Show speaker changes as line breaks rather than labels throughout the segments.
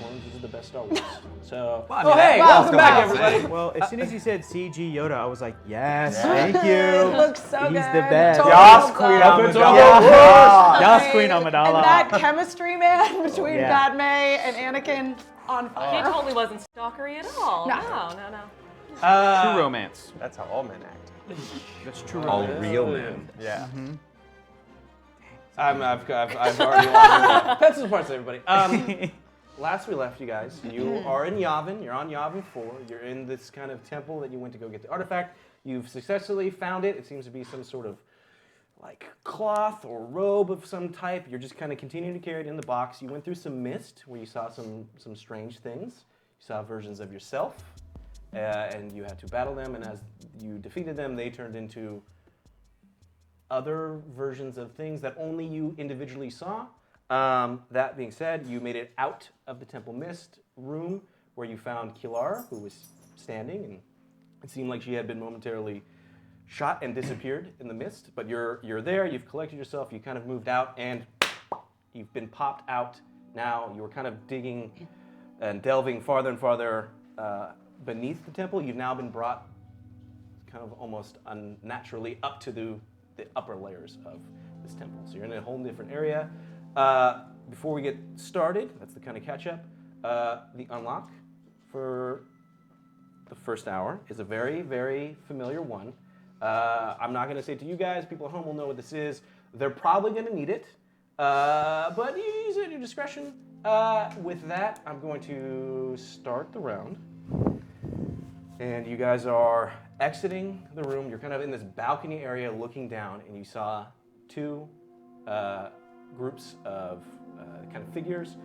platforms. This is the best Star Wars. So,
hey,
welcome back, everybody.
Well, as soon as you said CG Yoda, I was like, yes, thank you.
It looks so good.
He's the best.
Totally
Yas,
looks
Queen
up.
Amidala.
Yas, Queen Amidala.
And that chemistry, man, between
Yeah.
Padme and Anakin, on fire.
He totally wasn't stalkery at all.
No.
No.
True romance.
That's how all men act.
That's true
All
romance.
real men.
Yeah.
I've already lost. That's the parts, everybody. Last we left, you guys, you are in Yavin. You're on Yavin 4. You're in this kind of temple that you went to go get the artifact. You've successfully found it. It seems to be some sort of like cloth or robe of some type. You're just kind of continuing to carry it in the box. You went through some mist where you saw some strange things. You saw versions of yourself, and you had to battle them. And as you defeated them, they turned into other versions of things that only you individually saw. That being said, you made it out of the Temple Mist room where you found Kilar, who was standing, and it seemed like she had been momentarily shot and disappeared in the mist. But you're there, you've collected yourself, you kind of moved out, and you've been popped out. Now you were kind of digging and delving farther and farther beneath the temple. You've now been brought kind of almost unnaturally up to the upper layers of this temple. So you're in a whole different area. Before we get started, that's the kind of catch-up, the unlock for the first hour is a very, very familiar one. I'm not going to say it to you guys. People at home will know what this is. They're probably going to need it, but you use it at your discretion. With that, I'm going to start the round. And you guys are exiting the room. You're kind of in this balcony area looking down, and you saw two groups of kind of figures.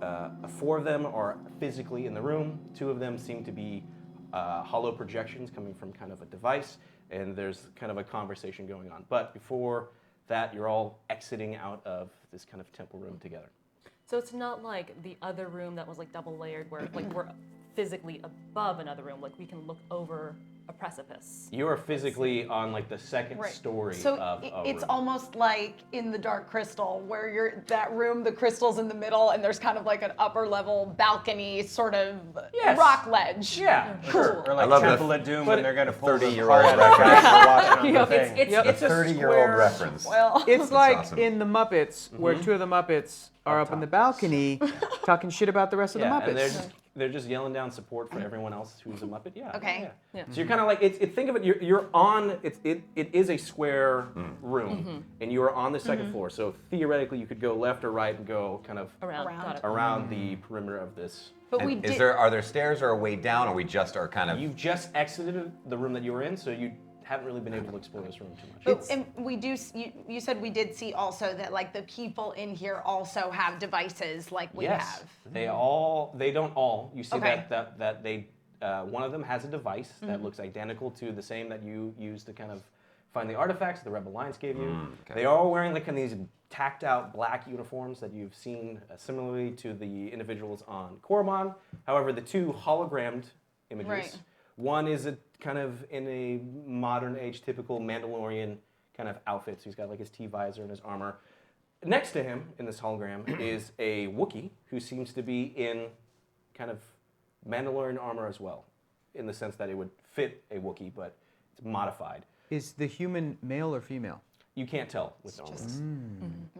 4 of them are physically in the room. 2 of them seem to be hollow projections coming from kind of a device, and there's kind of a conversation going on. But before that, you're all exiting out of this kind of temple room together.
So it's not like the other room that was like double layered where like we're physically above another room, like we can look over a precipice.
You are physically on like the second
Right.
story
So
of a
it's
room.
almost like in the Dark Crystal, where you're that room, the crystal's in the middle, and there's kind of like an upper level balcony, sort of
Yes.
rock ledge.
Yeah,
Cool.
Or like
love
Temple
the
of Doom when they're going to pull the
30-year-old
heart out of the guy for walking on the thing.
It's
The
a
30-year-old
square-
reference.
Well,
It's like
awesome.
in the Muppets, where 2 of the Muppets are up in the balcony talking shit about the rest of the
yeah, and
Muppets.
they're just yelling down support for everyone else who's a Muppet. Yeah.
Okay.
Yeah. So you're kind of like think of it. You're on. It is a square room, and you are on the second floor. So theoretically, you could go left or right and go kind of
around.
Around.
Got it.
around the perimeter of this.
but
And
we
is
did.
are there stairs or a way down, or we just are kind of...
You've just exited the room that you were in, so you haven't really been able to explore this room too much.
But, and we do. You said we did see also that like the people in here also have devices like we
yes,
have.
they don't all. You see
Okay.
that they one of them has a device that looks identical to the same that you used to kind of find the artifacts the Rebel Alliance gave you.
okay.
They are all wearing like kind of these tacked out black uniforms that you've seen similarly to the individuals on Korriban. However, the 2 hologrammed images.
Right.
One is a kind of in a modern age typical Mandalorian kind of outfit. So he's got like his T-visor and his armor. Next to him in this hologram is a Wookiee who seems to be in kind of Mandalorian armor as well, in the sense that it would fit a Wookiee, but it's modified.
Is the human male or female?
You can't tell with armor.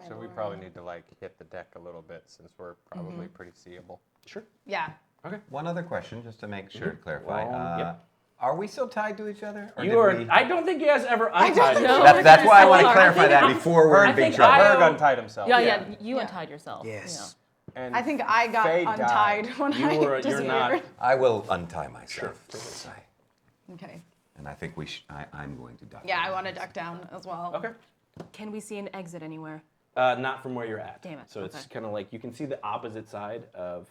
So we probably need to like hit the deck a little bit since we're probably pretty seeable.
Sure.
Yeah.
Okay.
One other question, just to make sure to clarify.
Well, yep.
Are we still tied to each other? Or
You
did
are.
we-
I don't think you guys ever untied
know.
yourself.
That's why I want to
I
clarify
think
that
I-
before we're
I
in big
think
trouble.
I-
Berg untied himself.
Yeah, you untied yourself.
Yes.
And
I think I got
Faye
untied
died.
when
You
I
were. You're
disappeared.
not.
I will untie myself.
Sure.
Okay.
And I think I'm going to duck.
Yeah, I
down.
want to duck down as well.
Okay.
Can we see an exit anywhere?
Not from where you're at.
Damn it,
So it's
okay.
kind of like you can see the opposite side of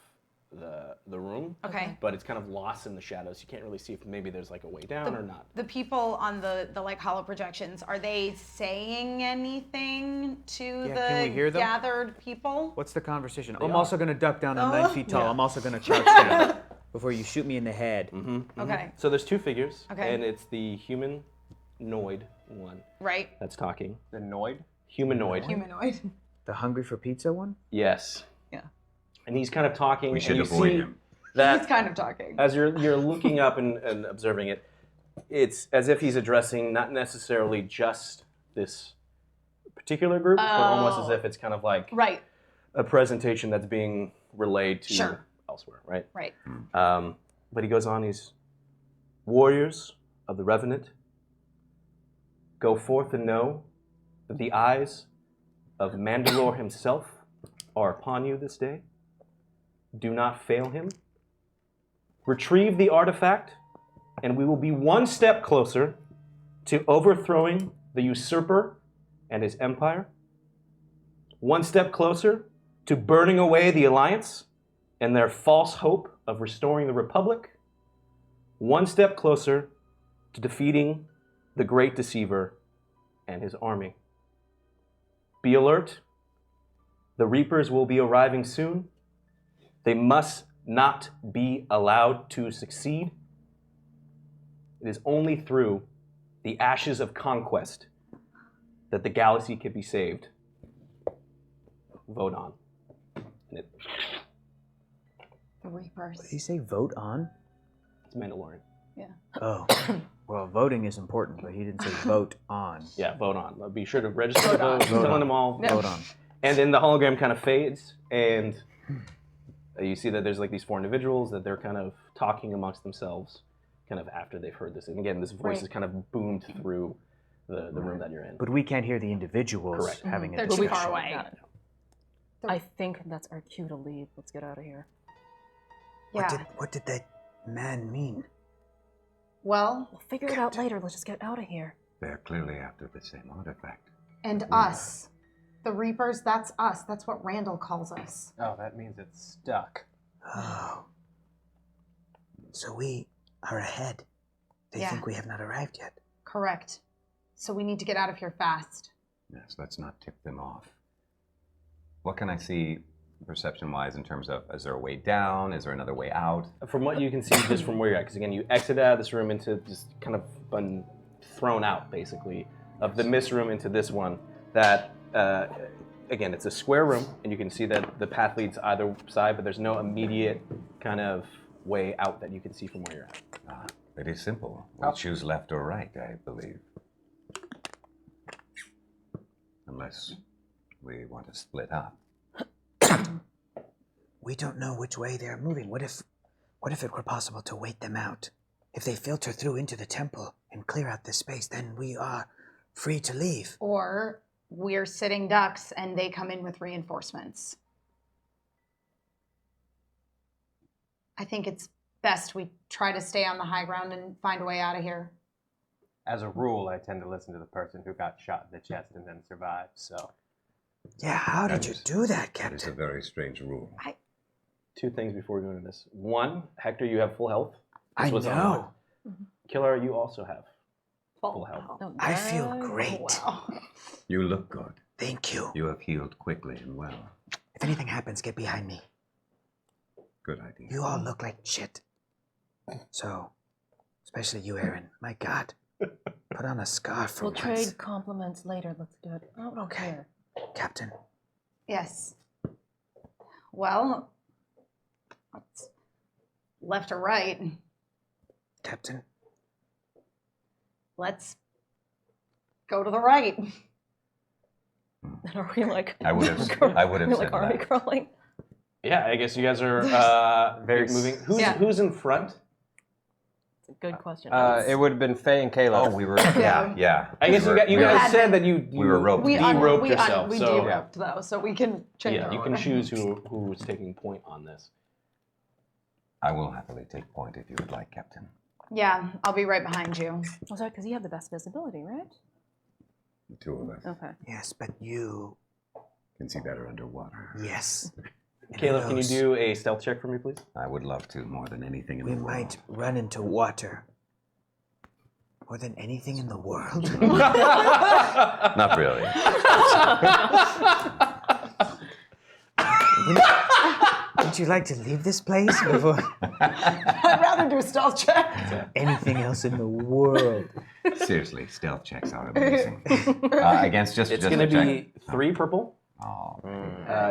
the room.
Okay.
But it's kind of lost in the shadows. You can't really see if maybe there's like a way down or not.
The people on the like hollow projections, are they saying anything to
Yeah,
the
can we hear them?
gathered people?
What's the conversation?
They
I'm
are.
also going to duck down. I'm 9 feet tall.
Yeah.
I'm also going to crouch down before you shoot me in the head.
Okay.
So there's 2 figures.
Okay.
And it's the humanoid one
Right.
that's talking.
the Noid.
Humanoid.
Humanoid.
The hungry for pizza one?
Yes.
Yeah.
and he's kind of talking.
We
and
should
you
avoid
see
him.
That
He's kind of talking.
as you're looking up and observing it, it's as if he's addressing not necessarily just this particular group, but almost as if it's kind of like
Right.
a presentation that's being relayed to
Sure.
elsewhere, right?
Right.
But he goes on, he's warriors of the Revenant, go forth and know that the eyes of Mandalore himself are upon you this day. Do not fail him. Retrieve the artifact, and we will be one step closer to overthrowing the usurper and his empire. One step closer to burning away the Alliance and their false hope of restoring the Republic. One step closer to defeating the Great Deceiver and his army. Be alert. The Reapers will be arriving soon. They must not be allowed to succeed. It is only through the ashes of conquest that the galaxy can be saved. Vote on. And
The Reapers.
Did he say vote on?
it's Mandalorian.
Yeah.
Oh, well, voting is important, but he didn't say vote on.
Yeah, vote on. Be sure to register to vote.
Vote
Telling
on.
them all.
Yeah.
Vote on.
And then the hologram kind of fades, and you see that there's like these four individuals that they're kind of talking amongst themselves, kind of after they've heard this. And again, this voice
Right.
is kind of boomed through the room that you're in.
But we can't hear the individuals
Correct.
having a
They're too
discussion.
far away.
Got it. I think that's our cue to leave. Let's get out of here.
Yeah.
What did that man mean?
Well,
We'll figure it out later. Let's just get out of here.
They're clearly after the same artifact.
and us. The Reapers, that's us. That's what Randall calls us.
Oh, that means it's stuck.
Oh. So we are ahead. They
Yeah.
think we have not arrived yet.
Correct. So we need to get out of here fast.
Yes, let's not tip them off. What can I see perception-wise in terms of, is there a way down? Is there another way out?
From what you can see, just from where you're at, because again, you exit out of this room into just kind of been thrown out, basically, of the mist room into this one. That again, it's a square room, and you can see that the path leads either side, but there's no immediate kind of way out that you can see from where you're at.
It is simple. We'll choose left or right, I believe. Unless we want to split up.
We don't know which way they're moving. What if it were possible to wait them out? If they filter through into the temple and clear out this space, then we are free to leave.
Or we're sitting ducks and they come in with reinforcements. I think it's best we try to stay on the high ground and find a way out of here.
As a rule, I tend to listen to the person who got shot in the chest and then survived, so.
Yeah, how did
That
you
is-
do that,
That is a
Captain?
very strange rule.
Two things before we go into this. One, Hector, you have full health.
I
was on
know.
Killer, you also have full health.
Oh,
I feel
no.
great.
Wow.
You look good.
Thank you.
You have healed quickly and well.
If anything happens, get behind me.
Good idea.
You all look like shit. So, especially you, Aaron. My God. Put on a scarf for
We'll
once.
trade compliments later. Let's do it. Oh,
Okay. Captain,
Yes. Well, what's left or right?
Captain,
Let's go to the right.
And are we like?
I would have
are we
said
like army
that.
crawling?
Yeah, I guess you guys are
Very
moving.
Yeah.
Who's in front?
It's a good question.
It would have been Faye and Kayla.
Oh, we were, yeah.
I guess
We
you
were-
guys
had
said
been-
that you
We were roped.
We
de-roped
we
yourself.
we
so
de-roped though, so we can change
yeah,
our
you can
order.
choose who's taking point on this.
I will happily take point if you would like, Captain.
Yeah, I'll be right behind you.
Oh, sorry, because you have the best visibility, right?
The two of us
Okay.
yes, but you,
can see better underwater.
yes. And
Caleb,
who
can you
knows?
do a stealth check for me, please?
I would love to more than anything in
We
the world.
might run into water. More than anything in the world.
Not really.
Would you like to leave this place before
I'd rather do a stealth check.
anything else in the world?
Seriously, stealth checks are amazing. Against just
It's
just
going to
a check.
be 3 purple
Oh,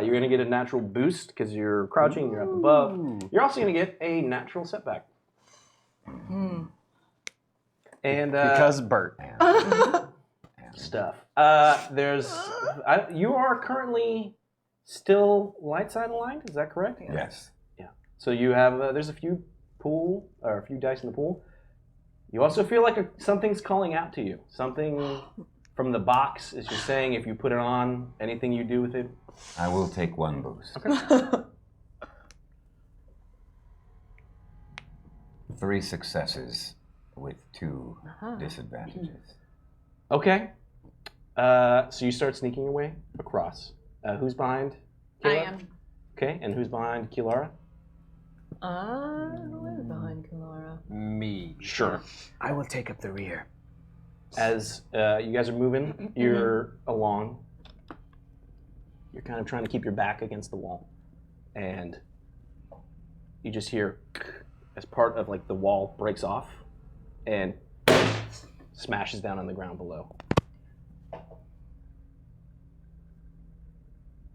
You're going to get a natural boost because you're crouching, you're up above. You're also going to get a natural setback. And
Because Bert.
stuff. You are currently still light side aligned. Is that correct?
yes.
Yeah. So you have there's a few dice in the pool. You also feel like something's calling out to you. Something from the box is just saying if you put it on, anything you do with it.
I will take one boost.
Okay.
3 successes with 2 disadvantages.
Okay. So you start sneaking your way across. Who's behind?
I
Kayla?
am.
Okay, and who's behind Kilara?
Who is behind Kilara?
Me.
Sure.
I will take up the rear.
As you guys are moving, you're along. You're kind of trying to keep your back against the wall, and you just hear as part of like the wall breaks off and smashes down on the ground below.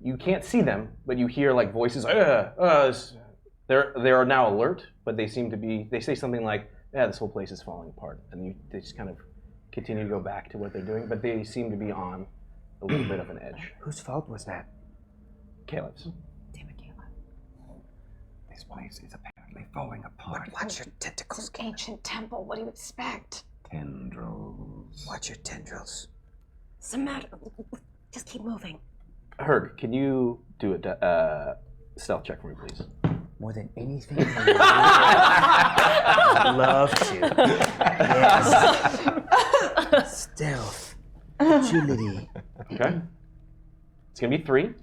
You can't see them, but you hear like voices. They are now alert, but they seem to be. They say something like, "Yeah, this whole place is falling apart," and they just kind of continue to go back to what they're doing, but they seem to be on a little bit of an edge.
Whose fault was that?
Caleb's.
Damn it, Caleb.
This place is apparently falling apart.
Watch your tentacles.
It's an ancient temple. What do you expect?
Tendrils.
Watch your tendrils.
What's the matter? Just keep moving.
Herg, can you do a stealth check for me, please?
More than anything. I'd love to. Yes. Stealth. Agility.
Okay. It's gonna be 3.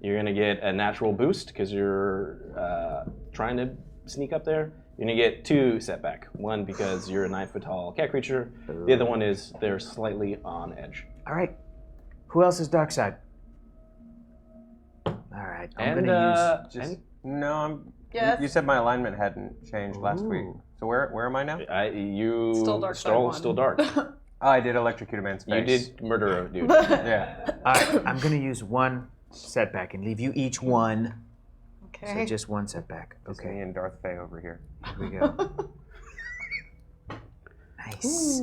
You're gonna get a natural boost because you're trying to sneak up there. You're gonna get 2 setback. 1 because you're a 9-foot tall cat creature. The other one is they're slightly on edge.
All right. Who else is dark side? All right. I'm gonna use.
Just no. I'm.
Yes.
You said my alignment hadn't changed last week. So where am I now?
You
Still dark side one.
still dark.
Oh, I did electrocute a man's face.
You did murder a dude.
Yeah.
All right. I'm gonna use 1 setback and leave you each 1. So
Okay.
just 1 setback.
It's me
Okay.
and Darth Fay over here.
Here we go. Nice.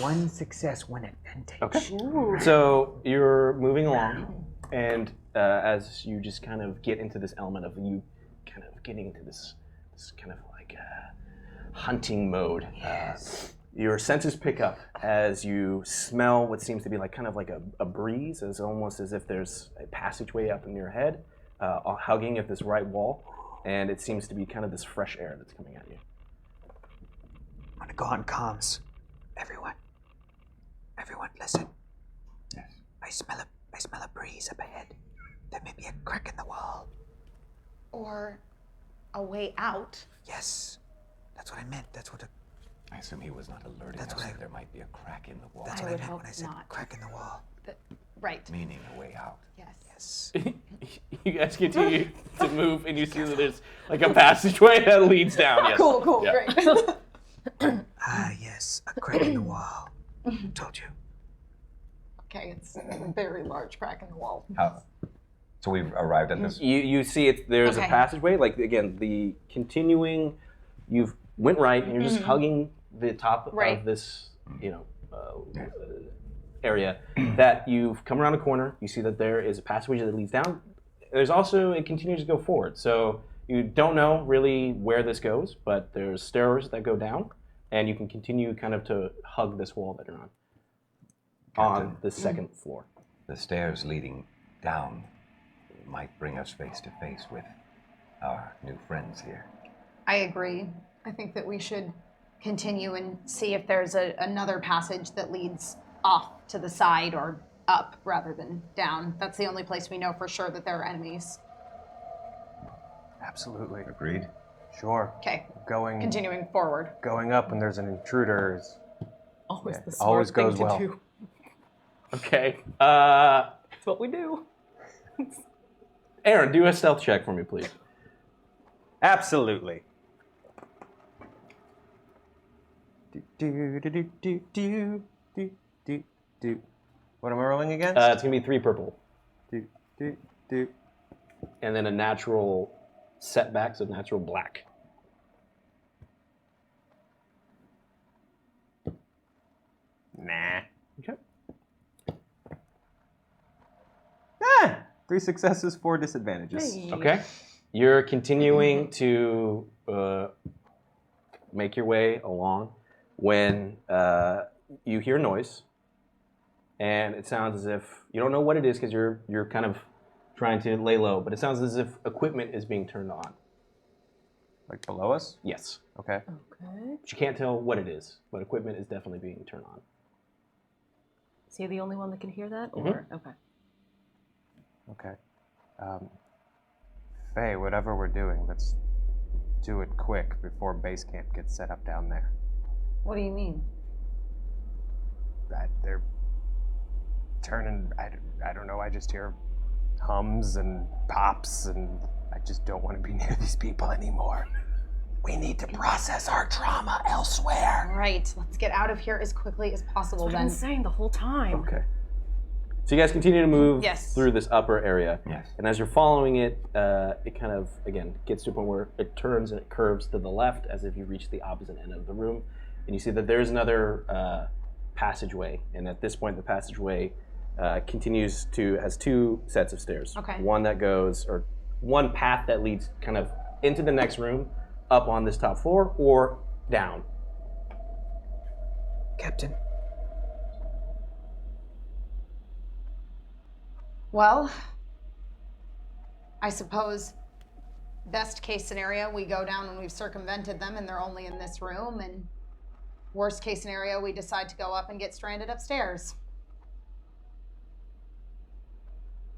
1 success, 1 advantage.
Okay. So you're moving along, and as you just kind of get into this element of you kind of getting into this kind of like hunting mode, your senses pick up as you smell what seems to be like kind of like a breeze, as almost as if there's a passageway up in your head, hugging at this right wall, and it seems to be kind of this fresh air that's coming at you.
I'm gonna go on comms. Everyone, listen.
Yes.
I smell a breeze up ahead. There may be a crack in the wall.
Or a way out.
Yes, that's what I meant. That's what.
I assume he was not alerting
That's
us
what
that
I-
there might be a crack in the wall.
That's
I
what I
would
meant
hope
when I said
not.
crack in the wall.
Right.
Meaning a way out.
Yes.
Yes.
You guys continue to move, and you see that there's like a passageway that leads down. Yes.
Cool.
Yeah.
Great.
Ah, yes, a crack in the wall. Told you.
Okay, it's a very large crack in the wall.
How? So we've arrived at this.
You see it. There's a
Okay.
passageway. Like again, the continuing. You've went right, and you're just hugging the top
Right.
of this, area. That you've come around a corner. You see that there is a passageway that leads down. There's also it continues to go forward. So you don't know really where this goes, but there's stairs that go down, and you can continue kind of to hug this wall that you're on the second floor.
The stairs leading down might bring us face to face with our new friends here.
I agree. I think that we should continue and see if there's another passage that leads off to the side or up rather than down. That's the only place we know for sure that there are enemies.
Absolutely.
Agreed?
Sure.
Okay,
Going
continuing forward.
going up when there's an intruder is
Always
Yeah,
the smart
always
thing
goes
to
well.
do.
Okay.
That's what we do.
Aaron, do a stealth check for me, please.
absolutely. Do. What am I rolling against?
It's gonna be 3 purple.
Doot, doot.
and then a natural setback, so natural black.
Nah.
Okay.
3 successes, 4 disadvantages.
Okay. You're continuing to make your way along when you hear noise, and it sounds as if you don't know what it is because you're kind of trying to lay low, but it sounds as if equipment is being turned on.
Like below us?
Yes.
Okay.
Okay.
But you can't tell what it is, but equipment is definitely being turned on.
Is he the only one that can hear that? Or okay.
Okay. Faye, whatever we're doing, let's do it quick before base camp gets set up down there.
What do you mean?
They're turning, I don't know, I just hear hums and pops, and I just don't want to be near these people anymore.
We need to process our trauma elsewhere.
All right, let's get out of here as quickly as possible
I've
then.
been saying the whole time.
Okay. So you guys continue to move
Yes.
through this upper area.
Yes.
And as you're following it, it kind of, again, gets to a point where it turns and it curves to the left as if you reach the opposite end of the room. And you see that there's another passageway. And at this point, the passageway has 2 sets of stairs.
Okay.
One that goes, or one path that leads kind of into the next room, up on this top floor, or down.
Captain,
Well, I suppose best case scenario, we go down when we've circumvented them and they're only in this room, and worst case scenario, we decide to go up and get stranded upstairs.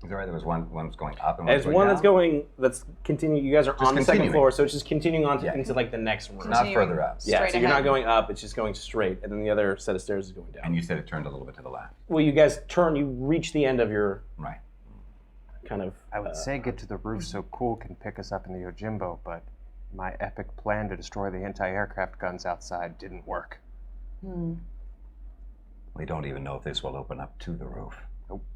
Is that right? There was one's going up and
As
one's
one
going
that's continuing, you guys are
Just
on the second
continuing.
floor, so it's just continuing on
Yeah.
into like the next room.
Not
Continuing.
further up.
Yeah,
Straight
so you're not
ahead.
going up, it's just going straight, and then the other set of stairs is going down.
And you said it turned a little bit to the left.
Well, you guys turn, you reach the end of your
Right.
kind of...
I would say get to the roof so Cool can pick us up in the Yojimbo, but my epic plan to destroy the anti-aircraft guns outside didn't work.
We don't even know if this will open up to the roof.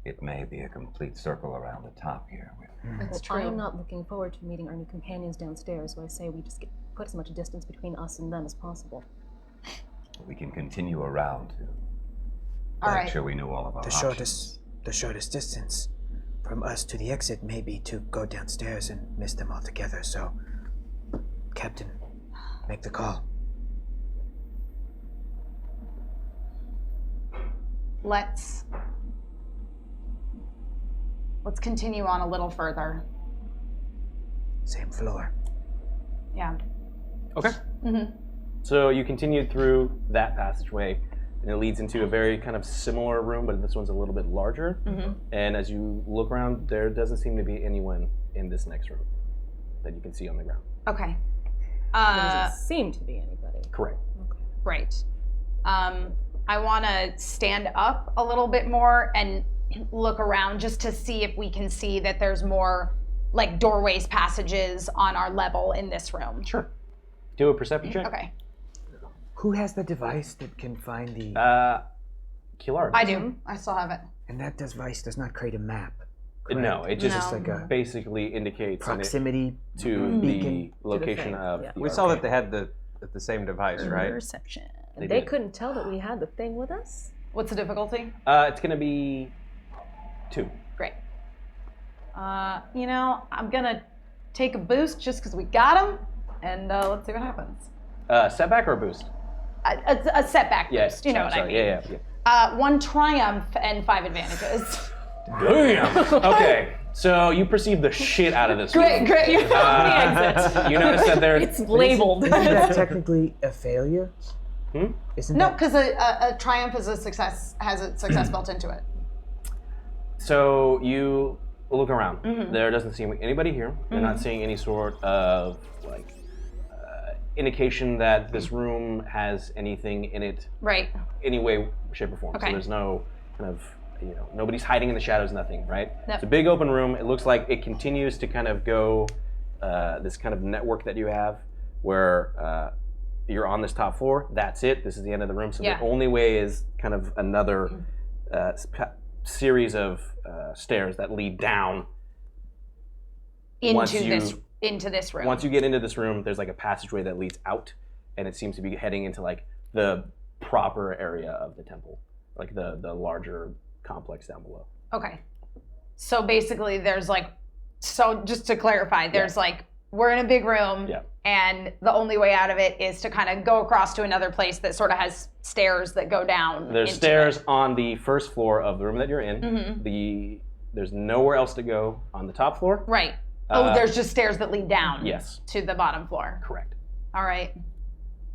It may be a complete circle around the top here.
That's
Well,
true.
I'm not looking forward to meeting our new companions downstairs, so I say we just put as much distance between us and them as possible.
We can continue around to
All
make
right.
sure we know all of our options.
the shortest distance from us to the exit may be to go downstairs and miss them altogether. So, Captain, make the call.
Let's continue on a little further.
Same floor.
Yeah.
Okay. So you continue through that passageway, and it leads into a very kind of similar room, but this one's a little bit larger. And as you look around, there doesn't seem to be anyone in this next room that you can see on the ground.
Okay.
There doesn't seem to be anybody.
Correct.
Right. I want to stand up a little bit more and look around just to see if we can see that there's more like doorways, passages on our level in this room.
Sure. Do a perception check.
Okay.
Who has the device that can find the...
Kilar.
I do. I still have it.
and that device does not create a map.
No, it just
Just like a
basically indicates
proximity
to
beacon.
the location
thing,
of
yeah.
the
We saw that
arcade.
they had the same device, right?
Perception.
They
They
did.
couldn't tell that we had the thing with us?
What's the difficulty?
It's going to be 2.
Great. I'm gonna take a boost just because we got him, and let's see what happens.
Setback or boost?
A setback
Yes.
boost, you know what I mean.
Yeah.
1 triumph and 5 advantages.
Damn. Okay. So you perceive the shit out of this.
Great. You're
You notice that there.
It's labeled.
Isn't that technically a failure? Isn't
No,
that...
because a triumph is a success, has a success built into it.
So you look around.
Mm-hmm.
There doesn't seem anybody here. You're not seeing any sort of indication that this room has anything in it,
Right.
any way, shape, or form.
Okay.
So there's no kind of, nobody's hiding in the shadows. Nothing, right?
Yep.
It's a big open room. It looks like it continues to kind of go this kind of network that you have, where you're on this top floor. That's it. This is the end of the room. So
Yeah.
the only way is kind of another series of stairs that lead down
into this room.
Once you get into this room, there's like a passageway that leads out, and it seems to be heading into like the proper area of the temple, like the larger complex down below.
Okay. So basically there's like, so just to clarify, there's like, we're in a big room and the only way out of it is to kind of go across to another place that sort of has stairs that go down.
There's stairs on the first floor of the room that you're in. There's nowhere else to go on the top floor.
Right. There's just stairs that lead down to the bottom floor.
Correct.
All right.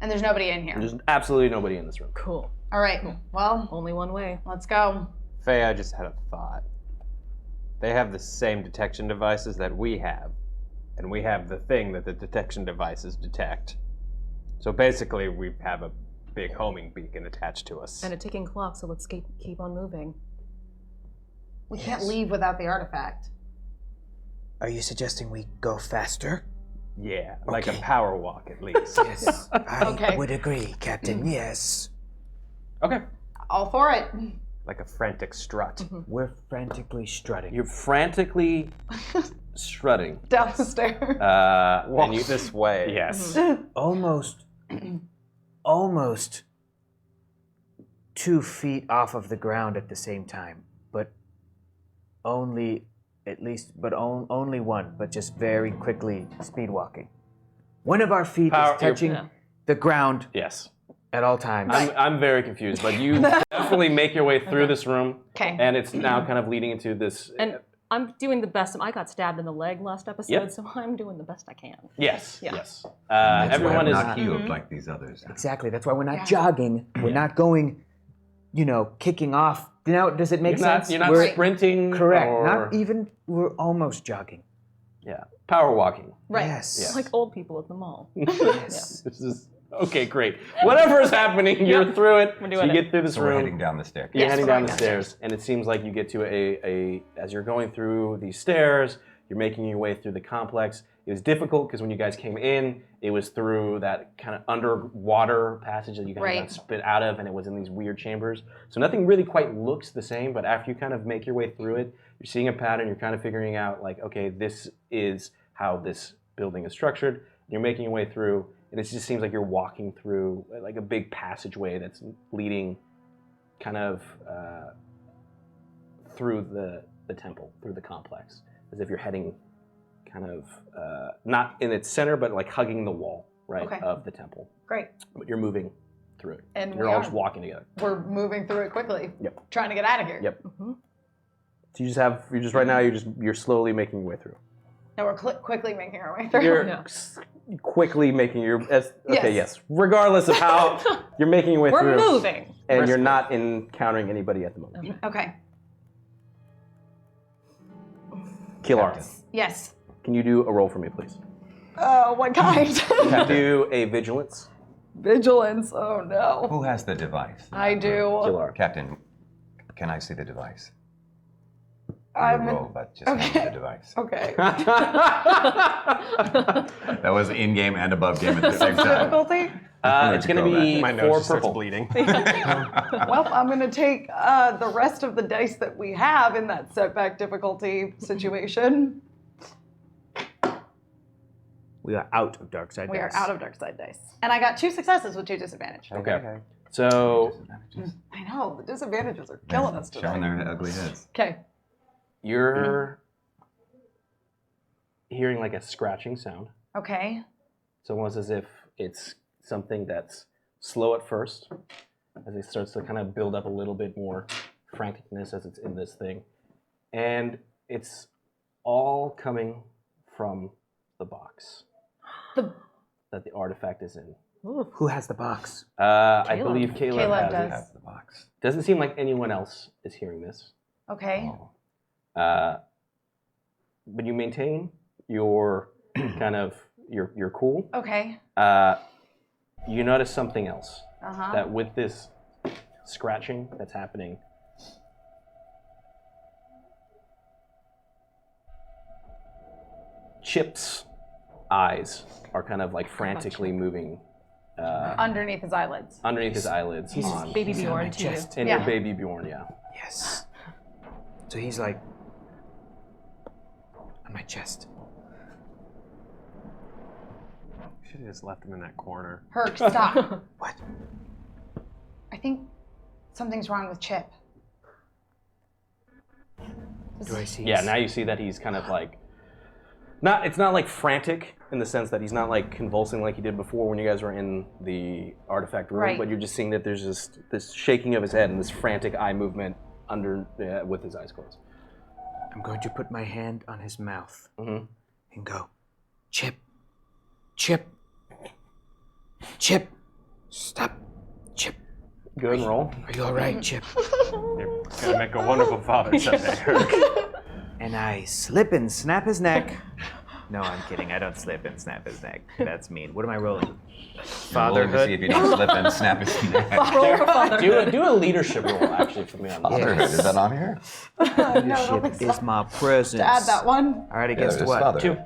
And there's nobody in here.
There's absolutely nobody in this room.
Cool.
All right. Well,
Only one way.
let's go.
Faye, I just had a thought. They have the same detection devices that we have, and we have the thing that the detection devices detect. So basically, we have a big homing beacon attached to us.
And a ticking clock, so let's keep on moving.
We can't leave without the artifact.
Are you suggesting we go faster?
Yeah, like a
Okay.
power walk at least.
Yes, I
Okay.
would agree, Captain. Yes.
Okay.
All for it.
Like a frantic strut.
We're frantically strutting.
You're frantically strutting.
Down the stairs.
Walk
And you,
this way.
yes.
Almost 2 feet off of the ground at the same time, but only one, but just very quickly speed walking. One of our feet
Power-
is touching
Yeah.
the ground
Yes.
at all times.
I'm very confused, but you definitely make your way through this room,
Okay.
and it's now kind of leading into this.
And I'm doing the best. I got stabbed in the leg last episode,
Yep.
so I'm doing the best I can.
Yes.
Yeah.
Yes.
That's
Everyone
why
is
I'm not healed like these others.
Exactly. That's why we're not jogging. We're not going, kicking off. Now, does it make sense?
You're not
We're-
sprinting.
Correct.
Or,
Not even. We're almost jogging.
Yeah. Power walking.
Right.
Yes.
Yes.
Like old people at the mall.
Yes.
This is okay. Great. Whatever is happening, you're through it.
We're
So
doing
you
it.
get through this
So we're
room.
heading down the staircase.
You're
Yes,
heading
we're
down
going
the stairs, and it seems like you get to as you're going through these stairs, you're making your way through the complex. It was difficult because when you guys came in, it was through that kind of underwater passage that you kind of got spit out of, and it was in these weird chambers. So nothing really quite looks the same, but after you kind of make your way through it, you're seeing a pattern, you're kind of figuring out, like, okay, this is how this building is structured. You're making your way through, and it just seems like you're walking through like a big passageway that's leading kind of through the temple, through the complex, as if you're heading kind of not in its center, but like hugging the wall, right,
Okay.
of the temple.
Great.
But you're moving through it.
And
You're
we
all
are.
just walking together.
We're moving through it quickly.
Yep.
Trying to get out of here.
Yep. So right now you're slowly making your way through.
No, we're quickly making our way through.
You're
Yeah.
quickly making your okay,
Yes.
yes. Regardless of how you're making your way
We're
through,
moving.
and you're not encountering anybody at the moment.
Okay.
Kilar,
Yes.
can you do a roll for me, please?
What kind?
You have to do a vigilance.
Vigilance. Oh no.
Who has the device?
I do.
Kilar.
Captain, can I see the device?
I'm
roll, but just hand me the device.
Okay.
That was in-game and above-game at the same time.
Difficulty?
It's going to be
My
4
nose just starts
purple.
bleeding.
Well, I'm going to take the rest of the dice that we have in that setback difficulty situation.
We are out of dark side
We are
dice.
out of dark side dice. And I got 2 successes with 2 disadvantage.
Okay. So
I know, the disadvantages are killing us today.
Showing their ugly heads.
Okay.
you're hearing like a scratching sound.
Okay.
It's almost as if it's something that's slow at first, as it starts to kind of build up a little bit more franticness as it's in this thing. And it's all coming from the box that the artifact is in.
Who has the box?
I believe Caleb
Caleb
has
does.
it.
Have the box.
Doesn't seem like anyone else is hearing this.
Okay.
But you maintain your kind of your cool.
Okay.
You notice something else.
Uh-huh.
That with this scratching that's happening, Chip's eyes are kind of like frantically moving
Underneath his eyelids.
underneath his eyelids on
Baby
on my
Bjorn too.
chest.
and
Yeah.
your baby Bjorn, yeah.
Yes. So he's like on my chest.
should have just left him in that corner.
Herc, stop.
What?
I think something's wrong with Chip.
Do I see?
Yeah, now you see that he's kind of like, it's not like frantic in the sense that he's not like convulsing like he did before when you guys were in the artifact room,
Right.
but you're just seeing that there's just this shaking of his head and this frantic eye movement under with his eyes closed.
I'm going to put my hand on his mouth and go, Chip, Chip, Chip, stop, Chip.
Go ahead and roll.
Are you all right, Chip?
You're gonna make a wonderful father someday.
And I slip and snap his neck. No, I'm kidding. I don't slip and snap his neck. That's mean. What am I rolling?
Rolling to see
Fatherhood.
if you don't slip and snap his neck.
Roll for fatherhood.
Do a leadership roll actually for me on this.
Fatherhood, is that on here?
Leadership is my presence.
Add that one.
All right,
Yeah,
against
there's
what?
fatherhood.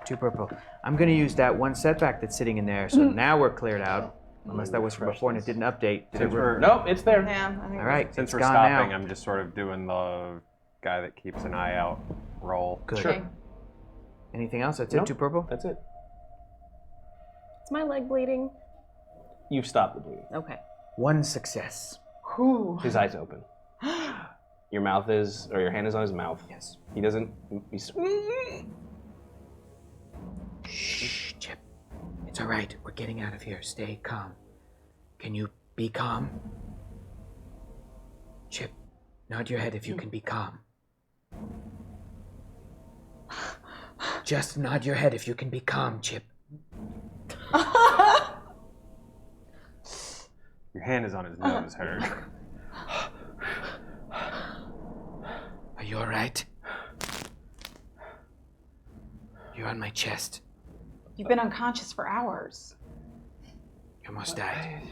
2 purple. I'm going to use that one setback that's sitting in there, so now we're cleared out. Unless that was from before and it didn't update. Did it
Nope, it's there.
Yeah, I think
All right,
Since
it's
we're
gone
stopping,
now.
I'm just sort of doing the guy that keeps an eye out roll.
Good.
Okay.
Anything else? That's
Nope.
it? 2 purple?
That's it.
Is my leg bleeding?
You've stopped the bleeding.
Okay.
1 success.
His eyes open. Your mouth is, or your hand is on his mouth.
Yes.
He doesn't.
Shh, Chip. It's all right. We're getting out of here. Stay calm. Can you be calm? Chip, nod your head if you can be calm. Just nod your head if you can be calm, Chip.
Your hand is on his nose, Herc.
Are you all right? You're on my chest.
You've been unconscious for hours.
You almost died.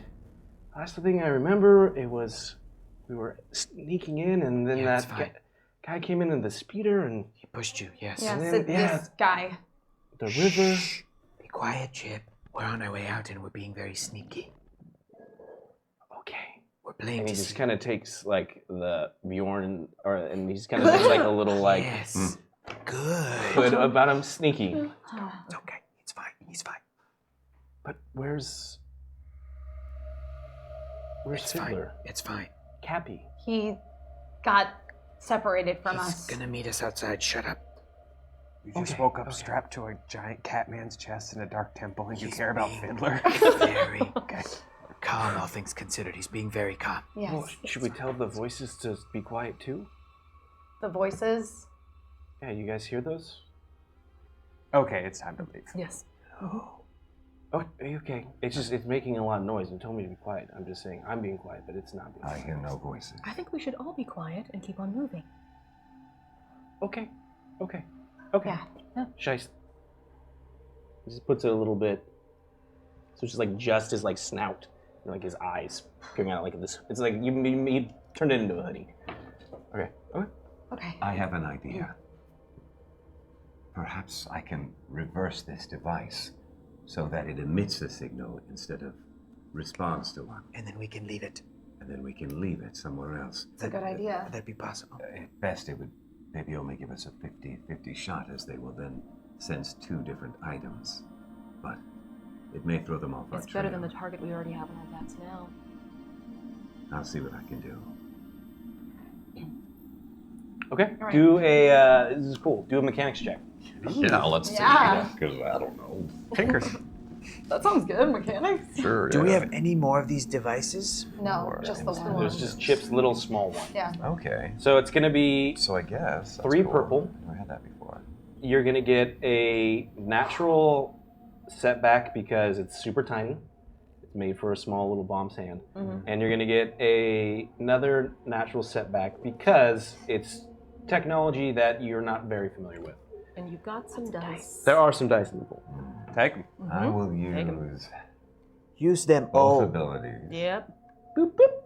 That's the thing I remember. It was we were sneaking in, and then
Yeah, it's
that
fine.
guy came in the speeder, and
He pushed you, yes.
Yes,
then-
this guy.
the river.
Shh. Be quiet, Chip. We're on our way out and we're being very sneaky.
Okay.
We're playing
And he
to
just
see.
kind of takes like the Bjorn, and he's kind of does like a little like
Yes. Good.
hood about him, sneaky.
It's okay. It's fine. He's fine.
But where's
It's fine.
Fiddler?
It's fine.
Cappy.
He got separated from
He's
us.
gonna meet us outside. Shut up.
You just
Okay,
woke up
okay.
strapped to a giant cat man's chest in a dark temple, and you
He's
care about
being
Fiddler.
Very calm, all things considered. He's being very calm.
Yes.
Well, should we tell the voices to be quiet too?
The voices.
Yeah, you guys hear those?
Okay, it's time to leave.
Yes.
Oh, okay. It's making a lot of noise. And told me to be quiet. I'm just saying I'm being quiet, but it's not being
I
quiet.
hear no voices.
I think we should all be quiet and keep on moving.
Okay. Okay.
Yeah.
Shice. He just puts it a little bit. So it's just like his like snout, and like his eyes coming out like this. It's like you turned it into a hoodie. Okay. Okay.
Okay.
I have an idea. Perhaps I can reverse this device so that it emits a signal instead of responds to one.
And then we can leave it.
And then we can leave it somewhere else.
It's a good idea.
Would that be possible?
At best, it would maybe only give us a 50-50 shot, as they will then sense 2 different items. But it may throw them off our
It's
trail.
better than the target we already have on our backs now.
I'll see what I can do.
Okay.
All right.
Do a. This is cool. Do a mechanics check.
Yeah, let's
Yeah.
see. Because I don't know.
Tinkers.
That sounds good, mechanics.
Sure.
Do we have any more of these devices?
No, just the one.
There's just Chip's little small one.
Yeah.
Okay.
So it's gonna be.
So I guess. that's
3
cool.
purple.
Never had that before.
You're gonna get a natural setback because it's super tiny. It's made for a small little bomb's hand. And you're gonna get another natural setback because it's technology that you're not very familiar with.
And you've got some dice.
There are some dice in the pool.
Take him.
I will
Take 'em.
use
Use them
both
all.
abilities.
Yep.
Boop boop.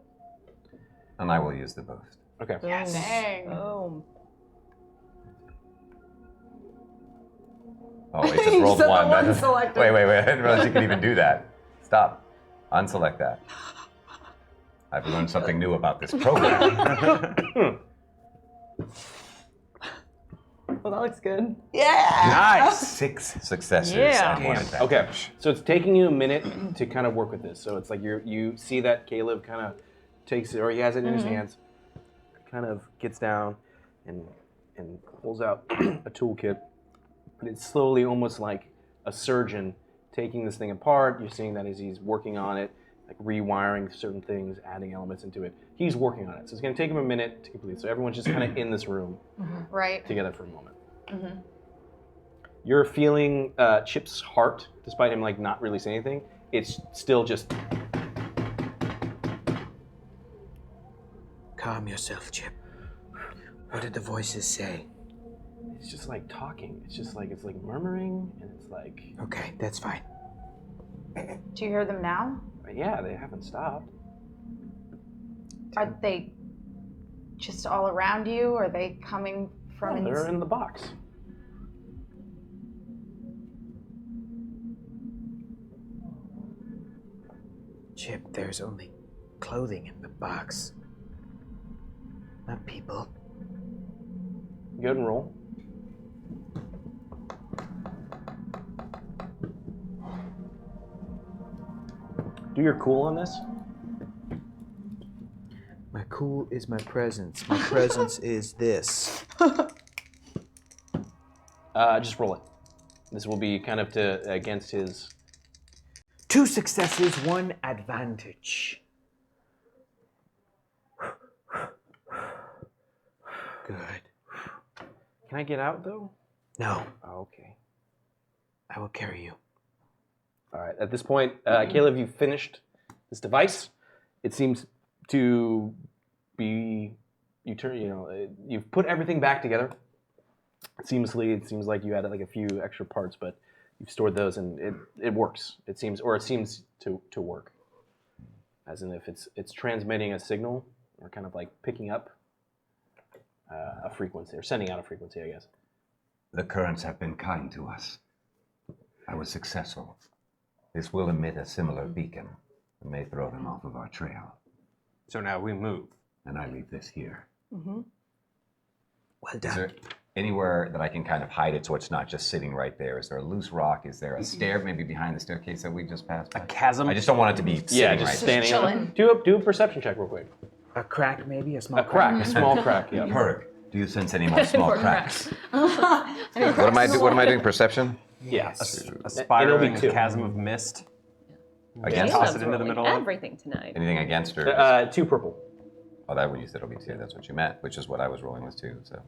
And I will use the boost.
Okay.
Yes.
Dang.
Boom.
Oh, it just
You
rolled
said the
one.
one
That-
selected.
Wait. I didn't realize you could even do that. Stop. Unselect that. I've learned something new about this program.
Well, that looks good.
Nice.
6 successes
Yeah.
and 1 advantage.
Okay, so it's taking you a minute to kind of work with this. So it's like you see that Caleb kind of takes it, or he has it in his hands, kind of gets down and pulls out a toolkit. And it's slowly, almost like a surgeon, taking this thing apart. You're seeing that as he's working on it, like rewiring certain things, adding elements into it. He's working on it, so it's going to take him a minute to complete. So everyone's just kind of in this room
Right.
together for a moment. You're feeling Chip's heart, despite him like not really saying anything. It's still just.
Calm yourself, Chip. What did the voices say?
It's just like talking. It's just like it's like murmuring, and it's like.
Okay, that's fine.
Do you hear them now?
Yeah, they haven't stopped.
Are they just all around you? Are they coming from?
No, they're in the box.
Chip, there's only clothing in the box. Not people.
Go ahead and roll. Do your cool on this.
My cool is my presence. My presence is this.
Just roll it. This will be kind of against his.
2 successes, 1 advantage. Good.
Can I get out though?
No,
Oh, okay.
I will carry you.
All right. At this point, Caleb, you've finished this device. It seems to be you've put everything back together seamlessly. It seems like you added like a few extra parts, but you've stored those, and it works. It seems to work, as in if it's transmitting a signal or kind of like picking up a frequency or sending out a frequency, I guess.
The currents have been kind to us. I was successful. This will emit a similar beacon and may throw them off of our trail.
So now we move.
And I leave this here.
Well
Is
done.
there anywhere that I can kind of hide it so it's not just sitting right there? Is there a loose rock? Is there a stair maybe behind the staircase that we just passed by?
A chasm?
I just don't want it to be sitting
Yeah,
right
just
there.
standing. Do a perception check real quick.
A crack, maybe? A small
A crack, a small crack. Yeah.
Perk, do you sense any more small cracks?
What
What am I doing? Perception?
Yes.
A
It'll be
spiraling
2.
chasm of mist.
Against
Toss
us?
it into the middle of it.
Everything tonight.
Anything against her?
2 purple.
Oh, that one you said it'll be 2. That's what you meant, which is what I was rolling with 2. So,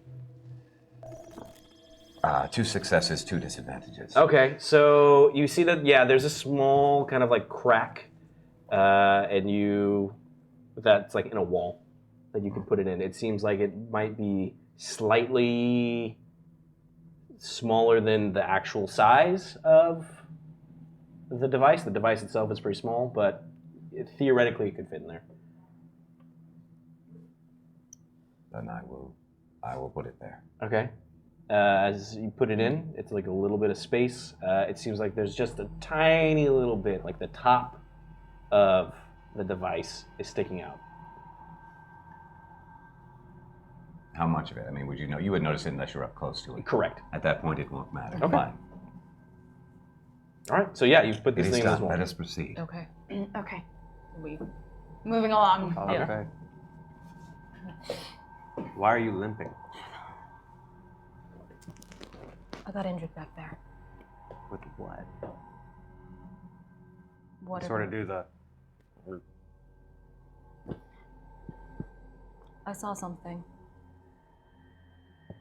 2 successes, 2 disadvantages.
Okay, so you see that, yeah, there's a small kind of like crack, and that's like in a wall that you can put it in. It seems like it might be slightly smaller than the actual size of the device. The device itself is pretty small, but theoretically it could fit in there.
Then I will put it there.
Okay. As you put it in, it's like a little bit of space. It seems like there's just a tiny little bit, like the top of the device is sticking out.
How much of it? I mean, would you know? You would notice it unless you're up close to it.
Correct.
At that point, it won't matter.
Okay.
Fine.
All right, so yeah, you've put
It
this
is
thing in this
done.
wall.
Let us proceed.
Okay.
Okay.
We.
Moving along.
Yeah.
Okay. Why are you limping?
I got injured back there.
With what?
What?
Sort of do the.
I saw something. It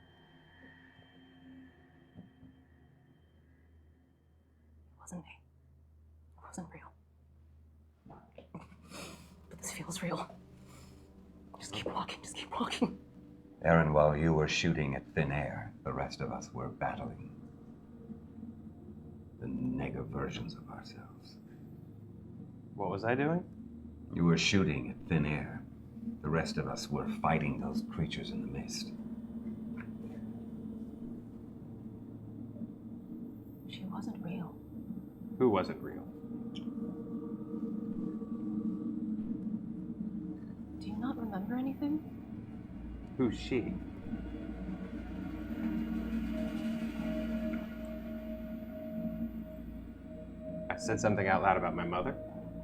wasn't me. It wasn't real. But this feels real. Just keep walking. Just keep walking.
Aaron, while you were shooting at thin air, the rest of us were battling the negative versions of ourselves.
What was I doing?
You were shooting at thin air. The rest of us were fighting those creatures in the mist.
She wasn't real.
Who wasn't real?
Do you not remember anything?
Who's she? said something out loud about my mother.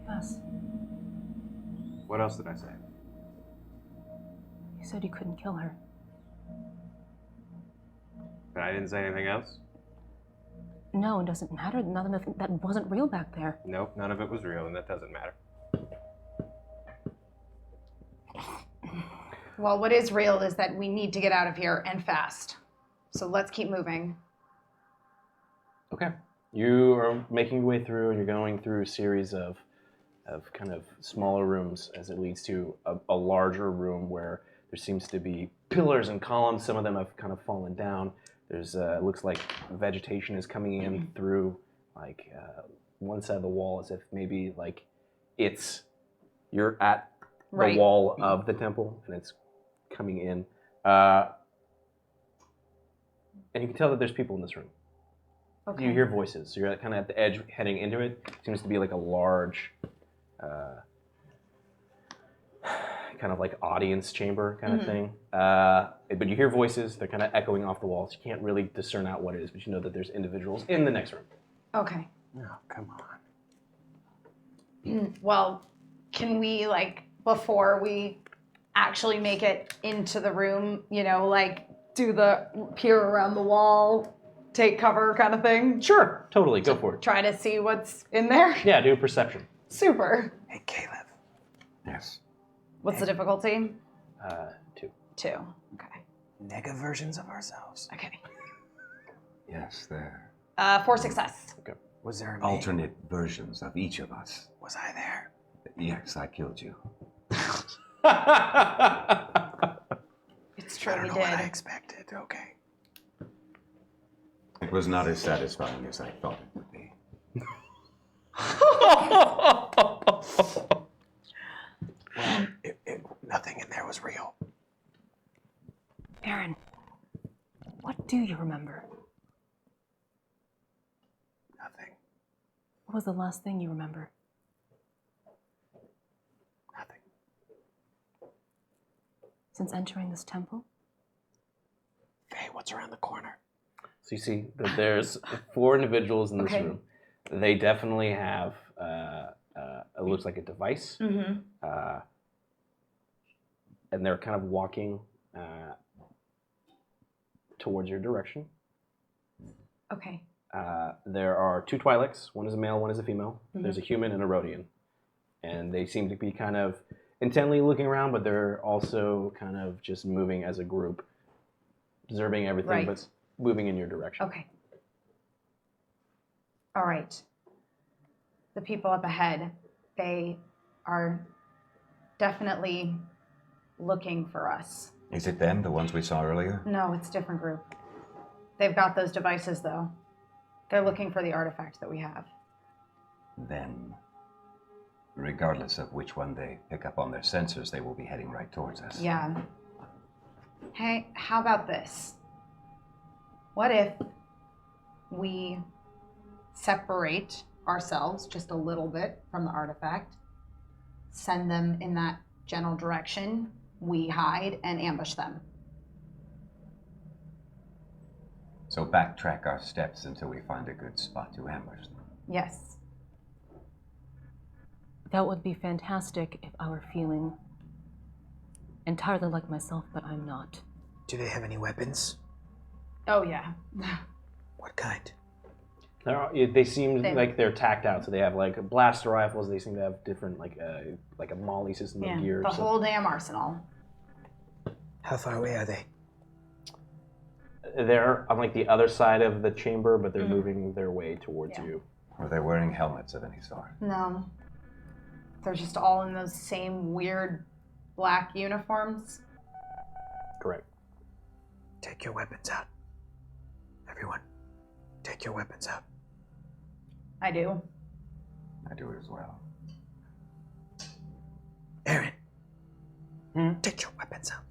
Yes.
What else did I say?
You said you couldn't kill her.
But I didn't say anything else?
No, it doesn't matter. None of that wasn't real back there.
Nope, none of it was real, and that doesn't matter.
Well, what is real is that we need to get out of here and fast. So let's keep moving.
Okay. You are making your way through, and you're going through a series of kind of smaller rooms as it leads to a larger room where there seems to be pillars and columns. Some of them have kind of fallen down. There's it looks like vegetation is coming in through like one side of the wall, as if maybe like you're at the wall of the temple and it's coming in. And you can tell that there's people in this room.
Okay.
You hear voices. So you're kind of at the edge heading into it. Seems to be like a large kind of like audience chamber kind of thing. But you hear voices. They're kind of echoing off the walls. You can't really discern out what it is, but you know that there's individuals in the next room.
Okay.
Oh, come on.
Well, can we, like, before we actually make it into the room, you know, like do the peer around the wall, take cover kind of thing?
Sure, totally. Go for it.
Try to see what's in there?
Yeah, do a perception.
Super.
Hey, Caleb.
Yes.
What's the difficulty?
2.
2. Okay.
Nega versions of ourselves.
Okay.
Yes, there.
4 success.
Okay.
Was there a me?
Alternate versions of each of us.
Was I there?
Yes, I killed you.
It's true,
I don't
we
know what I
did.
expected. Okay.
It was not as satisfying as I thought it would be.
Well, nothing in there was real.
Aaron, what do you remember?
Nothing.
What was the last thing you remember?
Nothing.
Since entering this temple?
Faye, what's around the corner?
So you see that there's 4 individuals in this
Okay.
room. They definitely have, it looks like a device.
Mm-hmm.
And they're kind of walking towards your direction.
Okay.
There are 2 Twi'leks. One is a male, one is a female. There's a human and a Rhodian. And they seem to be kind of intently looking around, but they're also kind of just moving as a group, observing everything,
Right.
but moving in your direction.
Okay. All right. The people up ahead, they are definitely looking for us.
Is it them, the ones we saw earlier?
No, it's a different group. They've got those devices, though. They're looking for the artifact that we have.
Then, regardless of which one they pick up on their sensors, they will be heading right towards us.
Yeah. Hey, how about this? What if we separate ourselves just a little bit from the artifact, send them in that general direction, we hide and ambush them?
So backtrack our steps until we find a good spot to ambush them.
Yes.
That would be fantastic if I were feeling entirely like myself, but I'm not.
Do they have any weapons?
Oh, yeah.
What kind?
They seem
They-
like they're tacked out, so they have like blaster rifles. They seem to have different like a Molly system
Yeah,
of gear.
the
so
whole damn arsenal.
How far away are they?
they're on like the other side of the chamber, but they're moving their way towards
Yeah.
you.
Are they wearing helmets of any sort?
No. They're just all in those same weird black uniforms.
Correct.
Take your weapons out. Everyone, take your weapons out.
I do.
I do as well.
Aaron, take your weapons out.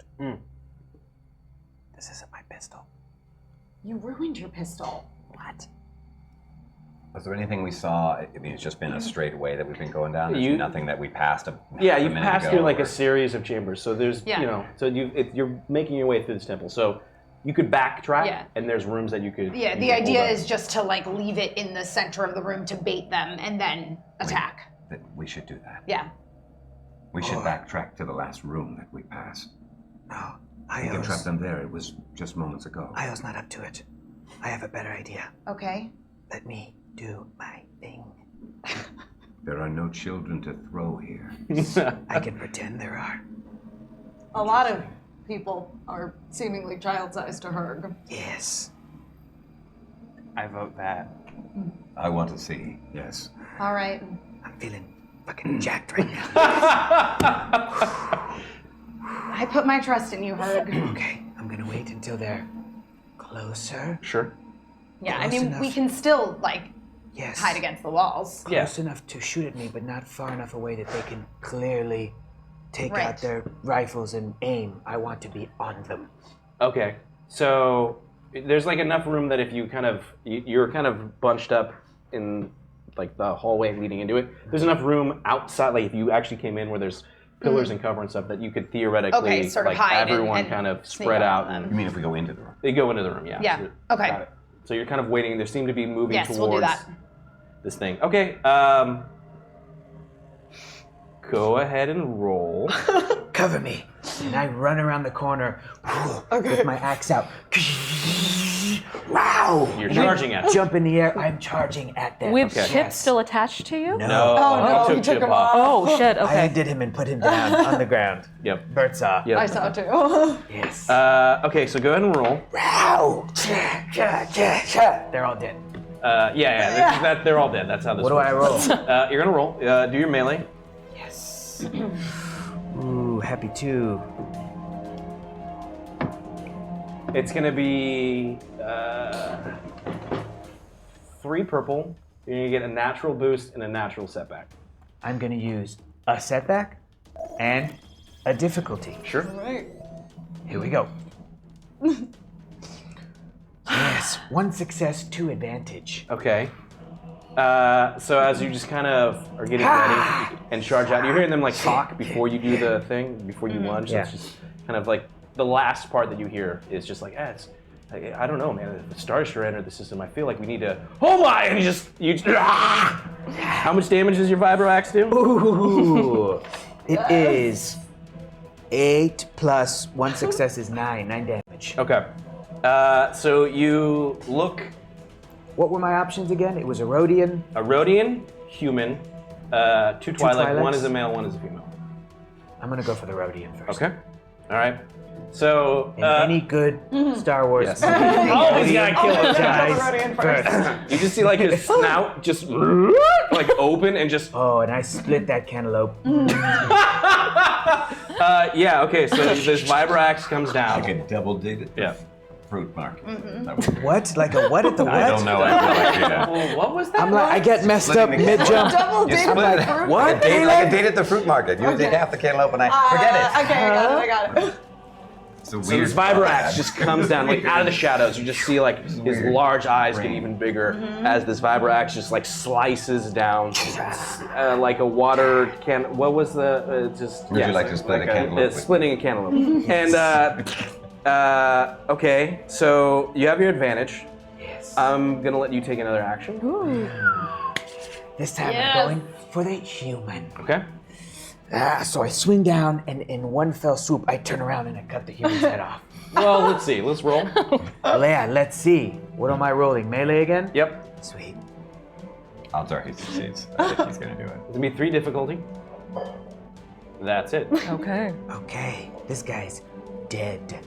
This isn't my pistol.
You ruined your pistol. What?
Was there anything we saw? I mean, it's just been a straight way that we've been going down. There's
You-
nothing that we passed a
Yeah,
half a
you've
minute
passed
ago,
through like
or-
a series of chambers. So there's,
Yeah.
you know, so you're making your way through this temple. So you could backtrack,
Yeah.
and there's rooms that you could.
Yeah,
you
the
could hold
idea
up.
is just to like leave it in the center of the room to bait them and then attack.
That we should do that.
Yeah.
We should backtrack to the last room that we passed.
No,
We can trap them there. It was just moments ago.
Io's not up to it. I have a better idea.
Okay.
Let me do my thing.
There are no children to throw here.
I can pretend there are.
A lot of people are seemingly child-sized to Herg.
Yes.
I vote that.
I want to see, yes.
All right.
I'm feeling fucking jacked right now.
I put my trust in you, Herg.
Okay, I'm gonna wait until they're closer.
Sure.
Yeah, I
Close
mean,
enough.
we can still like
Yes.
hide against the walls.
Close enough to shoot at me, but not far enough away that they can clearly take
Right.
out their rifles and aim. I want to be on them.
Okay, so there's like enough room that if you kind of you're kind of bunched up in like the hallway leading into it, there's enough room outside. Like if you actually came in where there's pillars and cover and stuff, that you could theoretically
Okay, sort of
like
hide and-
everyone
and
kind of
sneak
spread
up
out
on
and
You mean if we go into the room?
they go into the room. Yeah.
Yeah,
So-
okay.
got it. So you're kind of waiting. They seem to be moving
Yes,
towards
we'll do that.
this thing. Okay. Go ahead and roll.
Cover me. And I run around the corner with my axe out. Wow!
You're charging at it.
Jump in the air. I'm charging at them.
With
Okay.
Chip
Yes.
still attached to you?
No,
no,
you
he
took
took
Chip
him
off.
Oh shit,
I
okay.
undid him and put him down on the ground.
Yep.
Bird saw.
Yep.
I saw too.
Yes.
Okay, so go ahead and roll.
Wow! They're all dead.
Yeah. They're all dead. That's how this
What do I
works.
roll?
You're gonna roll. Do your melee.
Yes. Ooh, happy two.
It's gonna be 3 purple. You're gonna get a natural boost and a natural setback.
I'm gonna use a setback and a difficulty.
Sure.
Right.
Here we go. Yes, 1 success, 2 advantage.
Okay. So as you just kind of are getting ready and charge out, you're hearing them like talk before you do the thing, before you lunge. So it's
Yeah.
just kind of like the last part that you hear is just like, I don't know, man. The Star Destroyer entered the system. I feel like we need to. Oh my! And you. How much damage does your Vibro Axe do?
Ooh, it is 8 plus 1 success is 9 damage.
Okay. So you look
What were my options again? It was Erodian.
a Rhodian, human, 2 Twilight. One
Twi'leks?
is a male, one is a female.
I'm gonna go for the Rhodian first.
Okay. All right. So
In any good Star Wars
yes.
movie,
Always gotta kill it.
dies first.
You just see like his snout just like open and just.
Oh, and I split that cantaloupe.
Yeah. Okay. So this Vibrax comes down.
Like a double-digit
Yeah.
fruit market.
What? Like a what at the what?
I don't know. I feel like, yeah.
Well, what was that?
I'm like, I get messed up
Splitting the
mid-jump.
Double
You
date
split it.
fruit.
What?
Like a date at the fruit market. You take half the cantaloupe and I forget it.
Okay, I got it.
It's a
So
weird
this Vibrax
bad.
just comes down like out of the shadows. You just see like his
weird
large eyes get
brain.
even bigger as this Vibrax just like slices down like a water can. What was the just?
Would you like to split a cantaloupe with me?
Splitting a cantaloupe. And okay, so you have your advantage.
Yes.
I'm gonna let you take another action.
This time
Yes.
I'm going for the human.
Okay.
So I swing down, and in one fell swoop, I turn around and I cut the human's head off.
Well, let's see. Let's roll.
Well, yeah, let's see. What am I rolling? Melee again?
Yep.
Sweet.
Odds are he succeeds. I think he's going to do it.
It's gonna be 3 difficulty. That's it.
Okay.
Okay, this guy's dead.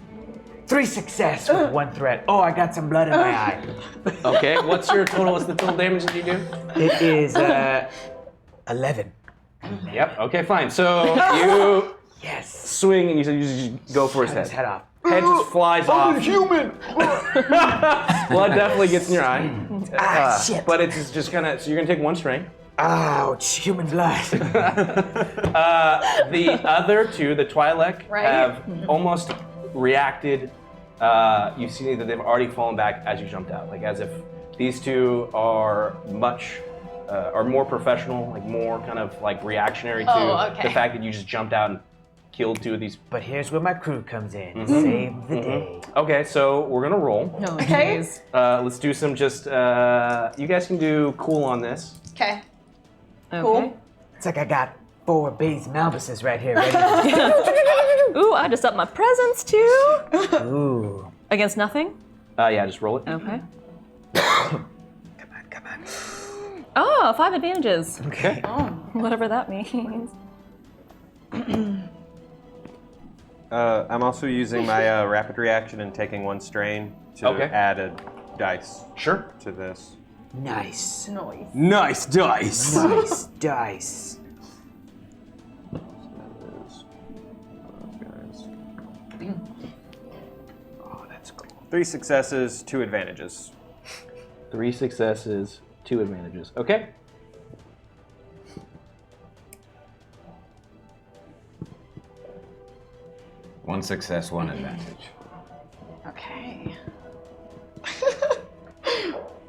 3 success with 1 threat. Oh, I got some blood in my eye.
Okay. What's your total? What's the total damage that you do?
It is 11.
Yep. Okay. Fine. So you
Yes.
swing and you just go for his
Cut his
head.
head off.
Head just flies off.
human!
Blood definitely gets in your eye.
Shit.
But it's just kind of. So you're gonna take 1 strain.
Ouch, human blood.
The other 2, the Twi'lek,
Right.
have almost reacted. You see that they've already fallen back as you jumped out, like as if these 2 are are more professional, like more kind of like reactionary to
Oh, okay.
the fact that you just jumped out and killed 2 of these.
But here's where my crew comes in. Save the day.
Okay, so we're gonna roll.
No,
Okay.
jeez.
Let's do some just. You guys can do cool on this.
Okay.
Cool.
It's like I got 4 Bates Malbuses right here. Ready?
Ooh, I just upped my presence too.
Ooh.
Against nothing?
Yeah, just roll it.
Okay.
Come on.
Oh, 5 advantages.
Okay.
Whatever that means.
I'm also using my rapid reaction and taking 1 strain to
Okay.
add a dice
Sure.
to this.
Nice.
Nice dice!
Nice dice.
Oh, that's cool. 3 successes, 2 advantages.
3 successes, 2 advantages. Okay.
One success, one advantage.
Okay.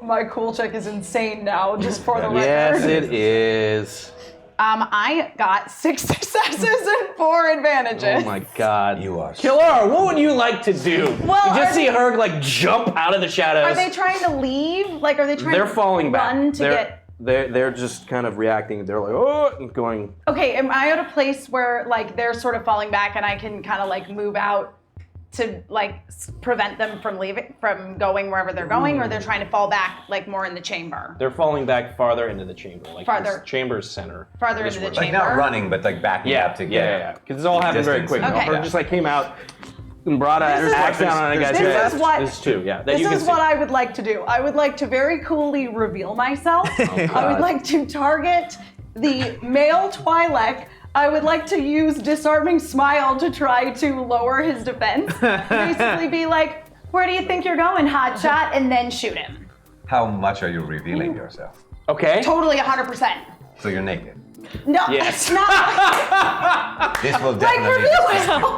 My cool check is insane now, just for the record.
Yes, it is.
I got 6 successes and 4 advantages.
Oh my God.
You are.
Killer, what would you like to do?
Well,
you just
are
see her like jump out of the shadows.
Are they trying to leave? Like, are they trying
They're
to
falling back.
run to get...
They're just kind of reacting. They're like, oh, and going.
Okay, am I at a place where, like, they're sort of falling back and I can kind of, like, move out to, like, prevent them from leaving, from going wherever they're going, or they're trying to fall back, like, more in the chamber?
They're falling back farther into the chamber, like
Farther.
this chamber's center.
Farther
This
into the
room.
Like
chamber?
not running, but like backing
Yeah,
up to get.
yeah. Because it's all happened very
Distance.
quick.
Okay.
Her just like came out and brought out her
This is
axe
what-
down on a guy's
this
head.
is what-
This is 2, yeah. That
This
you can
is
see.
what I would like to do. I would like to very coolly reveal myself. I would like to target the male Twi'lek. I would like to use Disarming Smile to try to lower his defense. Basically be like, where do you think you're going, hotshot? And then shoot him.
How much are you revealing yourself?
Okay.
Totally 100%.
So you're naked.
No,
Yes.
it's not
This will
like
definitely.
reveal myself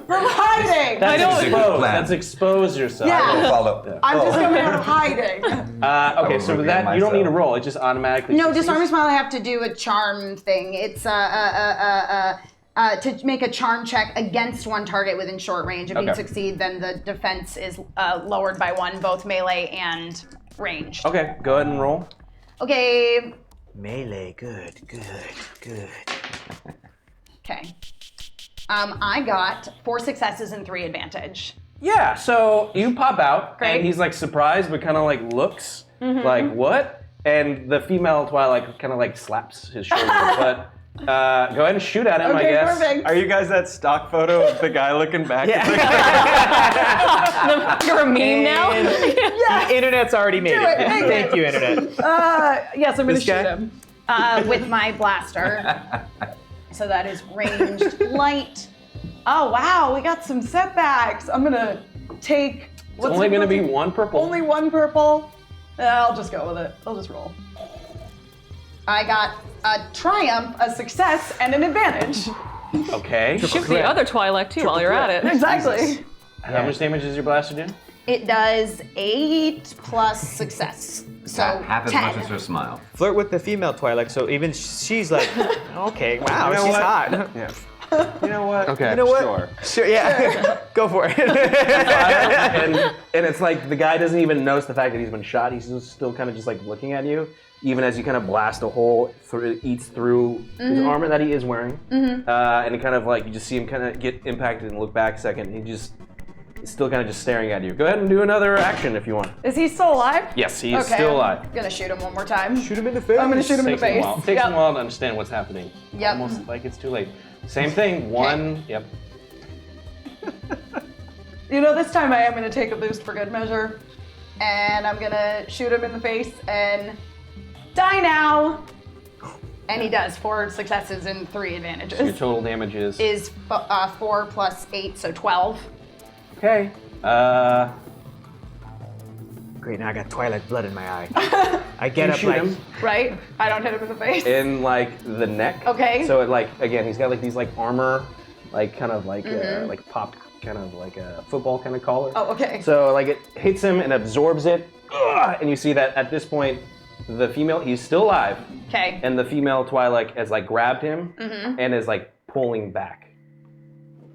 from hiding.
That's
a good
expose.
plan.
That's expose yourself.
Yeah.
We'll follow.
I'm just
Oh.
coming out of hiding.
Okay, so with
reveal
that, you don't need to
myself.
roll. It just automatically
No,
succeeds.
Disarming Smile, I have to do a charm thing. It's to make a charm check against one target within short range. If you
Okay.
succeed, then the defense is lowered by 1, both melee and ranged.
Okay, go ahead and roll.
Okay.
Melee, good.
Okay. I got 4 successes and 3 advantage.
Yeah, so you pop out,
Great.
and he's like surprised, but kind of like looks like, what? And the female Twilight kind of like slaps his shoulder. But go ahead and shoot at him, I
Okay,
guess.
perfect.
Are you guys that stock photo of the guy looking back?
You're a meme now?
The internet's already made
Do it,
it.
make
Thank
it.
you, internet.
Yes, I'm going to
This
shoot
guy?
him.
With my blaster. So that is ranged light.
Oh, wow, we got some setbacks. I'm going to take...
It's only going to be 1 purple.
Only 1 purple. I'll just go with it. I'll just roll.
I got a triumph.
A success and an advantage.
Okay.
Shoot the other Twi'lek too while you're at it.
Exactly.
How much damage does your blaster do?
It does 8 plus success. So
Half as
10.
much as her smile.
Flirt with the female Twi'lek, so even she's like, okay, wow,
You know
she's
what?
hot.
Yeah. You know what?
Okay.
You know what?
Sure.
Sure, yeah. Go for it.
and it's like the guy doesn't even notice the fact that he's been shot. He's just still kind of just like looking at you, even as you kind of blast a hole through, eats through his armor that he is wearing, and it kind of like you just see him kind of get impacted and look back a second. And he just is still kind of just staring at you. Go ahead and do another action if you want.
Is he still alive?
Yes, he is
Okay,
still
I'm
alive.
gonna shoot him one more time.
Shoot him in the face.
I'm gonna shoot him in the
Takes him a
face.
while. Takes
Yep.
him a while to understand what's happening.
Yep.
Almost like it's too late. Same thing. 1. Yep.
You know, this time I am gonna take a boost for good measure. And I'm gonna shoot him in the face and die now.
And he does 4 successes and 3
Your
advantages.
total damage is
4 plus 8, so 12.
okay.
Great, now I got Twi'lek blood in my eye. I get
You
up
shoot
like,
him
Right? I don't hit him in the face.
in like the neck.
Okay.
So it like again, he's got like these like armor, like kind of like popped, kind of like a football kind of collar.
Oh, okay.
So like it hits him and absorbs it, and you see that at this point, the female he's still alive,
Okay.
and the female Twi'lek has like grabbed him and is like pulling back.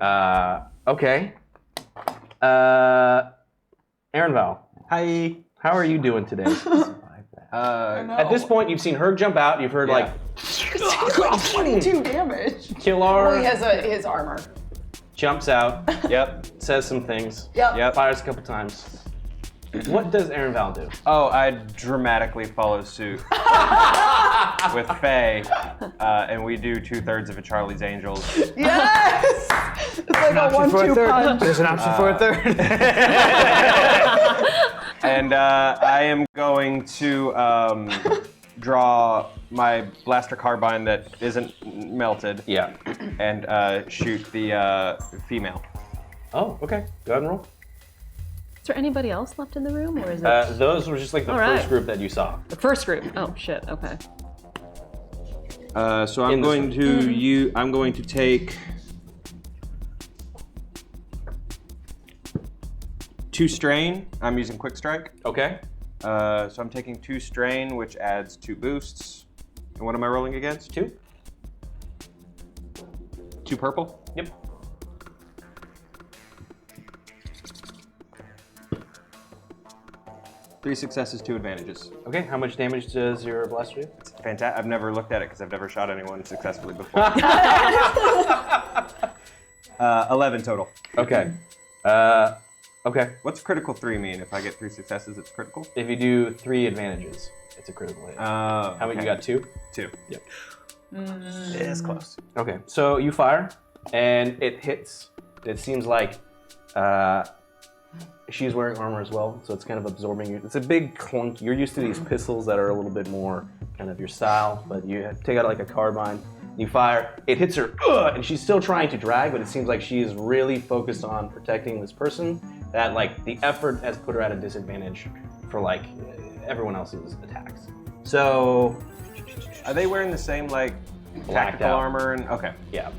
Okay. Aaron Val,
Hi.
how are you doing today? At this
Oh.
point, you've seen her jump out. You've heard like
22 damage.
Killar
Well, he has his armor.
jumps out,
Yep.
says some things,
Yep.
fires a couple times. What does Aaron Val do?
Oh, I dramatically follow suit with Faye, and we do 2/3 of a Charlie's Angels.
Yes! It's like a 1-2 punch.
There's an option for a third.
And I am going to draw my blaster carbine that isn't melted.
Yeah.
And shoot the female.
Oh, okay. Go ahead and roll.
Is there anybody else left in the room, or is it
Those were just like the
All
first
right.
group that you saw.
the first group? Oh shit. Okay.
So I'm going to take 2 strain. I'm using quick strike.
Okay.
So I'm taking 2 strain, which adds 2 boosts. And what am I rolling against?
2.
2 purple.
Yep.
Three successes, 2 advantages.
Okay. How much damage does your blaster do?
It's fantastic. I've never looked at it because I've never shot anyone successfully before. 11 total.
Okay. Okay.
What's critical 3 mean? If I get 3 successes, it's critical?
If you do 3 advantages, it's a critical hit. How many you got? 2?
2.
Yep.
It's close.
Okay. So you fire, and it hits. It seems like she's wearing armor as well, so it's kind of absorbing you. It's a big clunk. You're used to these pistols that are a little bit more kind of your style, but you take out like a carbine. You fire, it hits her, and she's still trying to drag, but it seems like she is really focused on protecting this person. That like the effort has put her at a disadvantage for like everyone else's attacks. So
Are they wearing the same like
Blacked
tactical
out.
armor? And okay.
yeah.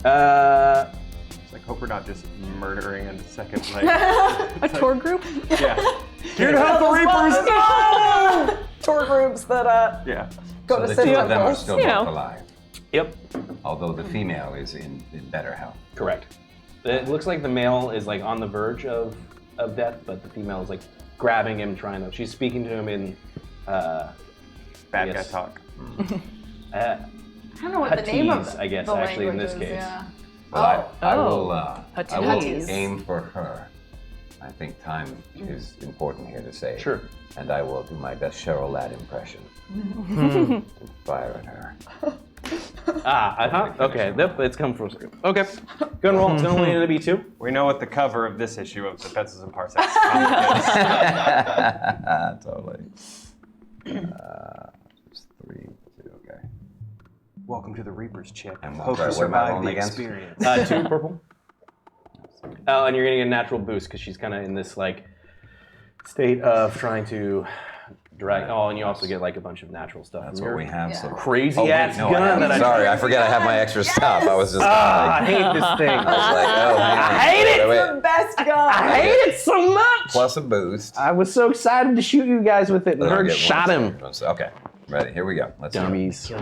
It's like hope we're not just murdering in a second. Like,
A tour group?
yeah.
Here to help the Reapers!
Tour groups that
Yeah.
go
So
to
the
sit
two of them are
temples.
still
You
both
know.
alive,
Yep,
although the female is in better health.
correct. It looks like the male is like on the verge of death, but the female is like grabbing him, trying to. She's speaking to him in
Bad guy
Yes.
talk.
I don't know what the name of
Hatties, I guess,
the
actually, in
language
this
is,
case.
Yeah.
Well, I will
Hatties.
aim for her. I think time is important here to say.
Sure.
And I will do my best Cheryl Ladd impression. And fire at her.
Okay, yep, it's come from script. Okay, go and roll. It's going to only need to be 2.
We know what the cover of this issue of the Pencils and Parsecs comic is.
Totally. Just 3, 2, okay.
Welcome to the Reapers, Chip.
And
Hope
what
you
am I
survive
rolling
the
against?
experience.
2 purple. Oh, and you're getting a natural boost because she's kind of in this like state of trying to drag. Oh, and you also get like a bunch of natural stuff.
That's
from
what
your
we have. So
crazy
wait,
ass
no, I
gun
have-
that I.
Sorry, I forget I have my extra stuff. I was just
I hate this thing.
I was like, oh man.
I hate it.
Wait,
The best gun.
I hate it so much.
plus a boost.
I was so excited to shoot you guys with it, and
Then I'll
Herc
get
shot
one
him.
second. Okay, ready. Here we go. Let's do it.
Dummies.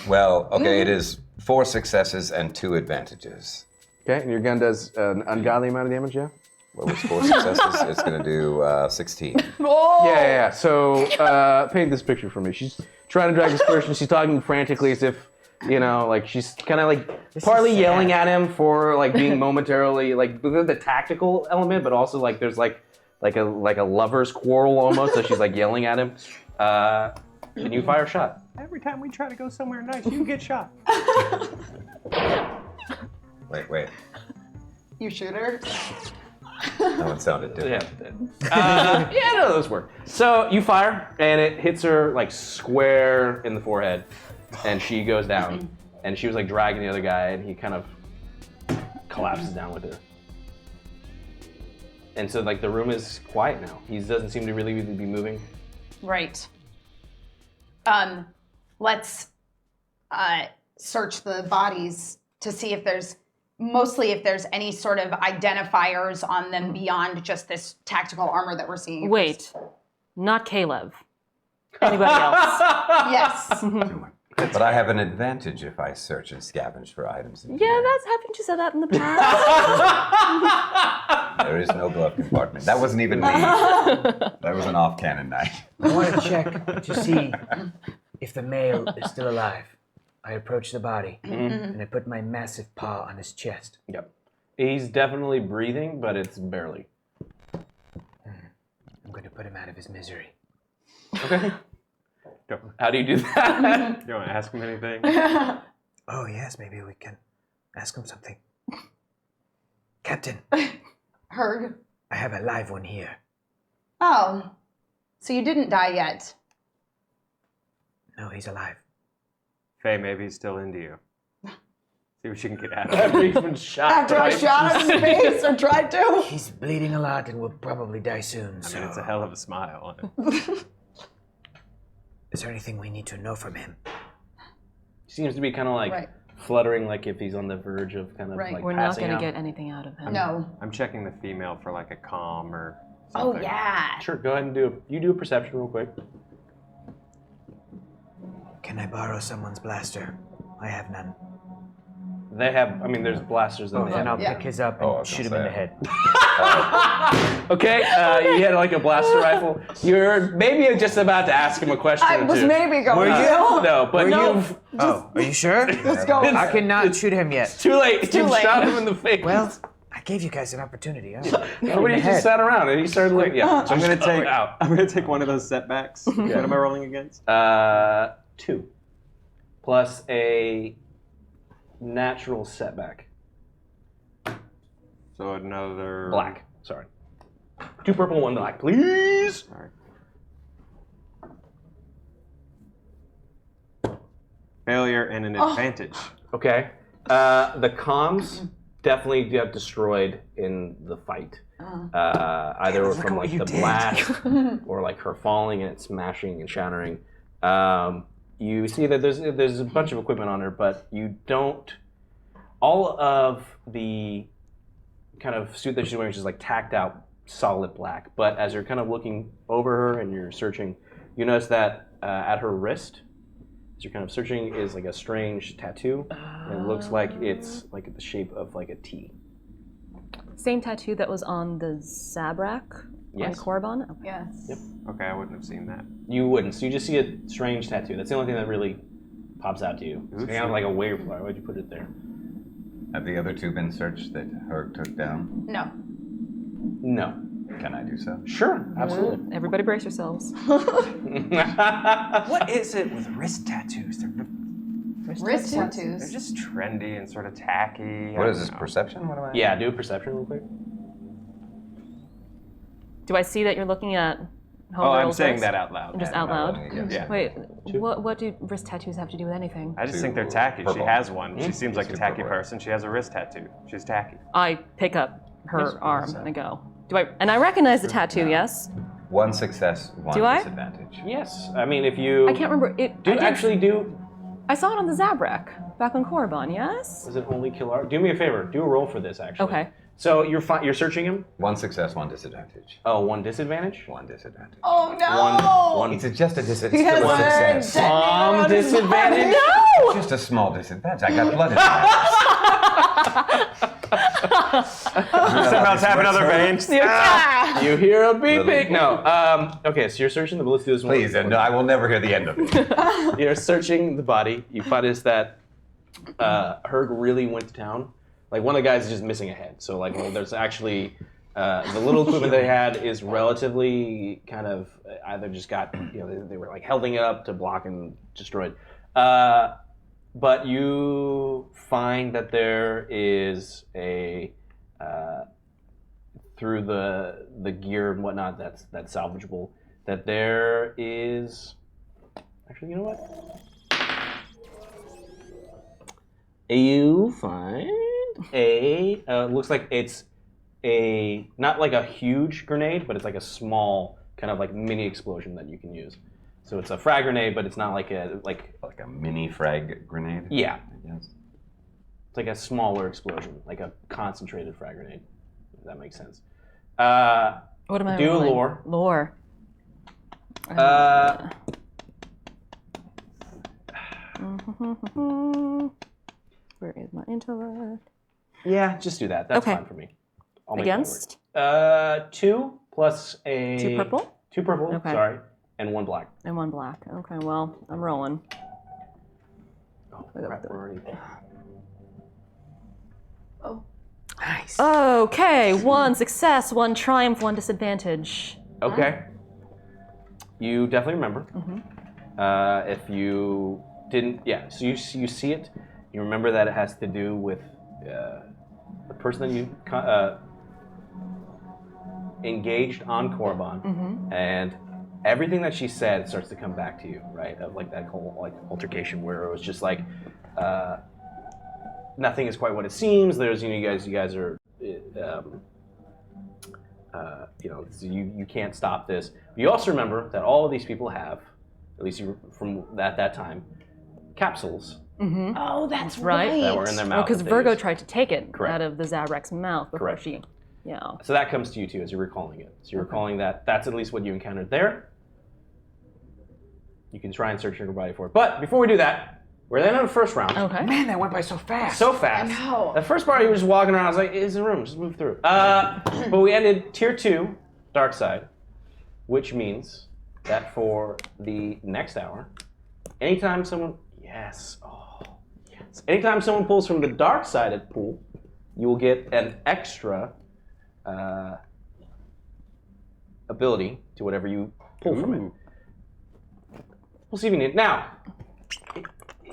Well, okay, it is 4 successes and 2 advantages.
Okay, and your gun does an ungodly amount of damage, yeah?
What was 4 successes? It's going to do 16.
Yeah. So paint this picture for me. She's trying to drag this person. She's talking frantically as if, you know, like she's kind of like partly yelling at him for like being momentarily like the tactical element, but also like there's like a lover's quarrel almost. So she's like yelling at him. And you fire a shot.
Every time we try to go somewhere nice, you get shot.
Wait.
You shoot her?
That one sounded different.
Yeah, no, those work. So you fire, and it hits her like square in the forehead, and she goes down. And she was like dragging the other guy, and he kind of collapses down with her. And so like the room is quiet now. He doesn't seem to really be moving.
Right. Let's search the bodies to see if there's any sort of identifiers on them beyond just this tactical armor that we're seeing.
Wait, not Caleb. Anybody else?
Yes.
But I have an advantage if I search and scavenge for items. In
Yeah,
here.
that's happened. You said that in the past.
There is no glove compartment. That wasn't even me. That was an off-cannon night.
I want to check to see if the male is still alive. I approach the body and I put my massive paw on his chest.
Yep. He's definitely breathing, but it's barely.
I'm going to put him out of his misery.
Okay. How do you do that?
You want to ask him anything?
Oh, yes, maybe we can ask him something. Captain,
Herg.
I have a live one here.
Oh, so you didn't die yet?
No, he's alive.
Faye, maybe he's still into you. See what you can get out of
After
him.
he's been shot.
After I shot him in the face or tried to.
He's bleeding a lot and will probably die soon.
I
So,
mean, it's a hell of a smile.
is there anything we need to know from him?
Seems to be kind of like
Right.
fluttering, like if he's on the verge of kind of
Right.
like
We're not
passing
going to
out.
get anything out of him.
No.
I'm checking the female for like a calm or
Oh,
something.
yeah.
Sure, go ahead and do a perception real quick.
Can I borrow someone's blaster? I have none.
They have, I mean, there's blasters that
Oh,
they
then
have.
I'll pick his up and
I was
shoot him
gonna
in the
say.
head.
Okay, you had like a blaster rifle. You're maybe just about to ask him a question
I
or
was
two.
maybe going
Were you?
to.
No, but you've
Oh, are you sure?
Just go.
I cannot shoot him yet.
too late.
too
You've
late.
shot him in the face.
Well, I gave you guys an opportunity.
Nobody just sat around and he started looking. Yeah,
I'm gonna
just
take
out.
I'm gonna take one of those setbacks. What am I rolling against?
2 plus a natural setback.
So another
Black. Sorry. 2 purple, 1 black, please.
Sorry. Failure and an advantage.
Okay. The comms definitely got destroyed in the fight. Either
Look
from
at what
like
you
the
did.
blast or like her falling and it smashing and shattering. You see that there's a bunch of equipment on her, but you don't. All of the kind of suit that she's wearing is just like tacked out solid black. But as you're kind of looking over her and you're searching, you notice that at her wrist, as you're kind of searching, is like a strange tattoo. And it looks like it's like the shape of like a T.
Same tattoo that was on the Zabrak
Yes.
on Korriban? Okay.
Yes.
Yep.
Okay, I wouldn't have seen that.
You wouldn't. So you just see a strange tattoo. That's the only thing that really pops out to you. It's kind of like a wave. Why would you put it there?
Have the other two been searched that Herc took down?
No.
No.
Can I do so?
Sure. Absolutely.
Everybody brace yourselves.
What is it with wrist tattoos? They're
Wrist
They're
tattoos.
just trendy and sort of tacky.
What
I
is this,
don't know.
perception? What am I?
Yeah. Do a perception real quick.
Do I see that you're looking at
Oh, I'm
Homegirl's
saying
wrist?
that out loud.
Just
Yeah,
out
I'm
loud?
rolling against
Yeah.
it.
Wait, what do wrist tattoos have to do with anything?
I just
Two
think they're tacky. She
purple.
has one. She seems like a
Two
tacky
purple.
person. She has a wrist tattoo. She's tacky.
I pick up her
Yes,
arm
so.
and I go. And I recognize the tattoo, yes?
One success, one
Do I?
disadvantage.
Yes. I mean, if you
I can't remember. I did-
actually do.
I saw it on the Zabrak back on Korriban, yes?
Does it only kill art? Do me a favor. Do a roll for this. Actually.
Okay.
So you're searching him.
One success, one disadvantage.
Oh, 1 disadvantage.
One disadvantage.
Oh no!
One
It's just a
He
disadvantage.
has
One
learned
success.
technique on his
disadvantage.
body.
Just a small disadvantage. I got blood in my eyes.
Somehow tap another vein.
You hear a beeping. No. Okay. So you're searching the. Let's do this one.
Please, and I will never hear the end of it.
You're searching the body. You find is that Herg really went to town. Like one of the guys is just missing a head. So like, well, there's actually the little equipment they had is relatively kind of either just got they were like holding it up to block and destroyed. But you find that there is a through the gear and whatnot that's salvageable. That there is actually, you know what? You find a looks like it's a not like a huge grenade, but it's like a small kind of like mini explosion that you can use. So it's a frag grenade, but it's not like a
Like a mini frag grenade?
yeah,
I guess.
it's like a smaller explosion, like a concentrated frag grenade. If that makes sense.
What am I
Do
rolling?
lore.
Lore. Where is my intellect?
Yeah, just do that. That's
Okay.
fine for me. I'll make that
Against?
work. 2 plus a...
2 purple?
2 purple,
Okay.
sorry, and 1 black.
And 1 black. Okay, well, I'm rolling.
Oh, crap, we're already...
Nice.
Okay, 1 success, 1 triumph, 1 disadvantage.
Okay. You definitely remember. If you didn't, yeah, so you see it. You remember that it has to do with the person that you engaged on Korriban, and everything that she said starts to come back to you, right? Of like that whole like altercation where it was just like nothing is quite what it seems. There's you guys are. You can't stop this. But you also remember that all of these people have, at least from that time, capsules
Oh, that's
Right.
that were in their mouth.
Because
that they
Virgo
used.
tried to take it
Correct.
out of the Zabrek's mouth before
Correct.
she, yeah.
So that comes to you too as you're recalling it. So you're recalling that. That's at least what you encountered there. You can try and search your body for it. But before we do that, we're then in the first round.
Okay.
Man, that went by so fast.
So fast.
I know.
The first part, you were just walking around. I was like, "It's a room. Just move through." But we ended tier 2, dark side, which means that for the next hour, anytime someone, anytime someone pulls from the dark side at pool, you will get an extra ability to whatever you pull from it. We'll see if you need it. Now,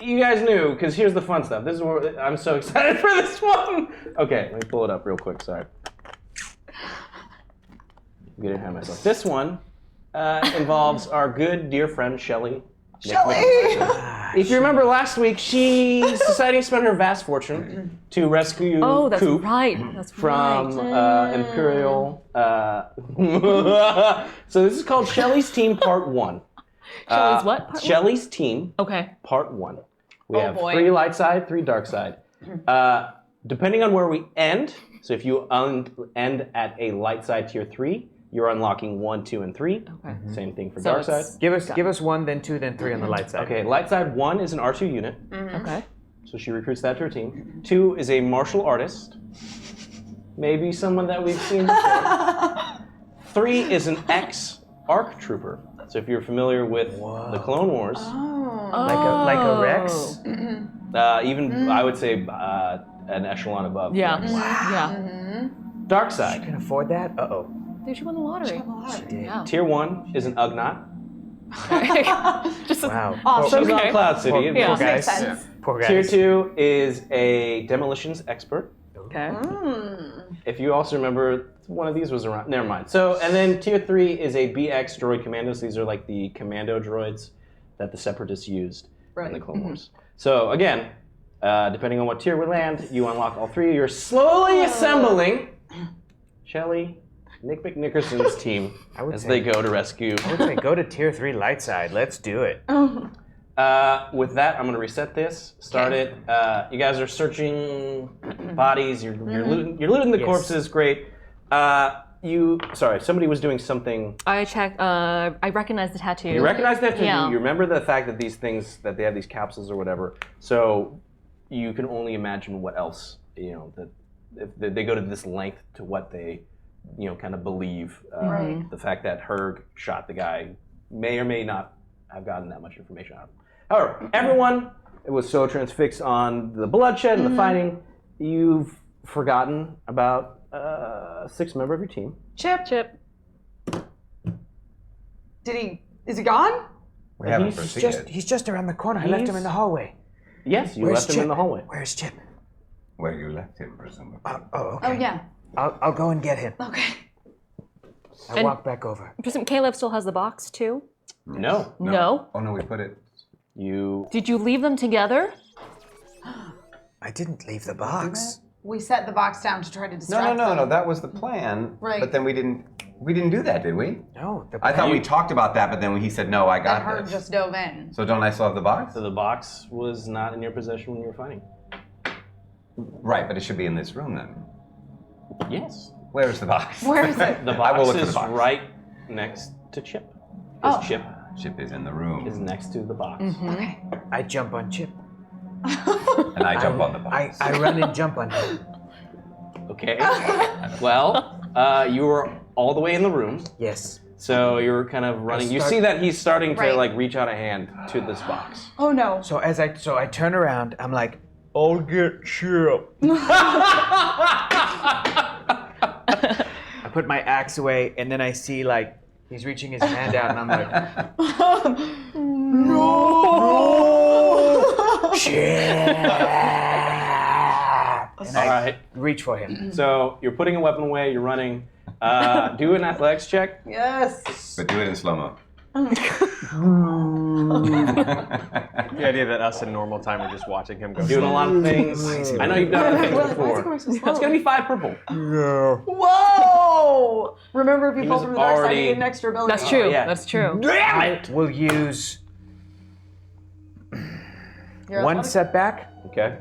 you guys knew, because here's the fun stuff. This is where I'm so excited for this one. Okay, let me pull it up real quick. Sorry. I'm getting ahead of myself. This one involves our good dear friend Shelly. If you remember last week, she decided to spend her vast fortune to rescue
Oh, that's
Coop
right. That's
from
right.
Imperial. So this is called Shelly's Team Part 1.
Shelly's what? Part one?
Shelly's Team
Okay.
Part 1. We
Oh,
have
boy.
3 light side, 3 dark side. Depending on where we end, so if you end at a light side tier 3, you're unlocking 1, 2, and 3.
Okay.
Same thing for
So
dark side.
it's-
Give us 1, then 2, then 3 on the light side.
Okay, light side 1 is an R2 unit,
Okay.
so she recruits that to her team. 2 is a martial artist, maybe someone that we've seen before. 3 is an ex-ARC trooper. So if you're familiar with the Clone Wars,
Like a Rex?
even I would say an echelon above.
Yeah.
Rex.
Yeah.
Dark side.
Can afford that? Uh-oh.
Dude, she won the lottery. Yeah.
Tier 1 is an Ugnaught.
Just
Wow.
She's
Okay.
on Cloud City.
Poor,
Yeah.
poor
Makes
guys.
sense.
Poor guys.
Tier 2 is a demolitions expert.
okay.
If you also remember, one of these was around. Never mind. So, and then tier 3 is a BX droid commandos. These are like the commando droids that the Separatists used in the Clone Wars. So again, depending on what tier we land, you unlock all 3. You're slowly assembling Shelly, Nick McNickerson's team
would
as
say-
they go to rescue.
I would say go to tier 3 light side. Let's do it.
With that, I'm going to reset this. Start it. You guys are searching bodies. You're looting the
Yes.
corpses. Great. Sorry, somebody was doing something.
I checked. I recognize the tattoo.
You recognize that tattoo.
Yeah.
You remember the fact that these things, that they have these capsules or whatever. So you can only imagine what else, that if they go to this length to what they, kind of believe. The fact that Herg shot the guy may or may not have gotten that much information out of him. However, everyone was so transfixed on the bloodshed and the fighting, you've forgotten about a 6th member of your team.
Chip,
Chip.
is he gone?
We haven't
He's
proceeded.
He's just around the corner. I left him in the hallway.
Yes, you
Where's
left him
Chip?
in the hallway.
Where's Chip?
Where you left him, presumably.
Okay.
Oh, yeah.
I'll go and get him.
Okay.
I walk back over.
Presume Caleb still has the box too.
No.
No.
Oh no, we put it.
You.
Did you leave them together?
I didn't leave the box.
We set the box down to try to
No,
distract
no, no,
them.
no. That was the plan.
Right.
But then we didn't do that, did we?
No.
I thought we talked about that, but then he said, "No, I
And
got
Herb
this."
just dove in.
So don't I still have the box?
So the box was not in your possession when you were fighting.
Right, but it should be in this room then.
Yes.
Where's the box?
Where is it?
The
I will
box
look for
is
the box.
right next to Chip.
Oh.
Chip
Chip is in the room.
is next to the box.
Okay.
I jump on Chip.
And I jump on the box.
I run and jump on him.
Okay. Well, you were all the way in the room,
Yes.
so you're kind of running. You see that he's starting to
Right.
like reach out a hand to this box.
Oh no.
So I turn around, I'm like, I'll get Chip. I put my axe away, and then I see like he's reaching his hand out, and I'm like, no, Chip. And
All
I
right.
reach for him.
So you're putting a weapon away. You're running. Do an athletics check.
Yes.
But do it in slow-mo.
The idea that us in normal time are just watching him go.
Doing a lot of things. I know you've done other things
Why is
before.
it going so
It's
slow?
gonna be 5 purple.
Whoa! Remember, if you
He
fall
was
from the dark side,
already-
you get an extra ability.
That's true.
yeah.
That's true.
I will use
You're
one
athletic?
setback,
Okay.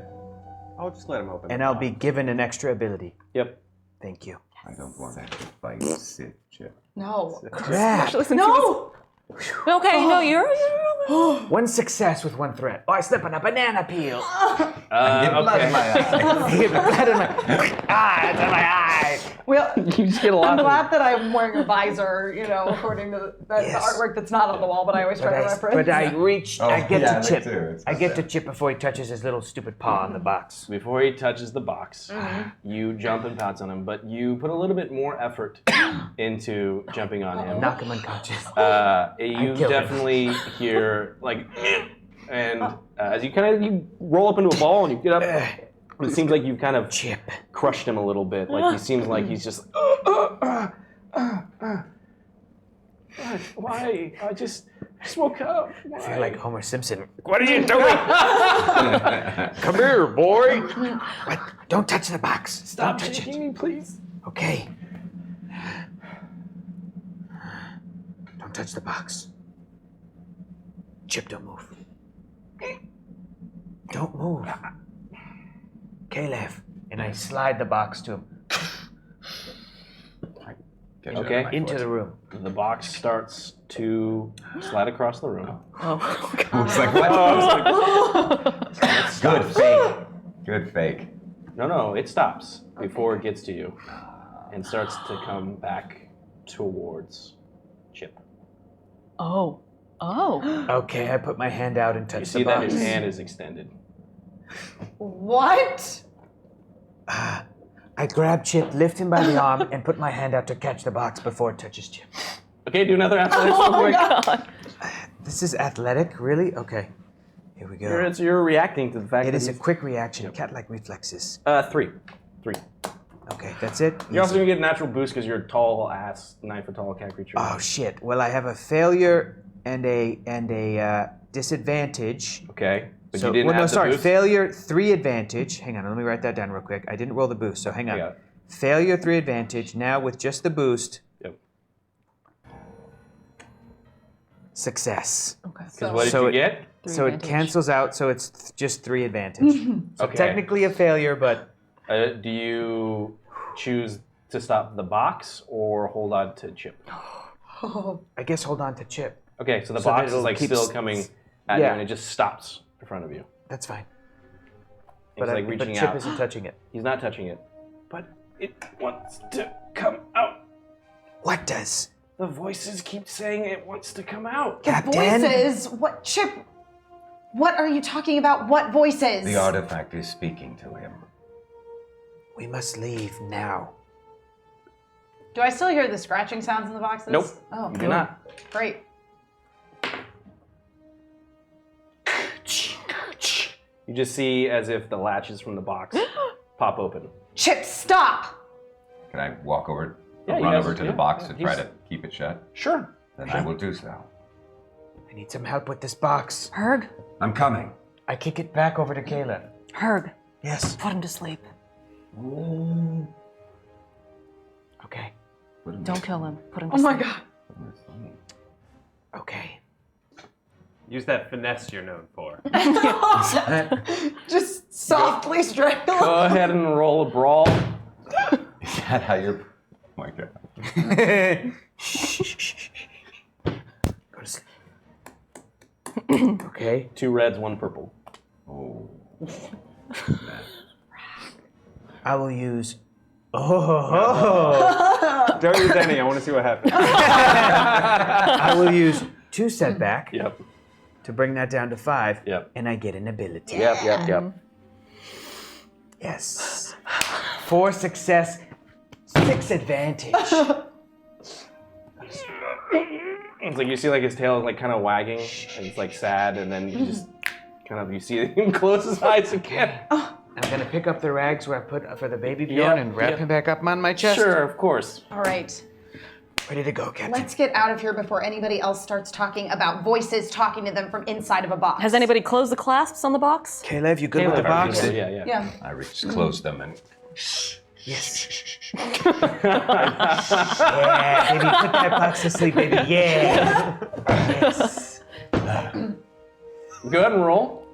I'll just let him open.
and I'll be given an extra ability.
Yep.
Thank you.
I don't want to fight Sid, Chip.
No.
Crap.
Listen,
No!
Okay, no, you're.
One success with one threat. Oh, I slip on a banana peel.
Get blood in my eye.
Blood in my eye. It's in my eye.
Well,
You just get a lot
I'm
of
glad that I'm wearing a visor, according to the
Yes.
artwork that's not on the wall, but I always try to reference.
But I reach.
Oh,
I get
yeah,
to
me
Chip.
too. It's
I
not
get to
bad.
Chip before he touches his little stupid paw on the box.
Before he touches the box, you jump and pounce on him, but you put a little bit more effort into jumping on him.
Knock him unconscious.
You
killed him.
definitely hear like, and as you you roll up into a ball and you get up, it seems like you've kind of
Chip.
crushed him a little bit. Like he seems like he's just. Why? I just woke up.
I feel like Homer Simpson. What are you doing? Come here, boy. What? Don't touch the box.
Stop
Don't touch
shaking
it.
me, please.
Okay. Don't touch the box. Chip, don't move. Don't move. Caleb. And I slide the box to him.
Get you
Okay.
out of my
Into
foot.
the room.
The box starts to slide across the room.
I was like, what? Good fake. Good fake.
No, it stops before it gets to you and starts to come back towards Chip.
Oh. Oh.
Okay, I put my hand out and touch
You
the
see that
box.
his hand is extended.
What?
I grab Chip, lift him by the arm, and put my hand out to catch the box before it touches Chip.
Okay, do another athletics real quick.
God.
This is athletic, really? Okay. Here we go.
You're reacting to the fact
It
that
is a
he's-
quick reaction, cat-like reflexes.
3.
Okay, that's it?
You're also gonna get a natural boost because you're a tall ass 9 foot tall cat creature.
Oh shit. Well, I have a failure and a disadvantage.
Okay, but
So,
you didn't
well, no,
add the
sorry.
boost?
Failure 3 advantage. Hang on, let me write that down real quick. I didn't roll the boost, so hang on.
I got it.
Failure 3 advantage. Now with just the boost,
Yep.
success.
Okay.
Because what did
So
you
it-
get?
So it
advantage.
cancels out, so it's just 3 advantage. So
Okay.
technically a failure, but
Do you choose to stop the box or hold on to Chip?
I guess hold on to Chip.
Okay, so the
So that
box is
it'll
like
keep
still
s-
coming at you
yeah.
and it just stops in front of you.
That's fine.
He's like
but
reaching
Chip
out.
isn't touching it.
He's not touching it, but it wants to come out.
What does?
The voices keep saying it wants to come out.
Captain?
Voices? What, Chip? What are you talking about? What voices?
The artifact is speaking to him.
We must leave now.
Do I still hear the scratching sounds in the boxes?
Nope.
Oh,
You do not.
great.
You just see as if the latches from the box pop open.
Chip, stop!
Can I walk over,
Yeah, you
run
guys-
over to
yeah,
the box
yeah,
and try
he's-
to keep it shut?
Sure.
Then I will do so.
I need some help with this box.
Herg.
I'm coming.
I kick it back over to Caleb.
Herg.
Yes.
Put him to sleep.
Okay.
Put him
Don't kill him. Put him to
Oh my
sleep.
god.
to sleep.
Okay.
Use that finesse you're known for.
Just softly strangle.
Go ahead and roll a brawl.
Is that how you're... Oh my god.
Go to sleep. Okay.
2 reds, 1 purple.
Oh.
I will use. Oh.
Don't use any. I want to see what happens.
I will use 2 setback
Yep.
to bring that down to 5.
Yep.
And I get an ability.
Yep.
Yes. 4 success, 6 advantage.
It's like you see like his tail is like kind of wagging, and it's like sad, and then you just kind of you see him close his eyes again.
I'm gonna pick up the rags where I put for the baby Bjorn and wrap him back up on my chest.
Sure, of course.
All right.
Ready to go, Captain.
Let's get out of here before anybody else starts talking about voices talking to them from inside of a box.
Has anybody closed the clasps on the box?
Caleb, you good with the box?
Yeah.
Yeah.
I closed them and.
Yes. Yeah, baby, put that box to sleep, baby. Yeah. Yes.
Go ahead and roll.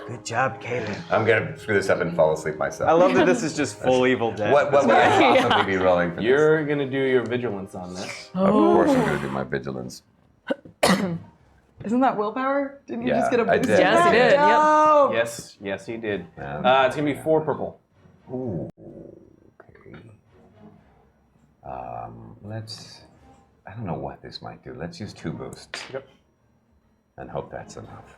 Good job, Caleb.
I'm gonna screw this up and fall asleep myself.
I love that this is just full Evil Dead.
What would I possibly be rolling for this?
You're gonna do your vigilance on this.
Of course I'm gonna do my vigilance.
Isn't that willpower? Didn't you
Yeah,
just get a
I
boost?
did.
Yes, he did. Yep.
Oh.
Yes, he did.
Yeah.
It's gonna be 4 purple.
Ooh. Okay. Let's. I don't know what this might do. Let's use 2 boosts.
Yep.
And hope that's enough.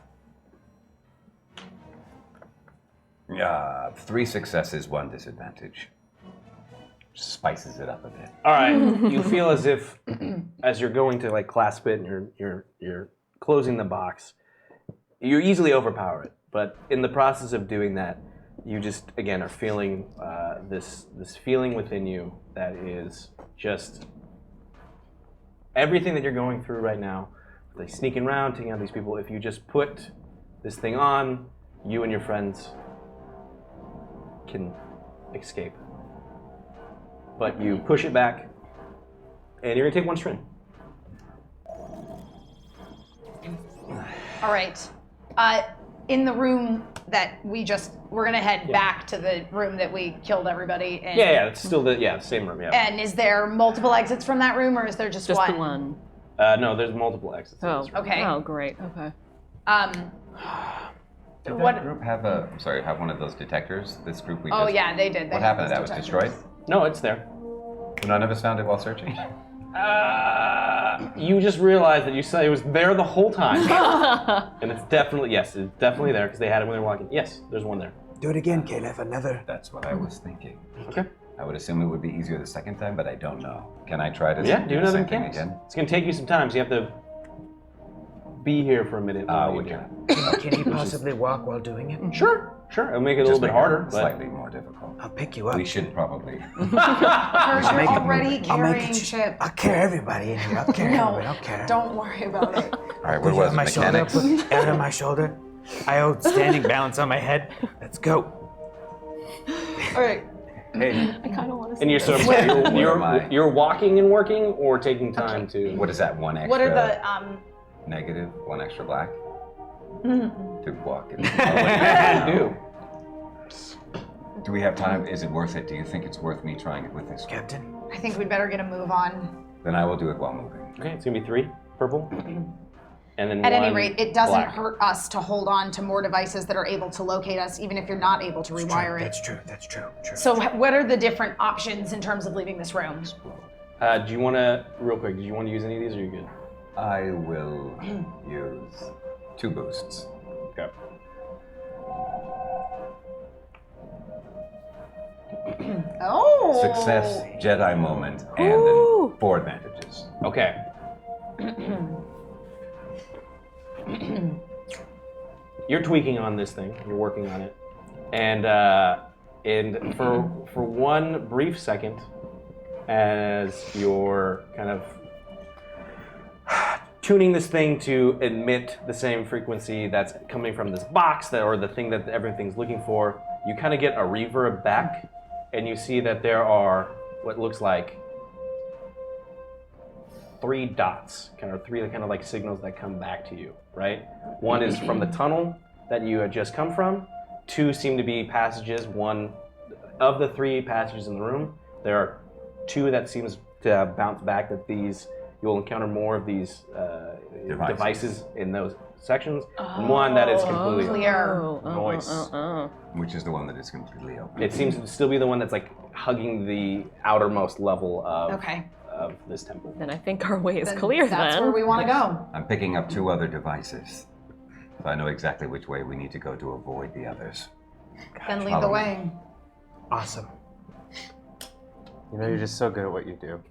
Yeah, 3 successes, 1 disadvantage. Spices it up a bit.
All right. You feel as if, as you're going to like clasp it and you're closing the box, you easily overpower it. But in the process of doing that, you just again are feeling this feeling within you that is just everything that you're going through right now. Like sneaking around, taking out these people. If you just put this thing on, you and your friends can escape. But you push it back, and you're gonna take 1 strain.
All right. In the room that we're gonna head back to the room that we killed everybody in.
Yeah, it's still the same room. Yeah.
And is there multiple exits from that room, or is there just
Just
one?
the one.
No, there's multiple exits. in
Oh,
this room.
Okay.
Oh, great. Okay.
Did
What-
that group have have one of those detectors? This group we
Oh
just...
yeah, they did. They
What
had
happened?
those
That was
detectors.
destroyed?
No, it's there.
None of us found it while searching?
You just realized that you said it was there the whole time. And it's definitely there because they had it when they were walking. Yes, there's one there.
Do it again, Caleb. Another.
That's what I was thinking.
Okay.
I would assume it would be easier the second time, but I don't know. Can I try to
Yeah,
do
do
the
another
same thing
mechanics.
again?
It's gonna take you some time, so you have to be here for a minute. while you
We
do
can.
it.
Can he possibly walk while doing it?
Sure. It'll make it a little
Just
bit
make
harder,
it
but
slightly more difficult.
I'll pick you up.
We should probably.
You're already
I'll make
carrying
it.
Chip.
I'll carry everybody in here. I'll carry everybody. I'll carry.
Don't worry about it.
All right,
Put
what
you
was
on
it?
my shoulder.
Mechanics?
Put Aaron on my shoulder. I hold standing balance on my head. Let's go.
All right.
Hey,
I kind of want to see
and you're
this.
sort of
What am I?
you're walking and working, or taking time to.
what is that? 1 extra
What are the
negative? 1 extra black? To walk.
What do you do?
Do we have time? Is it worth it? Do you think it's worth me trying it with this?
Captain.
I think we'd better get a move on.
Then I will do it while moving.
Okay, it's gonna be 3 purple, and then
At any
1
rate, it doesn't
black.
hurt us to hold on to more devices that are able to locate us, even if you're not able to rewire it.
That's true. That's true. True.
So, what are the different options in terms of leaving this room?
Do you want to, real quick? Do you want to use any of these, or are you good?
I will use 2 boosts.
Okay.
Oh!
Success, Jedi moment, and then 4 advantages.
Okay. You're tweaking on this thing. You're working on it, and for one brief second, as you're kind of tuning this thing to emit the same frequency that's coming from this box, or the thing that everything's looking for, you kind of get a reverb back, and you see that there are what looks like 3 dots, kind of like signals that come back to you, right? One is from the tunnel that you had just come from. 2 seem to be passages. 1 of the 3 passages in the room, there are 2 that seems to have bounced back that these you'll encounter more of these devices in those sections, and one that is completely
Clear.
Noise.
Which is the one that is completely open.
It seems to still be the one that's like hugging the outermost level of
Okay.
of this temple.
Then I think our way is
Then
clear
that's
then.
where we want to go.
I'm picking up 2 other devices. So I know exactly which way we need to go to avoid the others.
Then lead the
Follow me.
way.
Awesome.
You know, you're just so good at what you do.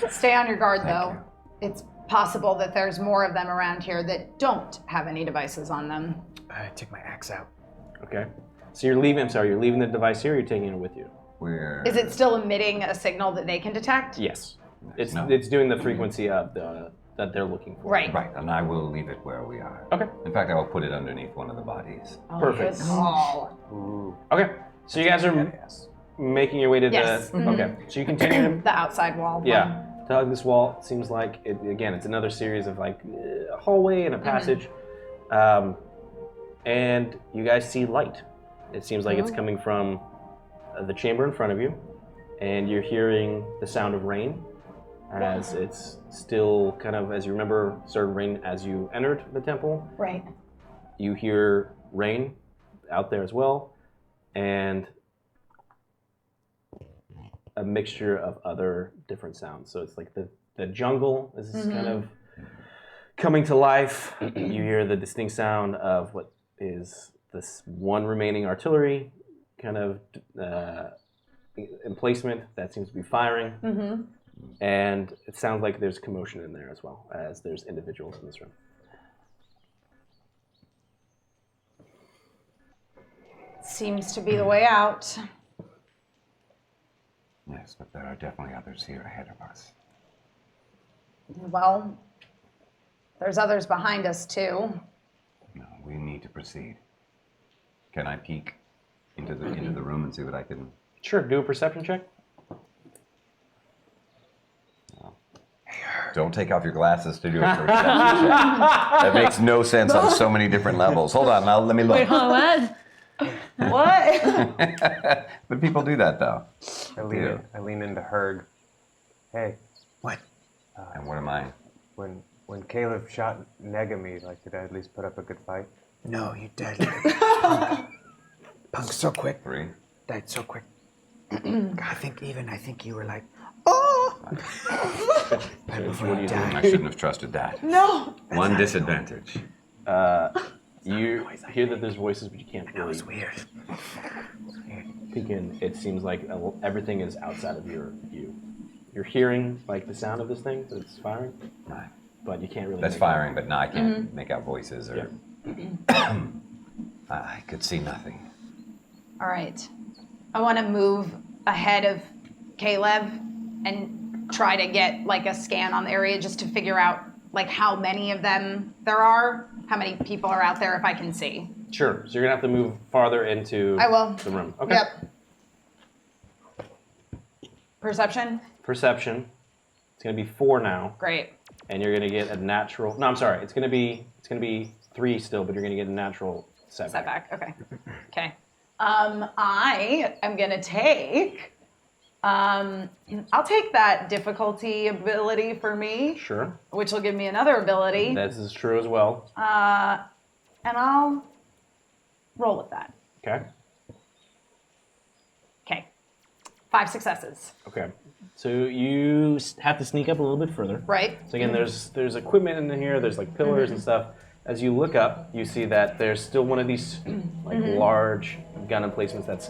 Stay on your guard,
Thank
though. It's possible that there's more of them around here that don't have any devices on them.
I take my axe out.
Okay. So you're leaving. I'm sorry. You're leaving the device here. Or you're taking it with you.
Where?
Is it still emitting a signal that they can detect?
Yes. It's
No.
it's doing the frequency of the that they're looking for.
Right.
Right, and I will leave it where we are.
Okay.
In fact, I will put it underneath one of the bodies.
Oh,
Perfect.
Good call.
Okay. So you guys are making your way to
Yes.
the. Okay. So you continue.
The outside wall.
Yeah. To hug this wall, it seems like it, again, it's another series of like a hallway and a passage, and you guys see light. It seems like it's coming from the chamber in front of you, and you're hearing the sound of rain, as it's still kind of, as you remember, started rain as you entered the temple.
Right.
You hear rain out there as well, and a mixture of other different sounds. So it's like the jungle is kind of coming to life. You hear the distinct sound of what is this one remaining artillery kind of emplacement that seems to be firing. And it sounds like there's commotion in there as well, as there's individuals in this room.
Seems to be the way out.
Yes, but there are definitely others here ahead of us.
Well, there's others behind us, too.
No, we need to proceed. Can I peek into the room and see what I can?
Sure, do a perception check.
Don't take off your glasses to do a perception check. That makes no sense on so many different levels. Hold on, let me look.
Wait, what?
What?
But people do that though.
I lean into Herg. Hey,
What?
And what am I?
when Caleb shot Negami, like, did I at least put up a good fight?
No, you died. Punk so quick.
3.
Died so quick. I think you were like, oh! Right before you died.
I shouldn't have trusted that.
No.
One disadvantage.
You hear that there's voices, but you can't
That
really
was weird.
peek in. It seems like everything is outside of your view. You're hearing like the sound of this thing that it's firing,
Right.
but you can't really.
That's
make
firing, but now I can't make out voices or.
Yeah.
I could see nothing.
All right. I want to move ahead of Caleb and try to get like a scan on the area just to figure out like how many of them there are, how many people are out there if I can see.
Sure. So you're gonna have to move farther into
I will.
the room. Okay.
Yep. Perception?
Perception. It's gonna be 4 now,
Great.
and you're gonna get a natural. No, I'm sorry. It's gonna be 3 still, but you're gonna get a natural setback.
Setback. Okay. Okay. I am gonna take. I'll take that difficulty ability for me,
Sure.
which will give me another ability,
This is true as well.
and I'll roll with that.
Okay.
Okay. 5 successes.
Okay. So you have to sneak up a little bit further.
Right.
So again, there's equipment in here. There's like pillars and stuff. As you look up, you see that there's still one of these like large gun emplacements that's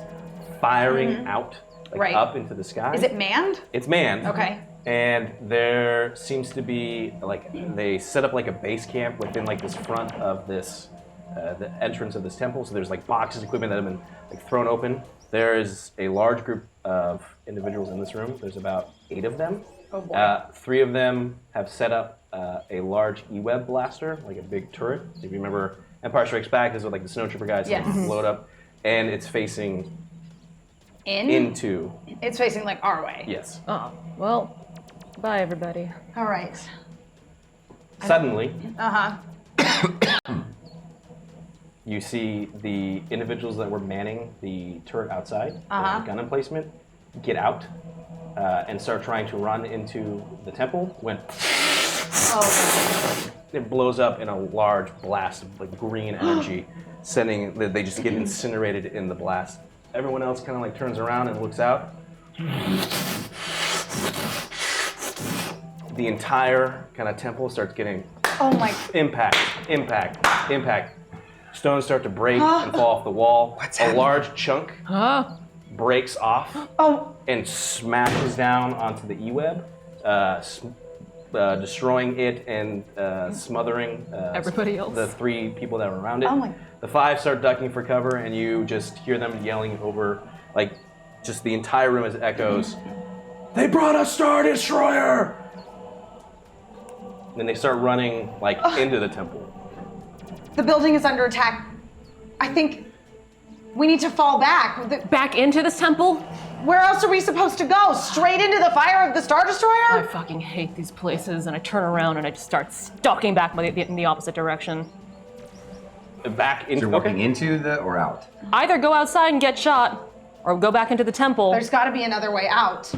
firing out like
Right.
up into the sky.
Is it manned?
It's manned.
Okay.
And there seems to be like they set up like a base camp within like this front of this the entrance of this temple. So there's like boxes, equipment that have been like thrown open. There is a large group of individuals in this room. There's about 8 of them.
Oh boy.
3 of them have set up a large E-web blaster, like a big turret. So if you remember Empire Strikes Back, this is what like the snowtrooper guys
Yes.
load up, and it's facing into
It's facing like our way.
yes.
Oh, well, bye, everybody.
All right.
Suddenly,
Uh huh.
you see the individuals that were manning the turret outside,
Uh-huh.
the gun emplacement, get out and start trying to run into the temple when it blows up in a large blast of like green energy, they just get incinerated in the blast. Everyone else kind of like turns around and looks out. The entire kind of temple starts getting impact. Stones start to break and fall off the wall. A large chunk breaks off and smashes down onto the E-web, destroying it and smothering
Everybody else.
the 3 people that were around it.
Oh my.
The 5 start ducking for cover, and you just hear them yelling over, like, just the entire room as it echoes, "They brought a Star Destroyer!" Then they start running, like, into the temple.
The building is under attack. I think we need to fall back.
Back into this temple?
Where else are we supposed to go? Straight into the fire of the Star
I
Destroyer?
fucking hate these places, and I turn around and I just start stalking back in the opposite direction.
Back into.
You're walking into the or out?
Either go outside and get shot, or go back into the temple.
There's got to be another way out.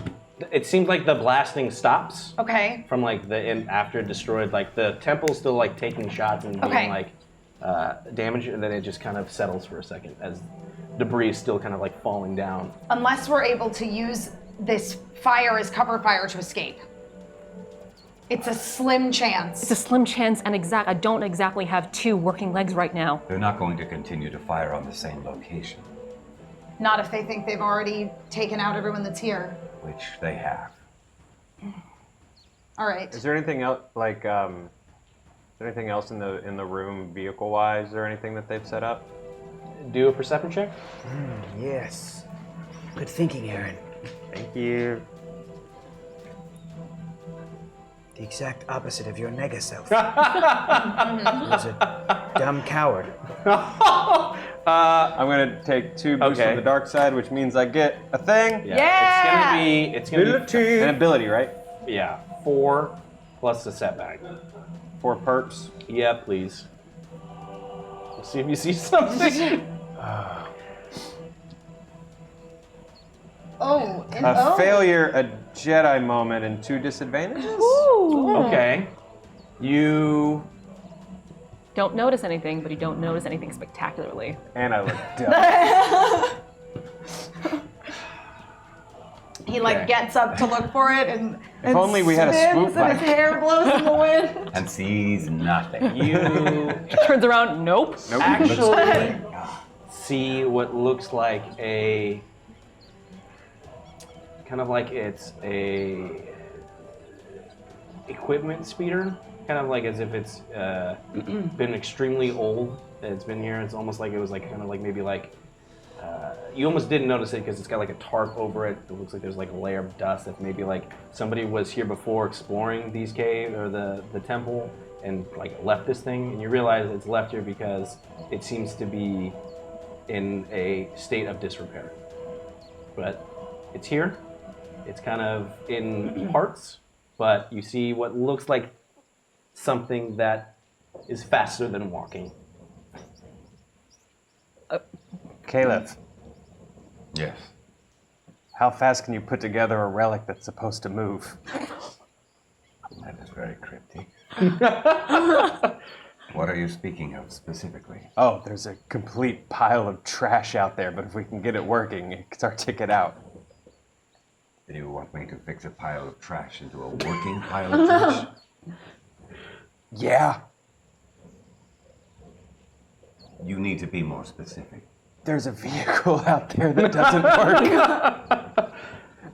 It seems like the blasting stops
Okay.
from like after it destroyed. Like the temple's still like taking shots and doing like damage, and then it just kind of settles for a second as debris is still kind of like falling down.
Unless we're able to use this fire as cover fire to escape. It's a slim chance.
It's a slim chance, and I don't exactly have 2 working legs right now.
They're not going to continue to fire on the same location,
Not if they think they've already taken out everyone that's here.
which they have.
All right.
Is there anything else like? Is there anything else in the room, vehicle-wise, or anything that they've set up?
Do a perception check.
Yes. Good thinking, Aaron.
Thank you.
The exact opposite of your nega self. He was a dumb coward.
I'm gonna take 2 boosts
Okay.
on the dark side, which means I get a thing.
Yeah. It's gonna be
An ability, right?
4 plus the setback.
4 perks.
Yeah, please. Let's see if you see something.
A failure, a Jedi moment, and 2 disadvantages.
Okay. You
Don't notice anything, but you don't notice anything spectacularly.
And I look dumb.
He like gets up to look for it and
only we had a swoop
spins and his
bike.
hair blows in the wind.
And sees nothing.
you
Turns around, nope.
actually see what looks like a kind of like it's a equipment speeder, kind of like as if it's been extremely old. It's been here. It's almost like it was like kind of like maybe like you almost didn't notice it because it's got like a tarp over it. It looks like there's like a layer of dust that maybe like somebody was here before exploring these caves or the temple and like left this thing, and you realize it's left here because it seems to be in a state of disrepair. But it's here. It's kind of in parts, but you see what looks like something that is faster than walking.
Caleb,
Yes.
how fast can you put together a relic that's supposed to move?
That is very cryptic. What are you speaking of specifically?
Oh, there's a complete pile of trash out there, but if we can get it working, it can start tick it out.
Do you want me to fix a pile of trash into a working pile of trash?
Yeah,
You need to be more specific.
there's a vehicle out there that doesn't work.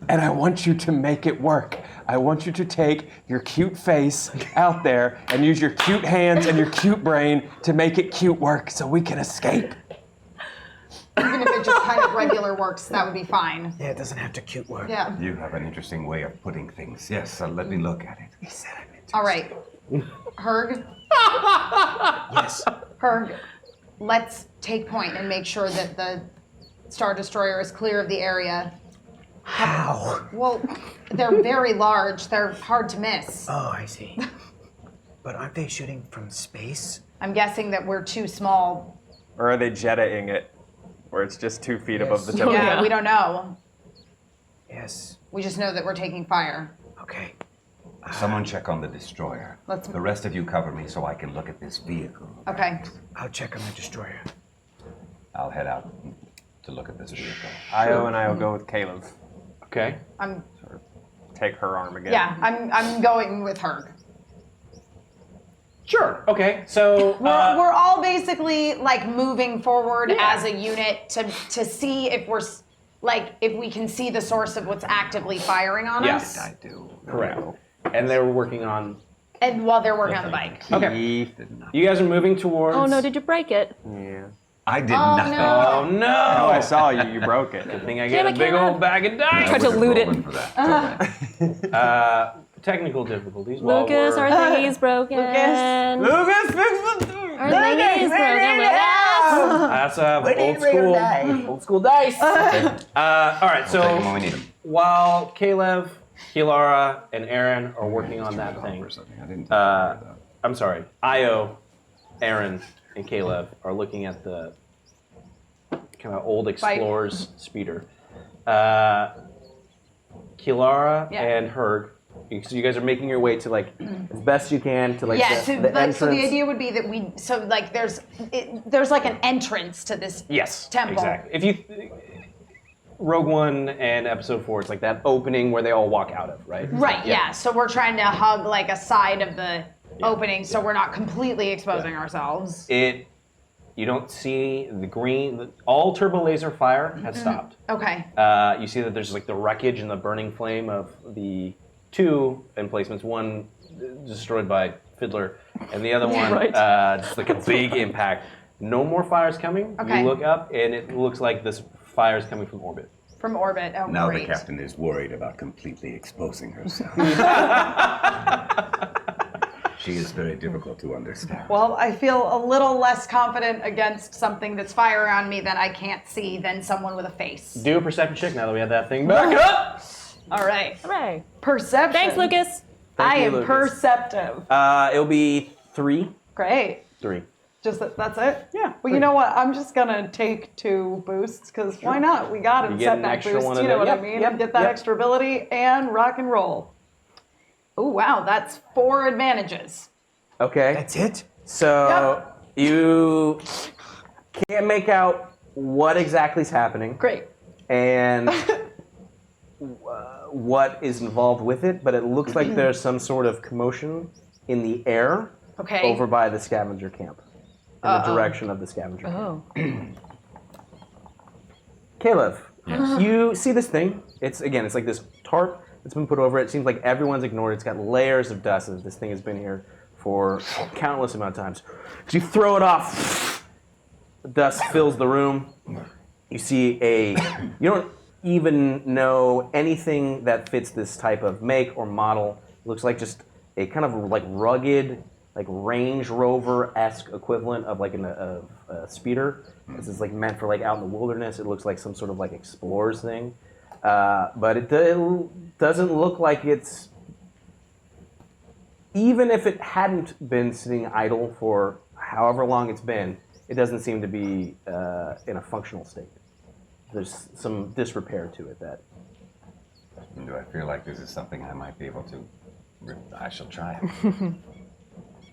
And I want you to make it work. I want you to take your cute face out there and use your cute hands and your cute brain to make it cute work so we can escape.
Even if it just kind of regular works, that would be fine.
Yeah, it doesn't have to cute work.
Yeah.
You have an interesting way of putting things. Yes, let me look at it.
He said I'm into
All right. Herg,
Yes.
Herg, let's take point and make sure that the Star Destroyer is clear of the area.
How?
Well, they're very large. They're hard to miss.
Oh, I see. But aren't they shooting from space?
I'm guessing that we're too small.
Or are they Jedi-ing it, where it's just 2 feet above the
Yes.
temple?
Yeah, we don't know.
Yes.
We just know that we're taking fire.
Okay.
Someone check on the destroyer.
Let's-
The rest of you cover me so I can look at this vehicle.
Okay.
I'll check on the destroyer.
I'll head out to look at this vehicle.
Io and I will go with Caleb.
Okay.
I'm.
Take her arm again.
Yeah, I'm going with her.
Sure. Okay. So
We're all basically like moving forward as a unit to see if we're if we can see the source of what's actively firing on
Yes.
us.
I do.
correct. And they were working on.
And while they're working on the bike.
Okay. You guys are moving towards.
Oh no, did you break it?
Yeah.
I did nothing.
Oh no!
Oh, I saw you. You broke it.
Good thing I
Damn
get a
it,
big
Caleb.
old bag of dice.
Tried to loot it.
Rolling for that.
Technical difficulties. while
Lucas,
we're-
our thingy's broken.
Lucas, fix the.
Our thingy's broken. Lucas!
That's old school dice. All right,
Take them when
so
we need them.
while Caleb, Kilara, and Aaron are working on that thing,
I didn't take that.
I'm sorry, Io, Aaron, and Caleb are looking at the kind of old explorer's speeder. Kilara and Herg, so you guys are making your way to like as best you can to like
Yeah,
the entrance.
so the idea would be that there's like an entrance to this temple.
Exactly. If you Rogue One and Episode 4, it's like that opening where they all walk out of, right?
Right, yeah. So we're trying to hug like a side of the opening so we're not completely exposing ourselves.
You don't see the green. All turbo laser fire has stopped.
Okay.
You see that there's like the wreckage and the burning flame of the two emplacements. One destroyed by Fiddler, and the other one just like a big impact. No more fires coming.
Okay.
You look up, and it looks like this fire is coming from orbit.
From orbit. Oh,
Now
great.
the captain is worried about completely exposing herself. She is very difficult to understand.
Well, I feel a little less confident against something that's firing on me that I can't see than someone with a face.
Do a perception check now that we have that thing back up.
All right.
Hooray.
Perception.
Thanks, Lucas.
I
you,
am
Lucas.
perceptive.
It'll be 3.
Great.
3.
Just that's it?
Yeah.
Well, you know what? I'm just gonna take 2 boosts because why not? We got
You
a
get an
setback
extra
boost.
one
You
of
know
the-
what
yep,
I mean?
yep,
And get that
yep.
extra ability and rock and roll. Oh wow, that's 4 advantages.
Okay.
That's it?
So you can't make out what exactly is happening
Great.
and what is involved with it, but it looks like there's some sort of commotion in the air
Okay.
over by the scavenger camp, in the direction of the scavenger camp.
Oh.
Caleb, you see this thing. It's like this tarp that's been put over it. It seems like everyone's ignored it. It's got layers of dust as this thing has been here for countless amount of times. As you throw it off, the dust fills the room. You see you don't even know anything that fits this type of make or model. It looks like just a kind of like rugged, like Range Rover-esque equivalent of like a speeder. This is like meant for like out in the wilderness. It looks like some sort of like explorer's thing. But it doesn't look like it's, even if it hadn't been sitting idle for however long it's been, it doesn't seem to be in a functional state. There's some disrepair to it that.
Do I feel like this is something I might be able to? I shall try.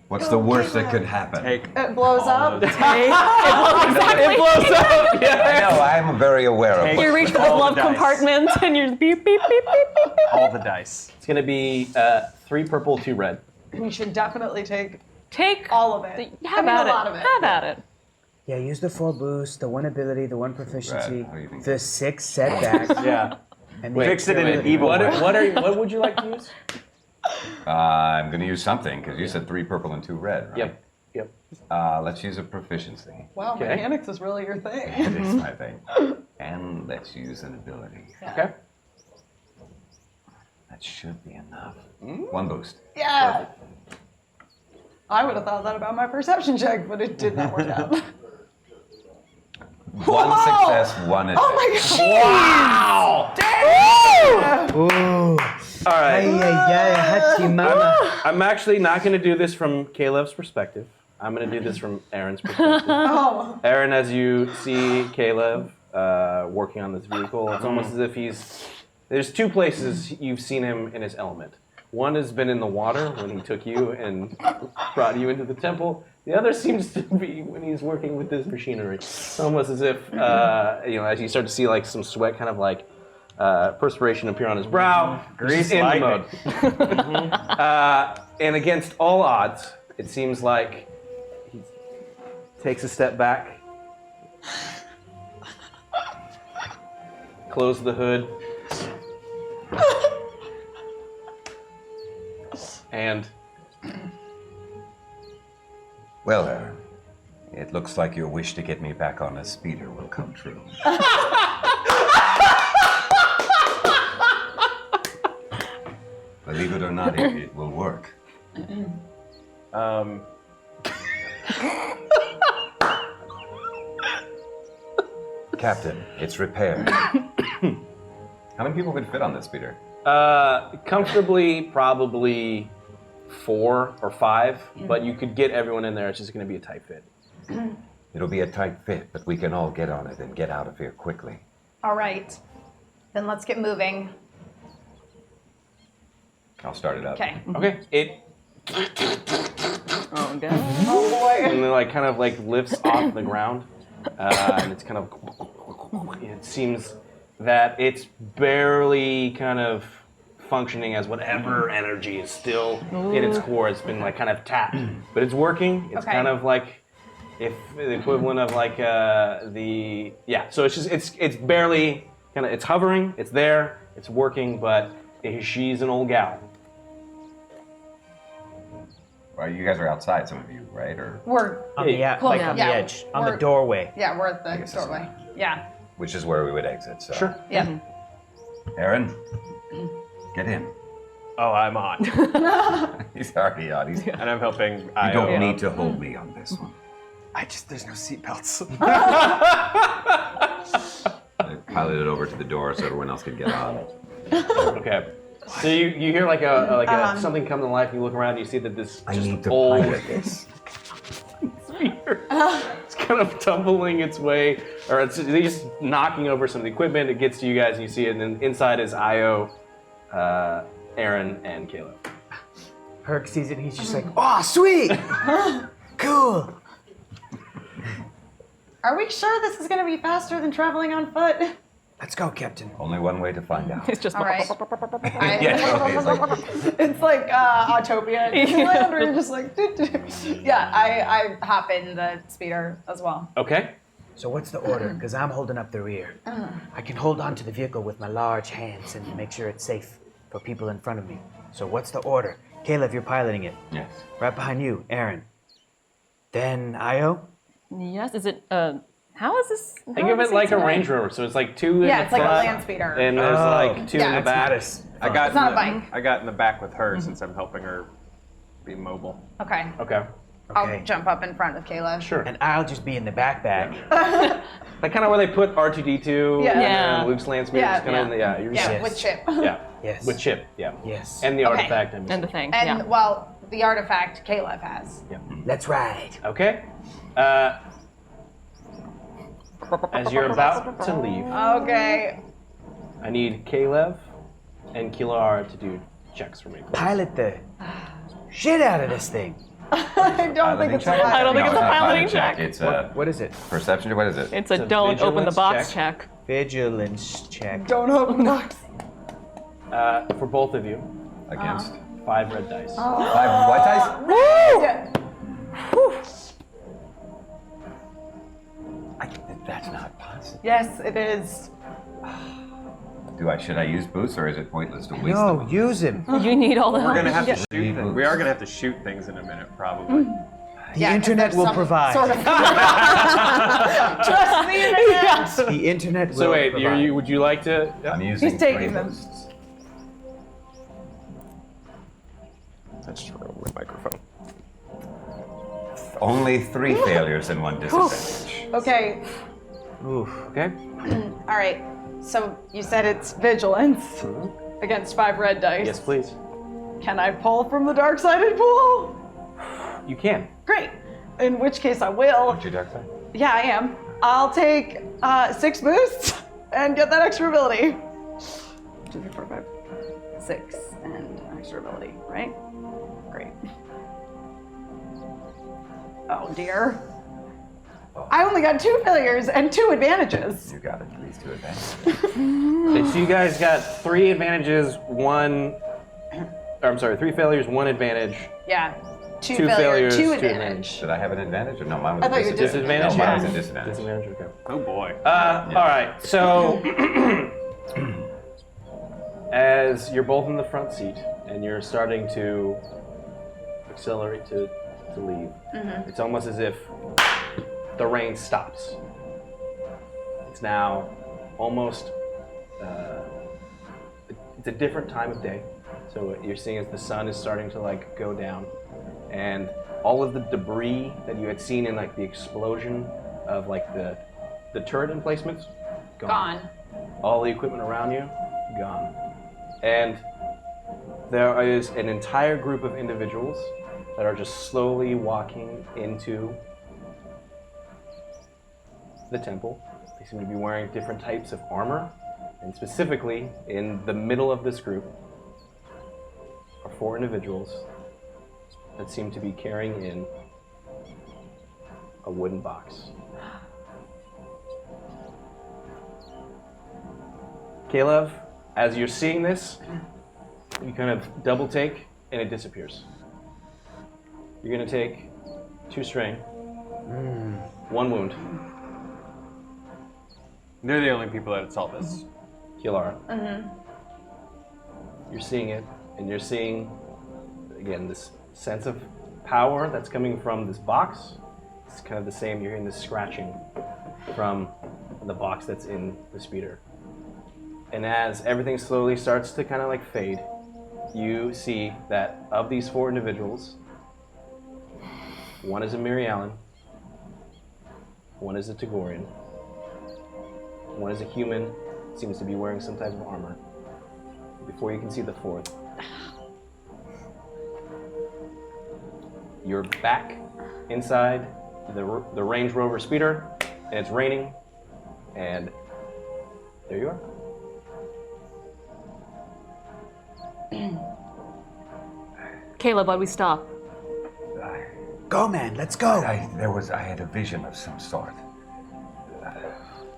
What's the worst that could happen?
It blows up.
It blows up! Yeah.
I know, I'm very aware of
You
what.
reach for the
All the
glove
dice.
compartment and you're beep, beep, beep, beep, beep, beep.
All the dice.
It's gonna be 3 purple, 2 red.
We should definitely take
Take
all of it.
Have
I mean,
at
a
it.
lot of it.
Have at it.
Yeah, use the 4 boost, the 1 ability, the 1 proficiency,
How do you think?
the 6 setbacks,
Yeah.
and
Wait,
Fix it in an
wait.
evil
What,
way.
what would you like to use?
I'm going to use something because you said 3 purple and 2 red, right?
Yep.
Let's use a proficiency.
Wow,
Okay.
mechanics is really your thing.
It is my thing. And let's use an ability.
Okay.
That should be enough. 1 boost.
Yeah. I would have thought that about my perception check, but it did not work out.
1 success, 1 advantage.
Oh my god!
Wow!
Ooh.
All right.
Ay, ay, ay, hachi mama.
I'm actually not going to do this from Caleb's perspective. I'm going to do this from Aaron's perspective.
Oh.
Aaron, as you see Caleb working on this vehicle, it's almost as if he's There's two places you've seen him in his element. One has been in the water when he took you and brought you into the temple. The other seems to be when he's working with this machinery. It's almost as if, as you start to see like some sweat, kind of like perspiration appear on his brow.
Grease
in the
lightning.
mode. And against all odds, it seems like he takes a step back, close the hood, and
Well, Aaron, it looks like your wish to get me back on a speeder will come true. Believe it or not, it will work. Captain, it's repaired. How many people could fit on this speeder?
comfortably, probably 4 or 5, but you could get everyone in there. It's just going to be a tight fit.
It'll be a tight fit, but we can all get on it and get out of here quickly.
All right. Then let's get moving.
I'll start it up.
Okay.
Okay. It
Oh, God.
Oh boy.
and then like kind of like lifts off the ground, and it's kind of. It seems that it's barely kind of functioning as whatever energy is still in its core. It's been like kind of tapped, but it's working. It's
Okay.
kind of like if the equivalent of like the So it's just it's barely kind of it's hovering. It's there. It's working, but she's an old gal.
Well, you guys are outside, some of you, right? Or
We're
On the, like on the
Yeah,
edge, on the
we're-
doorway.
yeah, we're at the
guess that's
doorway. Yeah.
which is where we would exit. So,
Sure.
Yeah.
Aaron, get in.
Oh, I'm on.
He's already on. You
And I'm helping Io.
don't need to hold me on this one.
There's no seatbelts.
I piloted it over to the door so everyone else could get on.
Okay. So you hear like something come to life. And you look around. And you see that this
I
just
need to
old
pilot this.
speeder. It's kind of tumbling its way, or it's just knocking over some of the equipment. It gets to you guys, and you see it, and then inside is Io, Aaron, and Caleb.
Herc sees it and he's just like, oh, sweet! Cool!
Are we sure this is going to be faster than traveling on foot?
Let's go, Captain.
Only one way to find out.
It's just
All right.
Yeah, totally. It's like,
It's like Autopia at Disneyland, where you're just like, yeah, I hop in the speeder as well.
Okay.
So what's the order? Because I'm holding up the rear. I can hold onto the vehicle with my large hands and make sure it's safe for people in front of me. So what's the order? Caleb, you're piloting it.
yes.
Right behind you, Aaron. Then Io?
Yes, is it, how is this?
Think of it like a Range Rover. So it's like 2 in
Yeah,
the
it's like a
front,
land speeder.
and there's like 2 in the back.
I got
It's not
in
a
the-
bike.
I got in the back with her since I'm helping her be mobile.
Okay.
Okay.
Okay.
I'll jump up in front of Caleb.
Sure.
And I'll just be in the backpack.
Like kind of where they put R2D2
Yeah.
Yeah.
and Luke's land speeder.
Yeah,
Just kind of in the, you're
Yeah,
Yes.
with Chip.
yeah.
Yes.
With Chip, yeah.
Yes.
And the
Okay.
artifact.
And the thing,
And
yeah.
well, the artifact Caleb has.
Let's ride.
Okay. As you're about to leave,
Okay.
I need Caleb and Kilar to do checks for me. please.
Pilot the shit out of this thing.
I don't think it's a
check?
I don't think
No,
it's a
not
piloting check.
It's
What,
a
what is it?
perception. What is it?
It's a
It's a
don't open the
vigilance
box
check.
check.
Vigilance check.
Don't open box.
For both of you,
Against
5 red dice.
5 white dice? That's not possible.
Yes, it is.
Should I use boosts or is it pointless to waste
No,
them?
use him.
You need all the help.
We're gonna have to shoot
Yeah.
things. We are gonna have to shoot things in a minute, probably.
The
Yeah, 'cause
internet
there's
will
some
provide.
Sort of
Trust the internet.
The internet will
So wait,
provide.
would you like to?
I'm using
He's taking
3
them.
boosts.
That's true. With microphone.
Only 3 failures and 1 disadvantage.
Okay.
Oof.
Okay.
All right. So you said it's vigilance against 5 red dice.
Yes, please.
Can I pull from the dark-sided pool?
You can.
Great. In which case I will.
What's your dark side?
Yeah, I am. I'll take 6 boosts and get that extra ability. 2, 3, 4, 5, 6, and an extra ability, right? Great. Oh dear. I only got 2 failures and 2 advantages.
You got at least 2 advantages.
Okay, so you guys got 3 advantages, 3 failures, 1 advantage.
Yeah. 2
Two failures,
2
2
advantage.
Did I have an advantage or no? Mine was
I
a
thought you were
disadvantage.
disadvantage.
No, mine was a disadvantage.
Disadvantage, okay.
Oh boy.
All right, so as you're both in the front seat and you're starting to accelerate to leave, it's almost as if the rain stops. It's now almost, it's a different time of day. So what you're seeing is the sun is starting to like go down, and all of the debris that you had seen in like the explosion of like the turret emplacements,
Gone.
all the equipment around you, gone. And there is an entire group of individuals that are just slowly walking into the temple. They seem to be wearing different types of armor, and specifically in the middle of this group are 4 individuals that seem to be carrying in a wooden box. Caleb, as you're seeing this, you kind of double take and it disappears. You're going to take 2 strain, 1 wound.
They're the only people that saw this.
Kilara. You're seeing it, and you're seeing, again, this sense of power that's coming from this box. It's kind of the same, you're hearing this scratching from the box that's in the speeder. And as everything slowly starts to kind of like fade, you see that of these 4 individuals, 1 is a Mary Allen, 1 is a Tagorian, 1 is a human, seems to be wearing some type of armor. Before you can see the 4th, you're back inside the Range Rover speeder, and it's raining, and there you are.
Caleb, why'd we stop?
Go, man, let's go.
I had a vision of some sort.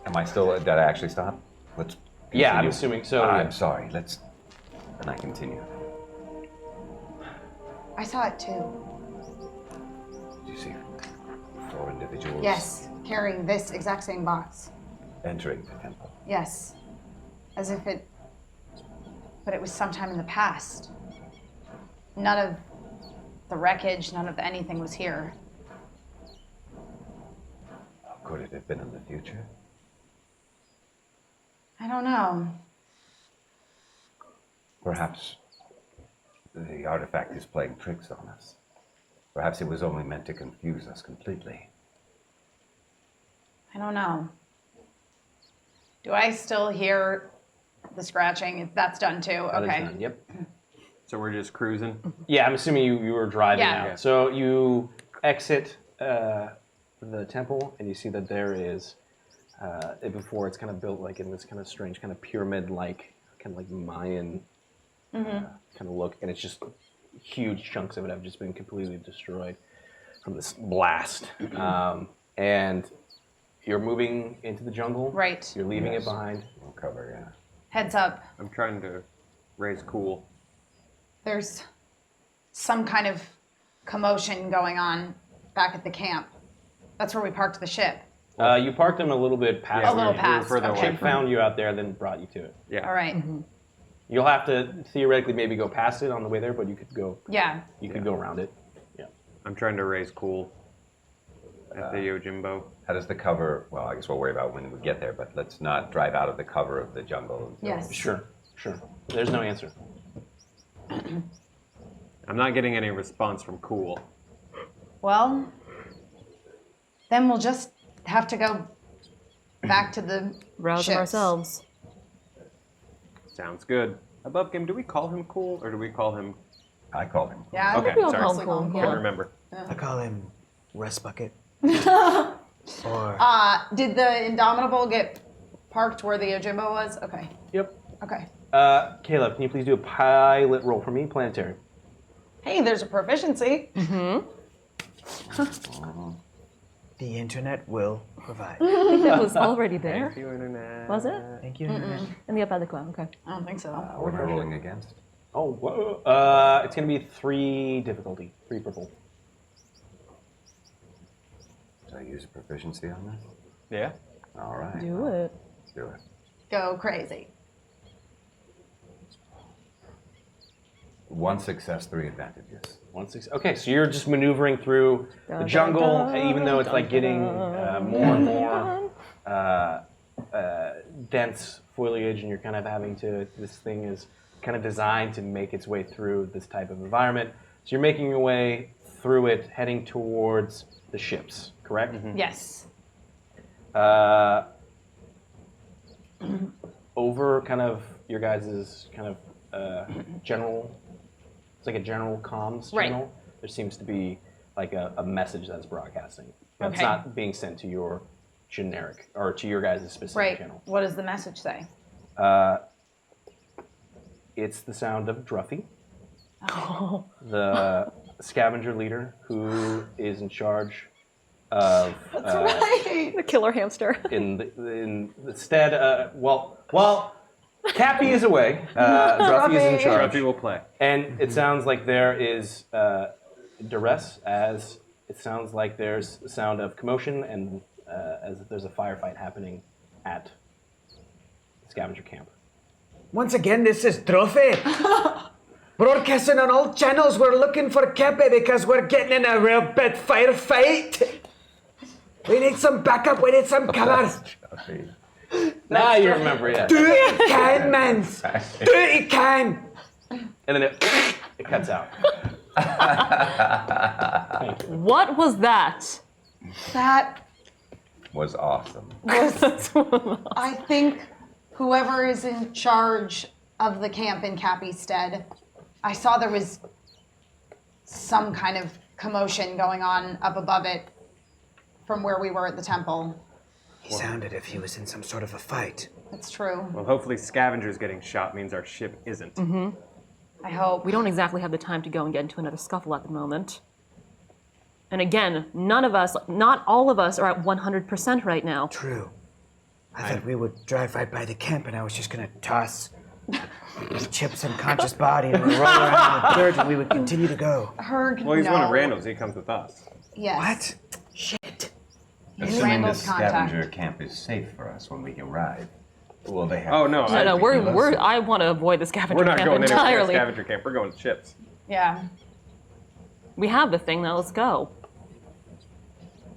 Am I still? Did I actually stop? Let's.
Yeah, I'm
continue.
assuming so.
I'm
yeah.
sorry. Let's. And I continue.
I saw it too.
Did you see 4 individuals?
Yes, carrying this exact same box.
Entering the temple.
Yes. As if it. But it was sometime in the past. None of the wreckage, none of the anything was here.
Could it have been in the future?
I don't know.
Perhaps the artifact is playing tricks on us. Perhaps it was only meant to confuse us completely.
I don't know. Do I still hear the scratching? That's done too.
That is
Okay.
done, yep.
So we're just cruising.
Yeah, I'm assuming you were driving
Yeah.
out. So you exit the temple, and you see that there is, before it's kind of built like in this kind of strange kind of pyramid-like, kind of like Mayan kind of look, and it's just huge chunks of it have just been completely destroyed from this blast. And you're moving into the jungle.
Right.
You're leaving
Yes.
it behind.
We'll cover, yeah.
Heads up.
I'm trying to raise cool.
There's some kind of commotion going on back at the camp. That's where we parked the ship.
You parked them a little bit past.
A little
where-
past,
further
okay.
away
Chip found you out there, then brought you to it.
Yeah.
All right.
You'll have to theoretically maybe go past it on the way there, but you could go.
Yeah.
You could go around it. Yeah.
I'm trying to raise cool at the Yojimbo.
How does the cover? Well, I guess we'll worry about when we get there. But let's not drive out of the cover of the jungle. until-
Yes.
Sure. There's no answer.
I'm not getting any response from cool.
Well, then we'll just have to go back to the
Rouse
ships.
ourselves.
Sounds good. Above game, do we call him cool or do we call him?
I call him.
Yeah.
Okay,
we all
sorry.
call him cool,
Couldn't
yeah.
remember.
I call him Rest Bucket. Or
Did the Indomitable get parked where the Yojimbo was? Okay.
Yep.
Okay.
Caleb, can you please do a pilot roll for me? Planetary.
Hey, there's a proficiency.
The internet will provide.
I think that was already there.
Thank you, Internet.
Was it?
Thank you, internet.
In the upper cloud, okay.
I don't think so.
What am I rolling against?
Oh, whoa. It's going to be 3 difficulty. 3 purple.
Did I use a proficiency on this?
Yeah.
All right.
Do it.
Let's do it.
Go crazy.
1 success, 3 advantages.
1 6. Okay, so you're just maneuvering through the jungle, even though it's like getting more and more dense foliage, and you're kind of having to. This thing is kind of designed to make its way through this type of environment. So you're making your way through it, heading towards the ships. Correct?
Yes.
Over kind of your guys' kind of general. It's like a general comms
Right.
channel. There seems to be like a message that's broadcasting. That's
Okay.
not being sent to your generic or to your guys' specific
Right.
channel.
What does the message say?
It's the sound of Druffy,
Oh.
the scavenger leader who is in charge of
The killer hamster.
in the stead. While Cappy is away, Druffy is in charge.
Druffy will play.
And it sounds like there is duress, as it sounds like there's a sound of commotion, and as if there's a firefight happening at scavenger camp.
Once again, this is Trophy. Broadcasting on all channels, we're looking for Kepe because we're getting in a real bad firefight. We need some backup, we need some cover.
Now you remember, yeah.
Do it you can, man. Do it you can.
And then it cuts out. Thank you.
What was that?
That
Was awesome.
I think whoever is in charge of the camp in Cappy's stead, I saw there was some kind of commotion going on up above it from where we were at the temple.
He sounded if he was in some sort of a fight.
It's true.
Well, hopefully scavengers getting shot means our ship isn't.
I hope.
We don't exactly have the time to go and get into another scuffle at the moment. And again, none of us, not all of us, are at 100% right now.
True. I thought we would drive right by the camp and I was just gonna toss Chip's unconscious body and roll around in the dirt and we would continue to go.
Herg,
Well, he's
no.
one of Randall's. He comes with us.
Yes.
What? Shit.
Assuming
Randall's
this
contact.
scavenger camp is safe for us when we arrive. Will they have?
Oh no!
No, we're
Listen.
I want to avoid the scavenger
We're not
camp
going anywhere near
entirely.
scavenger camp. We're going to ships.
Yeah.
We have the thing now. Let's go.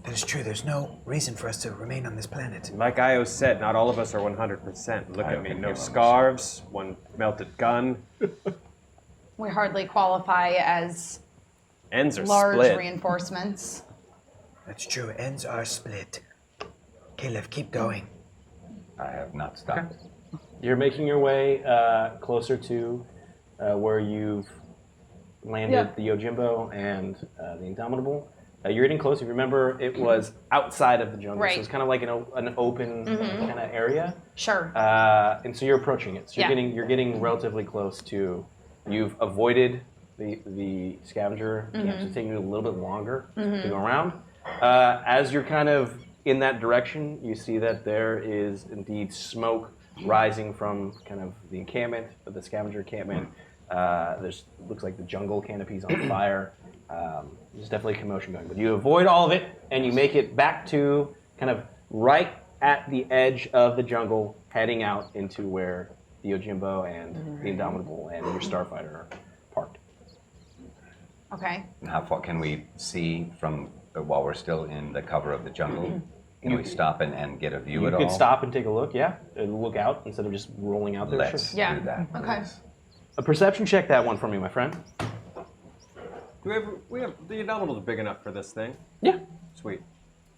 That is true. There's no reason for us to remain on this planet.
Like Io said, not all of us are 100%. Look
I
at me.
can
No
give 'em
scarves, one melted gun.
We hardly qualify as
Ends are
large
split.
reinforcements.
That's true. Ends are split. Caleb, keep going.
I have not stopped.
You're making your way closer to where you've landed the Yojimbo and the Indomitable. You're getting close. If you remember, it was outside of the jungle,
Right.
so it's kind of like an open kind of area.
Sure.
And so you're approaching it. So you're
Yeah.
getting relatively close to. You've avoided the scavenger camp. So it's taking you a little bit longer to go around. As you're kind of in that direction, you see that there is indeed smoke rising from kind of the encampment, of the scavenger encampment. Looks like the jungle canopy's on fire. There's definitely commotion going, but you avoid all of it and you make it back to kind of right at the edge of the jungle, heading out into where the Yojimbo and the Indomitable and your Starfighter are parked.
Okay.
And how far can we see from while we're still in the cover of the jungle? Can we stop and get a view
You
at all?
could stop and take a look, yeah, and look out instead of just rolling out there.
Let's
Sure.
Yeah.
do that.
Okay.
please.
A perception check that one for me, my friend.
We have the Indomitable's big enough for this thing.
Yeah.
Sweet.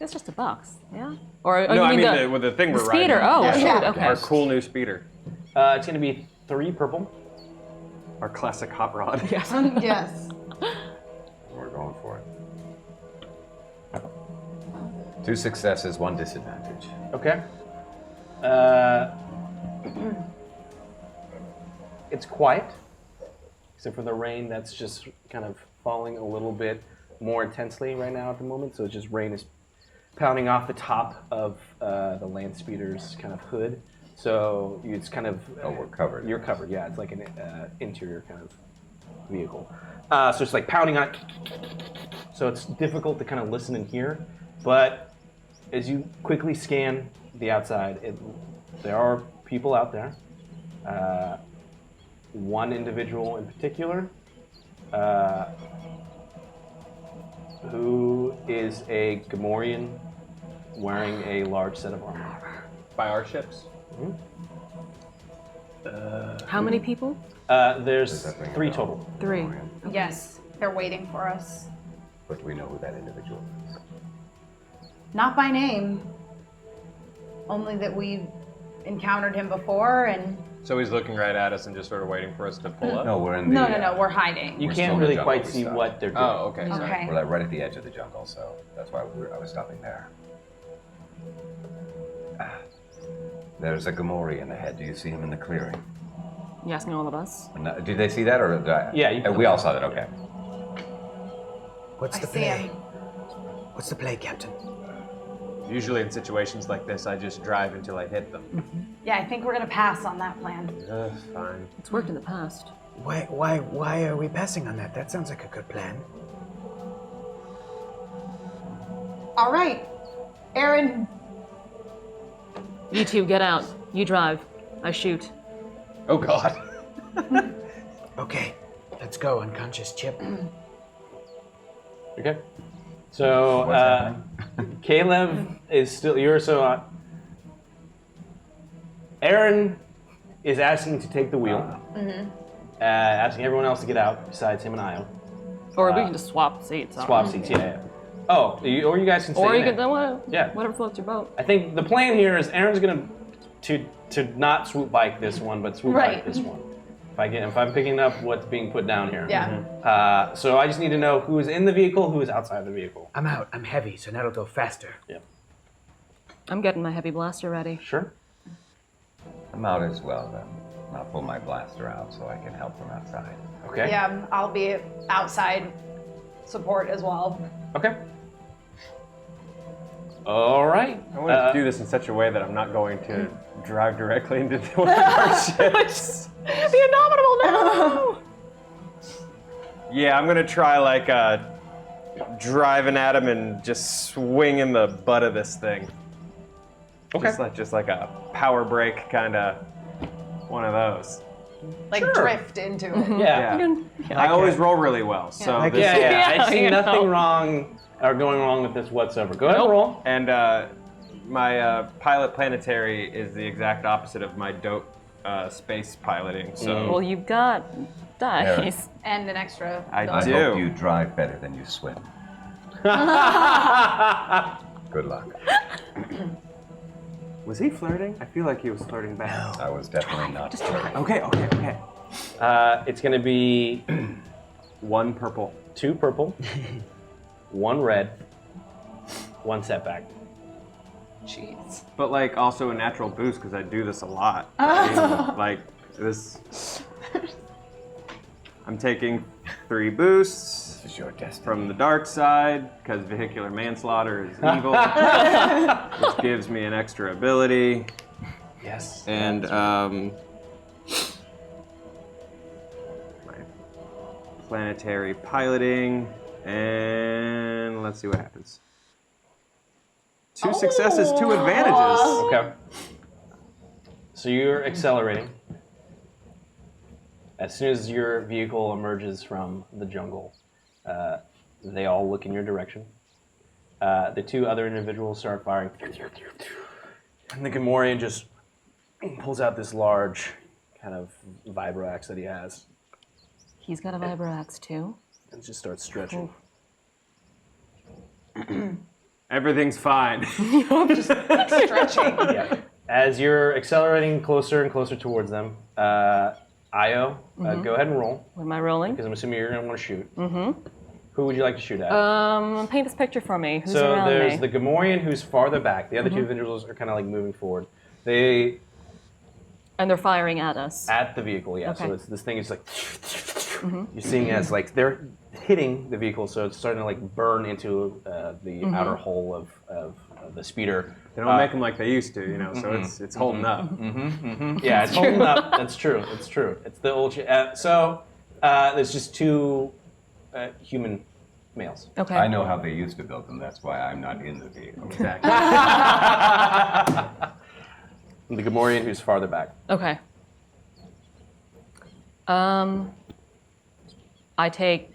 It's just a box, yeah? Or
No,
you
I mean
the,
with the thing
the
we're
speeder.
riding.
Oh,
Yeah.
shoot, okay.
Our cool new speeder.
It's going to be 3 purple.
Our classic hot rod.
Yes.
Yes.
We're going for it. 2 successes, 1 disadvantage.
Okay. it's quiet, except for the rain that's just kind of falling a little bit more intensely right now at the moment. So it's just rain is pounding off the top of the land speeder's kind of hood. So it's kind of...
Oh, we're covered.
You're covered, yeah. It's like an interior kind of vehicle. So it's like pounding on it. So it's difficult to kind of listen and hear. But as you quickly scan the outside, there are people out there. One individual in particular who is a Gamorrean wearing a large set of armor.
By our ships?
How many people?
There's
Does that ring a
3
bell?
total.
3.
Yes, they're waiting for us.
But do we know who that individual is?
Not by name. Only that we encountered him before and...
So he's looking right at us and just sort of waiting for us to pull up?
No, we're in the...
No, we're hiding.
You
We're still
can't
in the
really
jungle,
quite
we
see
stopped.
what they're doing.
Oh, okay. Sorry.
Okay.
We're like right at the edge of the jungle, so that's why I was stopping there. There's a Gamorrean ahead. Do you see him in the clearing?
You asking all of us?
No, did they see that, or did I?
Yeah,
we all saw that. Okay.
What's
I
the
see
play?
him.
What's the play, Captain?
Usually in situations like this, I just drive until I hit them.
Yeah, I think we're gonna pass on that plan.
Fine.
It's worked in the past.
Why are we passing on that? That sounds like a good plan.
All right, Aaron.
You two, get out. You drive. I shoot.
Oh, God.
Okay, let's go, unconscious Chip.
Okay. So,
What's happening?
Caleb is still... Aaron is asking to take the wheel. Asking everyone else to get out besides him and Io.
Or we can just swap seats.
Swap seats, yeah. Oh, or you guys can stay
Or
in
you
it.
can, whatever,
Yeah.
whatever floats your boat.
I think the plan here is Aaron's gonna to not swoop bike this one, but swoop bike
Right.
this one. If I'm picking up what's being put down here.
Yeah.
So I just need to know who is in the vehicle, who is outside the vehicle.
I'm out. I'm heavy, so that'll go faster.
Yeah.
I'm getting my heavy blaster ready.
Sure.
I'm out as well, then. I'll pull my blaster out so I can help from outside.
Okay.
Yeah, I'll be outside support as well.
Okay. All right.
I want to do this in such a way that I'm not going to drive directly into one of our ships.
The Indomitable, no!
Yeah, I'm going to try like driving at him and just swinging the butt of this thing.
Okay.
Just like a power brake kind of one of those.
Like
Sure.
drift into it.
Yeah.
I always roll really well, so
Like
this
Yeah. I see
you know.
nothing wrong or going wrong with this whatsoever. Go ahead and roll.
And my pilot planetary is the exact opposite of my dope space piloting. So
Well, you've got dice.
And an extra.
I
I
do.
hope you drive better than you swim. Good luck.
Was he flirting? I feel like he was flirting back.
I was definitely not flirting.
Okay.
It's going to be
One purple.
2 purple, 1 red, 1 setback.
Jeez.
But like also a natural boost because I do this a lot. I mean, like this. I'm taking 3 boosts
This is your destiny.
from the dark side because vehicular manslaughter is evil, which gives me an extra ability.
Yes.
And my planetary piloting, and let's see what happens. 2 successes, 2 advantages.
Okay. So you're accelerating. As soon as your vehicle emerges from the jungle, they all look in your direction. The 2 other individuals start firing. And the Gamorrean just pulls out this large kind of vibro-axe that he has
He's got a vibro-axe too.
and just starts stretching.
Everything's fine.
Stretching.
Yeah. As you're accelerating closer and closer towards them, Io, go ahead and roll,
What am I rolling?
because I'm assuming you're going to want to shoot. Mm-hmm. Who would you like to shoot at?
Paint this picture for me. Who's
So
around
there's
me?
the Gamorrean who's farther back. The other 2 individuals are kind of like moving forward. They
And they're firing at us.
At the vehicle, yeah.
Okay.
So this thing is like you're seeing as like they're hitting the vehicle, so it's starting to like burn into the outer hull of the speeder.
They don't make them like they used to, so it's holding up.
Yeah, it's holding up. That's true. It's true. It's the old. So there's just 2 human males.
Okay.
I know how they used to build them. That's why I'm not in the vehicle.
Exactly.
The Gamorrean who's farther back.
Okay. I take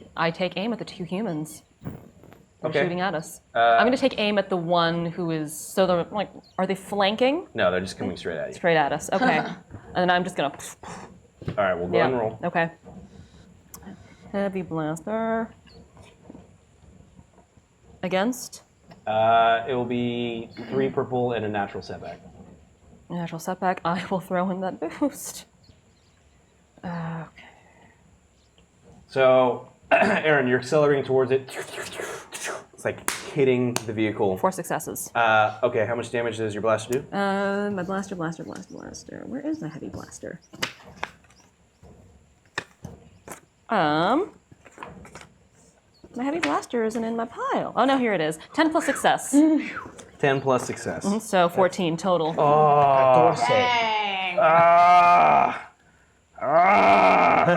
aim at the 2 humans. They're
Okay.
shooting at us. I'm going to take aim at the one who is. So they're like, are they flanking?
No, they're just coming straight at you.
Straight at us. Okay. And then I'm just going to.
All right, we'll go ahead and roll.
Okay. Heavy blaster. Against?
It will be 3 purple and a natural setback.
Natural setback. I will throw in that boost. Okay.
So, Aaron, you're accelerating towards it. It's like hitting the vehicle.
4 successes.
Okay, how much damage does your blaster do?
My blaster. Where is my heavy blaster? My heavy blaster isn't in my pile. Oh no, here it is. 10 plus success.
10 plus success.
So 14 total.
Oh.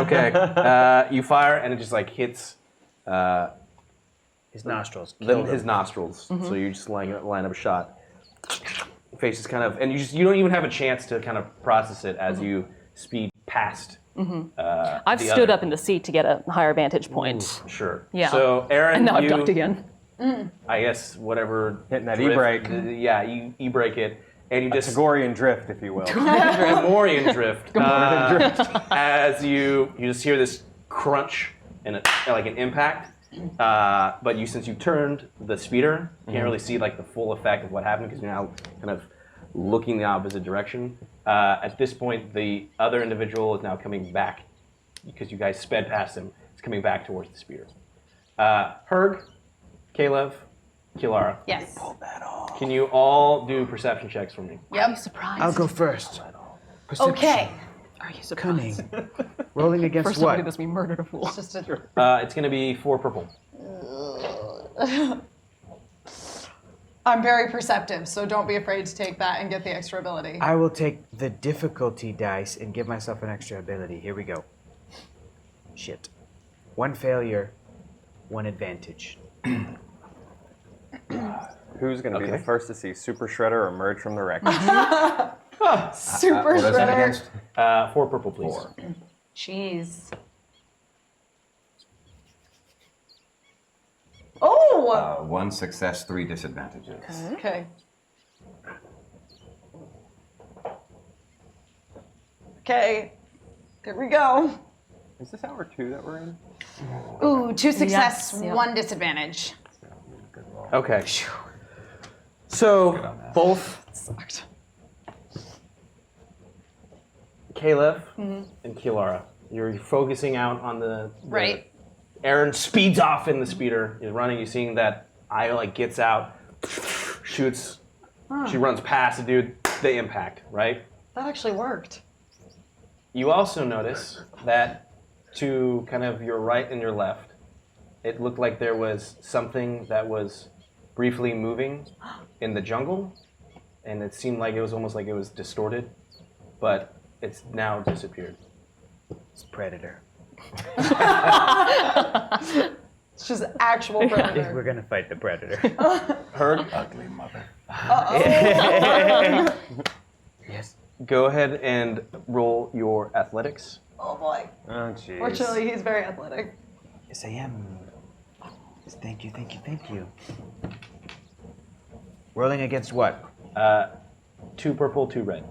Okay. You fire and it just like hits
His nostrils.
his nostrils. So you just line up a shot. Face is kind of, and you don't even have a chance to kind of process it as you speed past.
I've stood up in the seat to get a higher vantage point.
Sure.
Yeah.
So Aaron,
And now I've
you,
ducked again.
I guess whatever
Hitting that
drift-
e-brake.
Yeah, you e-brake it, and you just
Tagorian drift, if you will.
Gamorrean drift. As you just hear this crunch and like an impact, but since you turned the speeder, you can't really see like the full effect of what happened because you're now kind of looking the opposite direction. At this point, the other individual is now coming back because you guys sped past him. It's coming back towards the speeder. Herg, Caleb, Kilara.
Yes.
Can you all do perception checks for me?
Yep.
Surprised.
I'll go first. Perception.
Okay.
Are you surprised?
Cunning. Rolling against
First time we
what?
did this, we murdered a fool.
It's just a.
It's going to be 4 purple.
I'm very perceptive, so don't be afraid to take that and get the extra ability.
I will take the difficulty dice and give myself an extra ability. Here we go. Shit. 1 failure, 1 advantage.
Who's going to be the first to see Super Shredder emerge from the wreck?
Super
What is it
shredder.
against?
4 purple, please.
4.
Jeez.
Oh!
1 success, 3 disadvantages.
Okay. Okay. Here we go.
Is this hour 2 that we're in?
Ooh, 2 success,
Yes, yeah.
1 disadvantage.
Okay. So both Caleb and Kilara, you're focusing out on the
Right.
Aaron speeds off in the speeder. He's running. You're seeing that Aya like gets out, shoots. She runs past the dude. They impact. Right.
That actually worked.
You also notice that to kind of your right and your left, it looked like there was something that was briefly moving in the jungle, and it seemed like it was almost like it was distorted, but it's now disappeared.
It's Predator.
It's just actual predator.
We're gonna fight the Predator.
Herb,
Ugly mother.
Yes.
go ahead and roll your athletics.
Oh boy.
Oh, jeez.
Fortunately, he's very athletic.
Yes, I am. Yes, thank you, thank you, thank you. Rolling against what?
2 purple, 2 red.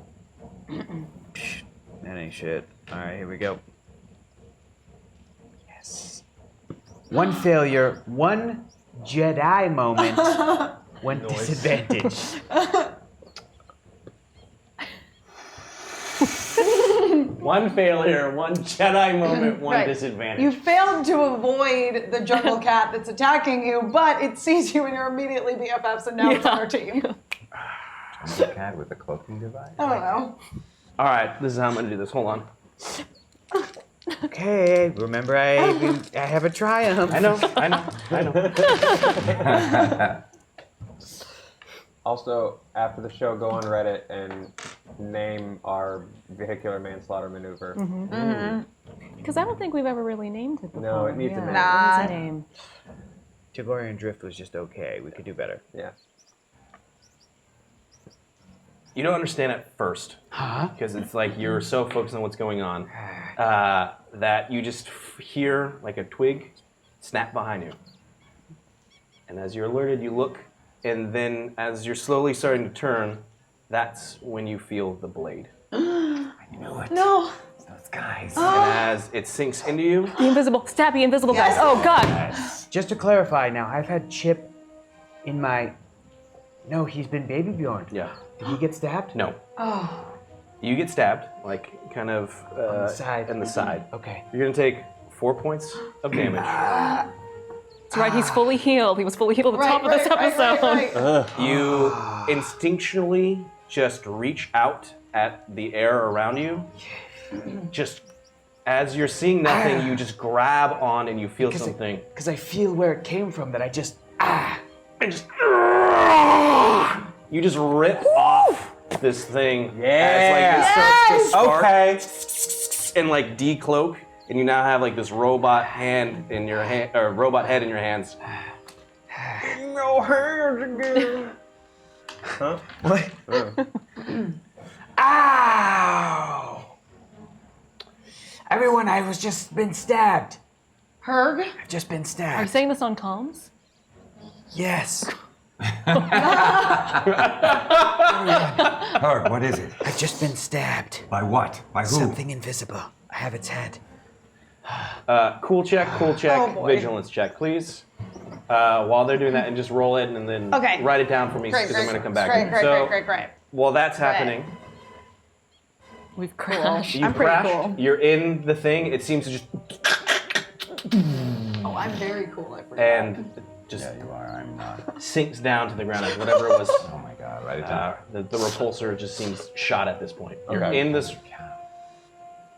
That ain't shit. All right, here we go. Yes. 1 failure, 1 Jedi moment, 1 disadvantage.
One failure, 1 Jedi moment, 1
Right.
disadvantage.
You failed to avoid the jungle cat that's attacking you, but it sees you and you're immediately BFFs, and now it's on our team.
The cat with the cloaking device?
I don't know.
All right, this is how I'm gonna do this. Hold on.
Okay, remember I have a triumph.
I know.
Also, after the show, go on Reddit and name our vehicular manslaughter maneuver.
Because I don't think we've ever really named it before.
No, it needs a name.
It needs a name.
Tagorian Drift was just okay. We could do better.
Yeah.
You don't understand at first, because it's like you're so focused on what's going on that you just hear like a twig snap behind you. And as you're alerted, you look, and then as you're slowly starting to turn, that's when you feel the blade.
I knew it.
No.
It's those guys.
And as it sinks into you,
The invisible, stabby invisible guys. Oh God.
Just to clarify, now I've had Chip in my. No, he's been Baby Bjorn.
yeah,
Did he get stabbed?
no.
Oh.
You get stabbed, like kind of
On the side.
in the side.
Okay.
You're gonna take 4 points of damage.
That's right. He's fully healed. He was fully healed at the top of this episode.
You instinctually just reach out at the air around you. Just as you're seeing nothing, you just grab on and you feel something.
Because I feel where it came from. That I just
And just you just rip off this thing as like it starts to spark and like decloak, and you now have like this robot hand in your hand, or robot head in your hands. No hands again.
Huh?
What? Ow! Everyone, I was just been stabbed.
Herg?
I've just been
Are you
stabbed.
saying this on comms?
Yes.
Herb, what is it?
I've just been stabbed.
By what? By who?
Something invisible. I have its head.
Cool check,
Oh, boy.
vigilance check, please. While they're doing that, and just roll it and then
Okay.
write it down for me
Great,
because I'm going to come back.
Great.
While that's happening,
We've crashed.
you
I'm pretty
crash,
cool.
you're in the thing, it seems to just,
Oh, I'm very cool. I forgot.
and it just
Yeah, you are. I'm not.
sinks down to the ground, like whatever it was.
Oh my God! Write it down.
The repulsor just seems shot at this point. You're
Okay.
in this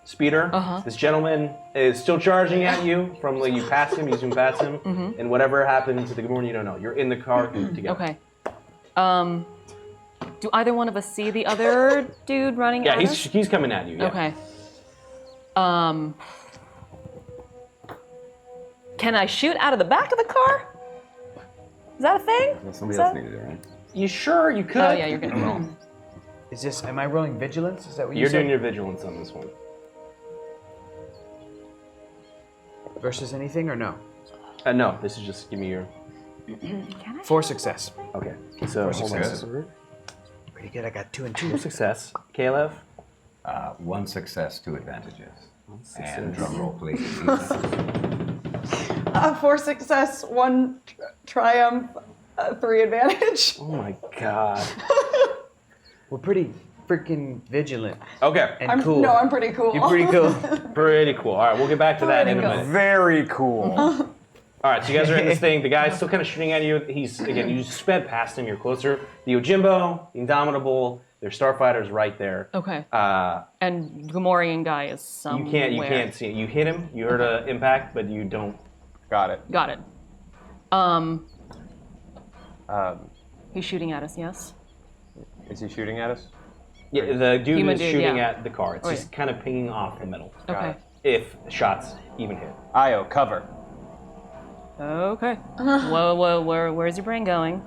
speeder. This gentleman is still charging at you from like you passed him, you zoomed past him, and whatever happened to the morning, you don't know. You're in the car together.
Okay. Do either one of us see the other dude running
Yeah,
at us?
he's coming at you. Yeah.
Okay. Can I shoot out of the back of the car? Is that a thing?
Well, somebody
Is
else
that-
needed it, right?
You sure you could?
Oh yeah, you're gonna roll.
Is this? Am I rolling vigilance? Is that what you
You're
said?
doing your vigilance on this one.
Versus anything or no?
No, this is just give me your.
Can I?
4 success.
Okay. So hold on a
success.
second.
Pretty good. I got 2 and 2.
Full success. Kalev.
1 success, 2 advantages.
success.
And drum roll, please.
4 success, 1 triumph, 3 advantage.
Oh my god.
We're pretty freaking vigilant
Okay.
and cool.
No, I'm pretty cool.
You're pretty cool.
Pretty cool. All right, we'll get back to that in a
Pretty
minute.
Very cool.
All right, so you guys are in this thing. The guy's still kind of shooting at you. He's again, you just sped past him. You're closer. The Ojimbo, the Indomitable, their starfighters right there.
Okay.
Uh,
And Gamorrean guy is somewhere.
you can't see it. You hit him. You heard an impact, but you don't.
Got it.
Got it. He's shooting at us. Yes.
Is he shooting at us?
Yeah, the dude
Human
is
dude,
shooting
yeah.
at the car. It's
Oh,
just kind of pinging off the metal.
Okay.
If shots even hit.
Io, cover.
Okay. Whoa, where's your brain going?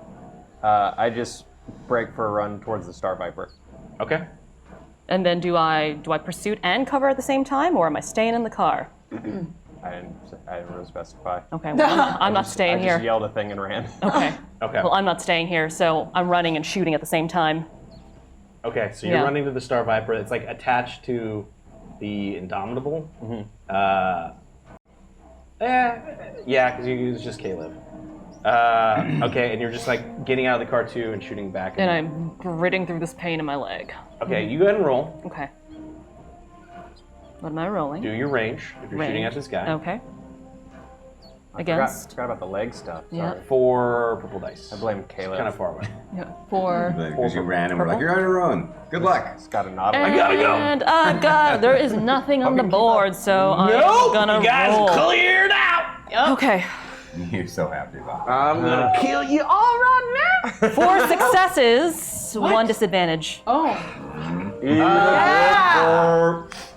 I just break for a run towards the Star Viper.
Okay.
And then do I pursuit and cover at the same time, or am I staying in the car?
I didn't really specify.
Okay, well, I'm not staying
I
here.
just yelled a thing and ran.
Okay.
Okay.
Well, I'm not staying here, so I'm running and shooting at the same time.
Okay, so you're
Yeah.
running to the Star Viper. It's like attached to the Indomitable. Yeah, because you use just Caleb. Okay, and you're just like getting out of the car too and shooting back.
And I'm gritting through this pain in my leg.
Okay, you go ahead and roll.
Okay. What am I rolling?
Do your range if you're shooting
Range.
at this guy.
Okay. against.
Forgot about the leg stuff.
Yeah.
Sorry.
4 purple dice.
I blame Caleb.
Kind of far away.
Yeah. 4.
Because you ran and we're like, you're on your own. Good luck.
It's got a nod.
And I got. There is nothing on the board, so I'm gonna
you guys
roll.
cleared out.
Okay.
You're so happy about
I'm gonna kill you all right now.
4 successes, 1 disadvantage.
Oh.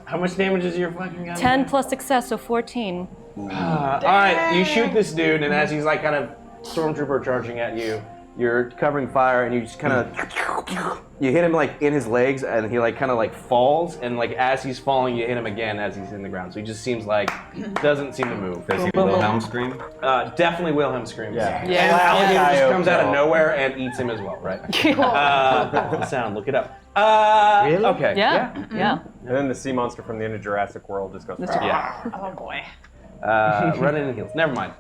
How much damage is your fucking gun?
10 plus success, so 14.
All right, you shoot this dude, and as he's like kind of stormtrooper charging at you, you're covering fire, and you just kind of you hit him like in his legs, and he like kind of like falls, and like as he's falling, you hit him again as he's in the ground. So he just seems like doesn't seem to move.
Does he Wilhelm scream?
Definitely Wilhelm screams.
Yeah.
And
Yeah.
the alligator just
Coyote
comes out of
kill.
nowhere and eats him as well, right? The sound, look it up.
Really?
Okay.
Yeah.
And then the sea monster from the end of Jurassic World just goes.
Yeah.
Oh boy.
Running in heels. Never mind.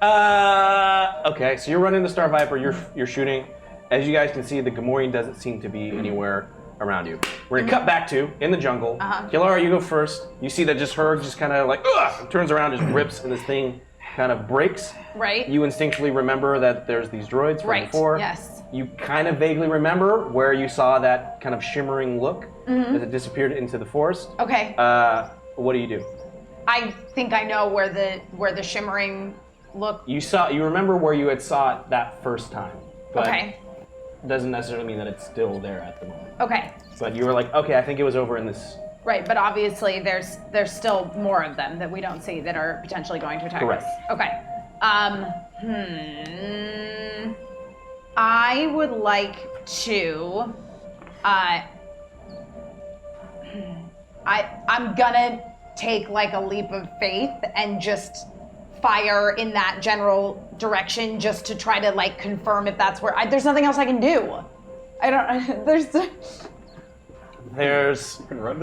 Okay, so you're running the Star Viper. You're shooting. As you guys can see, the Gamorrean doesn't seem to be anywhere around you. We're gonna cut back to in the jungle. Kilara, you go first. You see that her just kind of like turns around, just rips, and this thing kind of breaks.
Right.
You instinctually remember that there's these droids from
Right,
before.
yes.
You kind of vaguely remember where you saw that kind of shimmering look as it disappeared into the forest.
Okay.
What do you do?
I think I know where the shimmering look.
You remember where you had saw it that first time. But
Okay.
doesn't necessarily mean that it's still there at the moment.
Okay.
But you were like, okay, I think it was over in this.
Right, but obviously there's still more of them that we don't see that are potentially going to attack
Correct.
us. Okay. I would like to. I'm gonna take like a leap of faith and just fire in that general direction just to try to like confirm if that's where. There's nothing else I can do. I don't.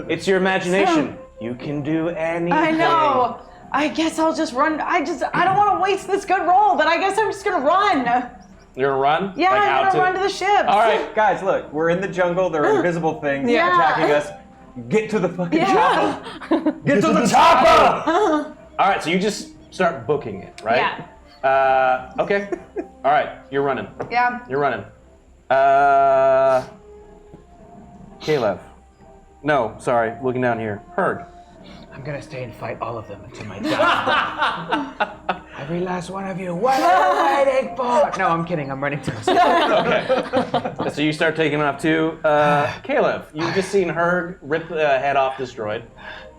It's your imagination. You can do anything.
I know. I guess I'll just run. I don't want to waste this good roll, but I guess I'm just gonna run.
You're gonna run?
Yeah,
Like
I'm
out
gonna run to the ship.
All right.
Guys, look, we're in the jungle. There are invisible things
Yeah.
attacking us. Get to the fucking chopper.
Get to the chopper! All right, so you just start booking it, right?
Yeah.
Okay. All right, you're running.
Yeah.
You're running. Caleb. No, sorry, looking down here. Herg.
I'm gonna stay and fight all of them until my die. Every last one of you. What are you waiting for? No, I'm kidding. I'm running to the
Okay. So you start taking off too. Caleb, you've just seen Herg rip the head off this droid,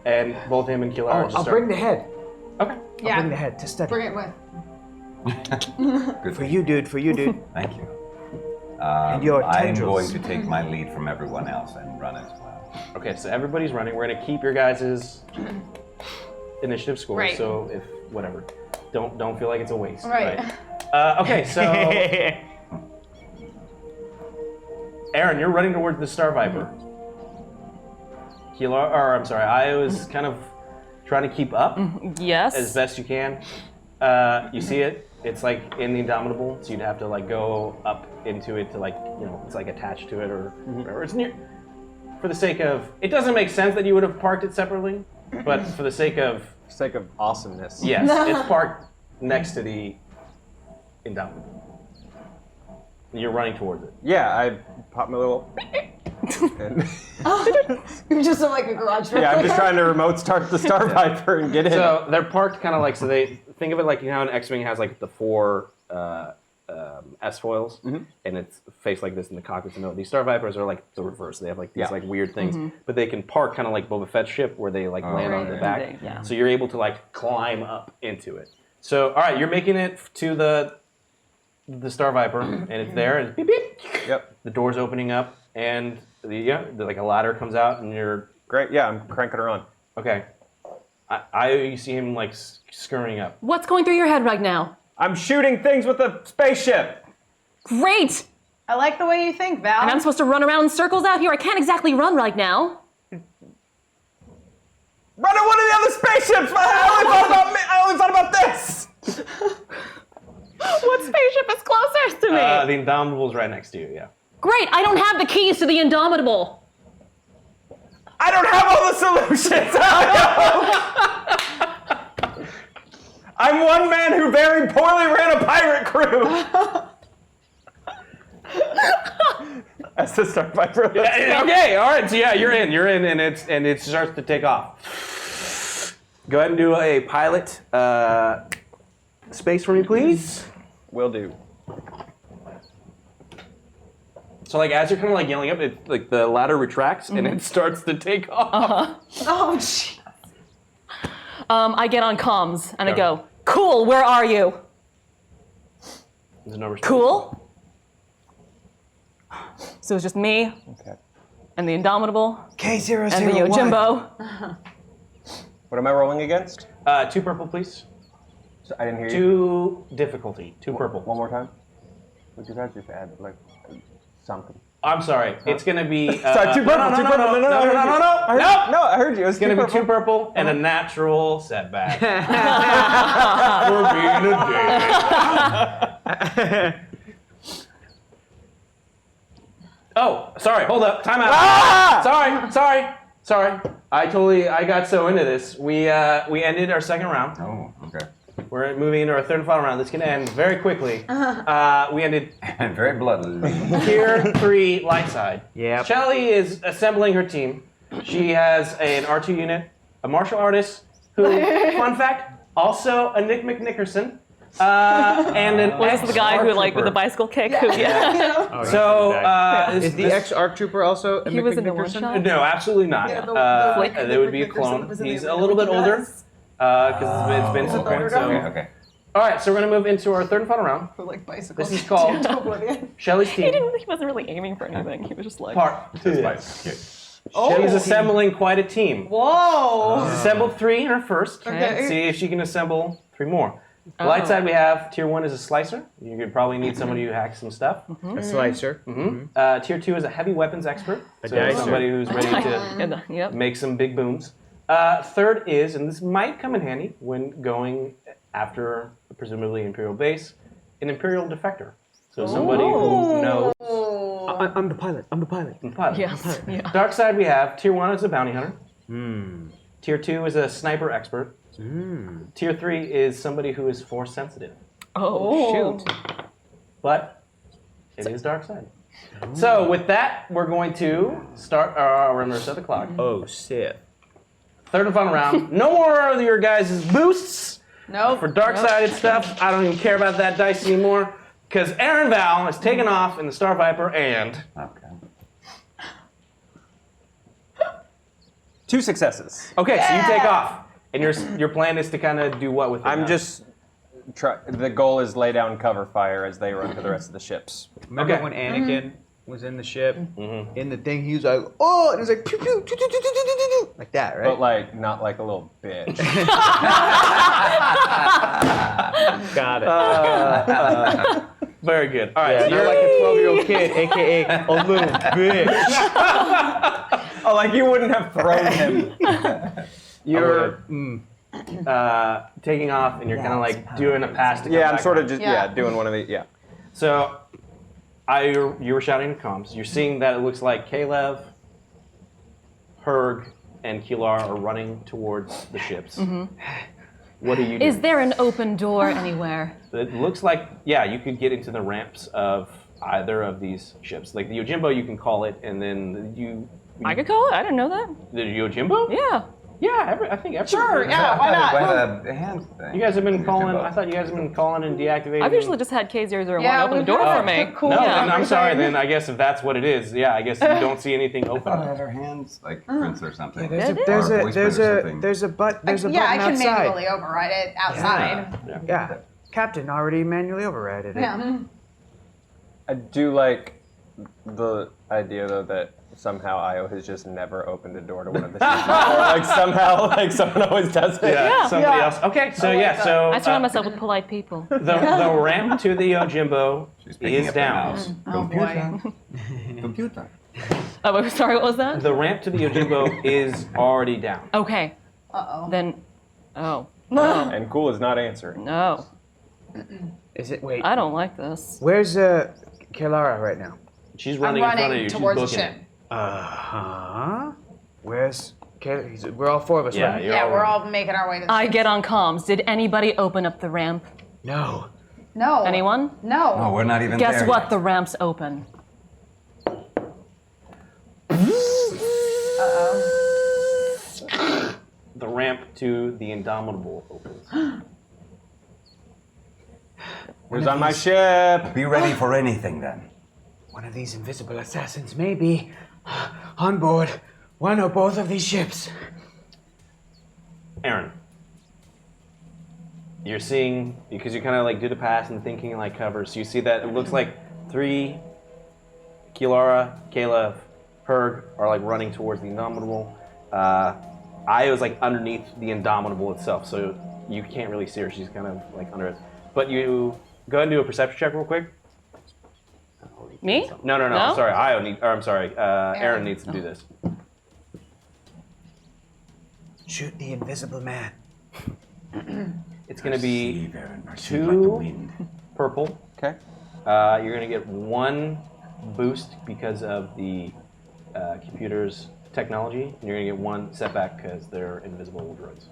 and both him and Kilara just
I'll
start.
bring the head.
Okay.
Yeah.
Bring the head to study.
Bring it with.
Good
For you, dude. For you, dude.
Thank you.
And your
I'm
tendrils.
going to take my lead from everyone else and run as well.
Okay, so everybody's running. We're gonna keep your guys' initiative score.
Right.
So if whatever, don't feel like it's a waste.
Right.
Okay, so Aaron, you're running towards the Star Viper. I was kind of trying to keep up
Yes.
as best you can. You see it? It's like in the Indomitable, so you'd have to like go up into it to like, it's like attached to it or whatever. It's near. For the sake of, it doesn't make sense that you would have parked it separately, but for the sake of,
awesomeness.
yes, it's parked next to the Indomitable. You're running towards it.
Yeah, I pop my little. and
You're just like a garage door.
yeah, I'm just trying to remote start the Star Viper and get in.
So they're parked kind of like, so they think of it like, how an X-Wing has like the 4 S-foils, and it's faced like this in the cockpit. So no, these Star Vipers are like the reverse. They have like these like weird things, but they can park kind of like Boba Fett's ship where they like land on the back.
Yeah.
So you're able to like climb up into it. So all right, you're making it to the Star Viper, and it's there, and beep beep.
Yep.
The door's opening up, and like a ladder comes out, and you're
Great. Yeah, I'm cranking her on.
okay. You see him like scurrying up.
What's going through your head right now?
I'm shooting things with a spaceship.
Great!
I like the way you think, Val.
And I'm supposed to run around in circles out here. I can't exactly run right now.
Run at one of the other spaceships! I only thought about this!
What spaceship is closest to me?
The Indomitable's right next to you. Yeah.
Great! I don't have the keys to the Indomitable.
I don't have all the solutions! I'm one man who very poorly ran a pirate crew. That's the start viper.
Okay, all right. So yeah, you're in, and it starts to take off. Go ahead and do a pilot space for me, please.
Will do.
So like as you're kind of like yelling up, it like the ladder retracts and it starts to take off.
Oh, jeez.
I get on comms and I go, cool, where are you?
There's no response.
Cool? So it's just me
Okay.
and the Indomitable
K001.
and the Yojimbo.
What am I rolling against?
2 purple, please.
So I didn't hear you.
2 difficulty. 2 purple.
One more time. Would you guys just add like something?
I'm sorry. It's gonna be.
Sorry, 2 purple. 2 purple. No, I heard you. It was
It's gonna be 2 purple and a natural setback for being a dick. Oh, sorry. Hold up. Time out. Sorry. I got so into this. We ended our second round.
Oh, okay.
We're moving into our third and final round. This can end very quickly. We ended
And very bloodly.
tier 3 light side.
Yep.
Shelly is assembling her team. She has an R2 unit, a martial artist who, fun fact, also a Nick McNickerson, and an
Was this the guy who like with the bicycle kick? Who, yeah.
So
Is the ex-ARC trooper also a
He was in the one
McNickerson?
shot.
No, absolutely not.
Yeah, the
Flick.
That would be a clone. He's a little bit older because it's been some time. So.
Okay.
All right, so we're gonna move into our third and final round.
For like bicycles.
This is called Shelly's
He
team.
wasn't really aiming for anything. He was just like
Part 2.
Oh.
Shelly's assembling quite a team.
Whoa.
She's assembled 3 in her first.
Okay.
See if she can assemble 3 more. Light side we have tier 1 is a slicer. You could probably need somebody who hacks some stuff.
A slicer.
Tier 2 is a heavy weapons expert.
A
So
dicer.
somebody who's ready to
yep.
make some big booms. Third is, and this might come in handy when going after presumably Imperial base, an Imperial defector. So somebody who knows.
I'm the pilot.
the pilot.
Yes. Yeah.
Dark side we have tier 1 is a bounty hunter. Tier 2 is a sniper expert. Tier 3 is somebody who is force sensitive.
Oh, shoot.
But it is dark side. So with that, we're going to start our remember set the clock.
Oh, shit.
Third and final round. No more of your guys' boosts.
Nope.
For dark-sided stuff, I don't even care about that dice anymore. Because Aaron Val is taken off in the Star Viper and...
Okay.
2 successes.
Okay, so you take off. And your plan is to kind of do what with it?
I'm
now?
just. The goal is lay down cover fire as they run to the rest of the ships.
Remember
Okay.
when Anakin was in the ship, in the thing, he was like, oh, and it was like, pew, pew, pew, pew, pew, pew, pew, pew, like that, right?
But like, not like a little bitch.
Got it.
Very good. All right, so
You're
you're
like a 12-year-old kid, a.k.a. a little bitch.
Oh, like you wouldn't have thrown him.
you're taking off and you're kind of like doing a pass to come
Yeah, I'm
back
sort
on.
of just
Yeah.
doing one of the
So, you were shouting in comms. You're seeing that it looks like Kalev, Herg, and Kilar are running towards the ships. What are you doing?
Is there an open door anywhere?
It looks like, yeah, you could get into the ramps of either of these ships. Like the Yojimbo, you can call it, and then
I could call it. I didn't know that.
The Yojimbo?
Yeah.
Yeah, I think every.
Sure, yeah, why not?
By the hand thing.
You guys have been calling.
Yojimbo.
I thought you guys have been calling and deactivating.
I've usually just had K001
Yeah,
open the
we've
door
had
for me.
the cool
No,
Yeah.
then I'm sorry.
everything.
Then I guess if that's what it is, yeah, I guess you don't see anything
I
open.
thought I had her hands like Prince or something.
There's a
Or
there's
a
a
voice
there's
print or
a
something.
there's a button
Yeah, I can
outside.
manually override it outside.
Yeah, Captain already manually overrided it.
Yeah.
I do like the idea though that somehow Io has just never opened a door to one of the ships before. Like somehow, like someone always does it.
Yeah.
Somebody
Yeah.
else. Okay, so yeah, so
I surround myself with polite people.
the ramp to the Yojimbo
She's picking
is
up the
down.
mouse.
Oh boy.
Computer.
Oh, sorry, what was that?
The ramp to the Yojimbo is already down.
Okay.
Uh-oh.
Then, oh.
And Cool is not answering.
No.
Is it? Wait.
I don't like this.
Where's Kilara right now?
She's
I'm
running in front of
running
you.
towards the
She's booking
ship.
it.
Where's Okay, we're all four of us,
Yeah,
right?
you're
Yeah,
all
we're
running.
all making our way to the
I get on comms. Did anybody open up the ramp?
No.
No.
Anyone?
No.
No, we're not even
Guess
there
what?
yet.
The ramp's open.
The ramp to the Indomitable opens.
Who's on my ship?
Be ready for anything then.
One of these invisible assassins may be on board one or both of these ships.
Aaron, you're seeing, because you kind of like do the pass and thinking like covers, you see that it looks like 3, Kilara, Caleb, Herg are like running towards the Indomitable. Io's like underneath the Indomitable itself, so you can't really see her. She's kind of like under it. But you go ahead and do a perception check real quick.
Me?
No.
No?
Sorry, Aaron needs to do this.
Shoot the invisible man.
It's going to be
Perceive, Aaron, perceive like the
2
wind.
purple.
Okay.
You're going to get 1 boost because of the computer's technology, and you're going to get 1 setback because they're invisible droids.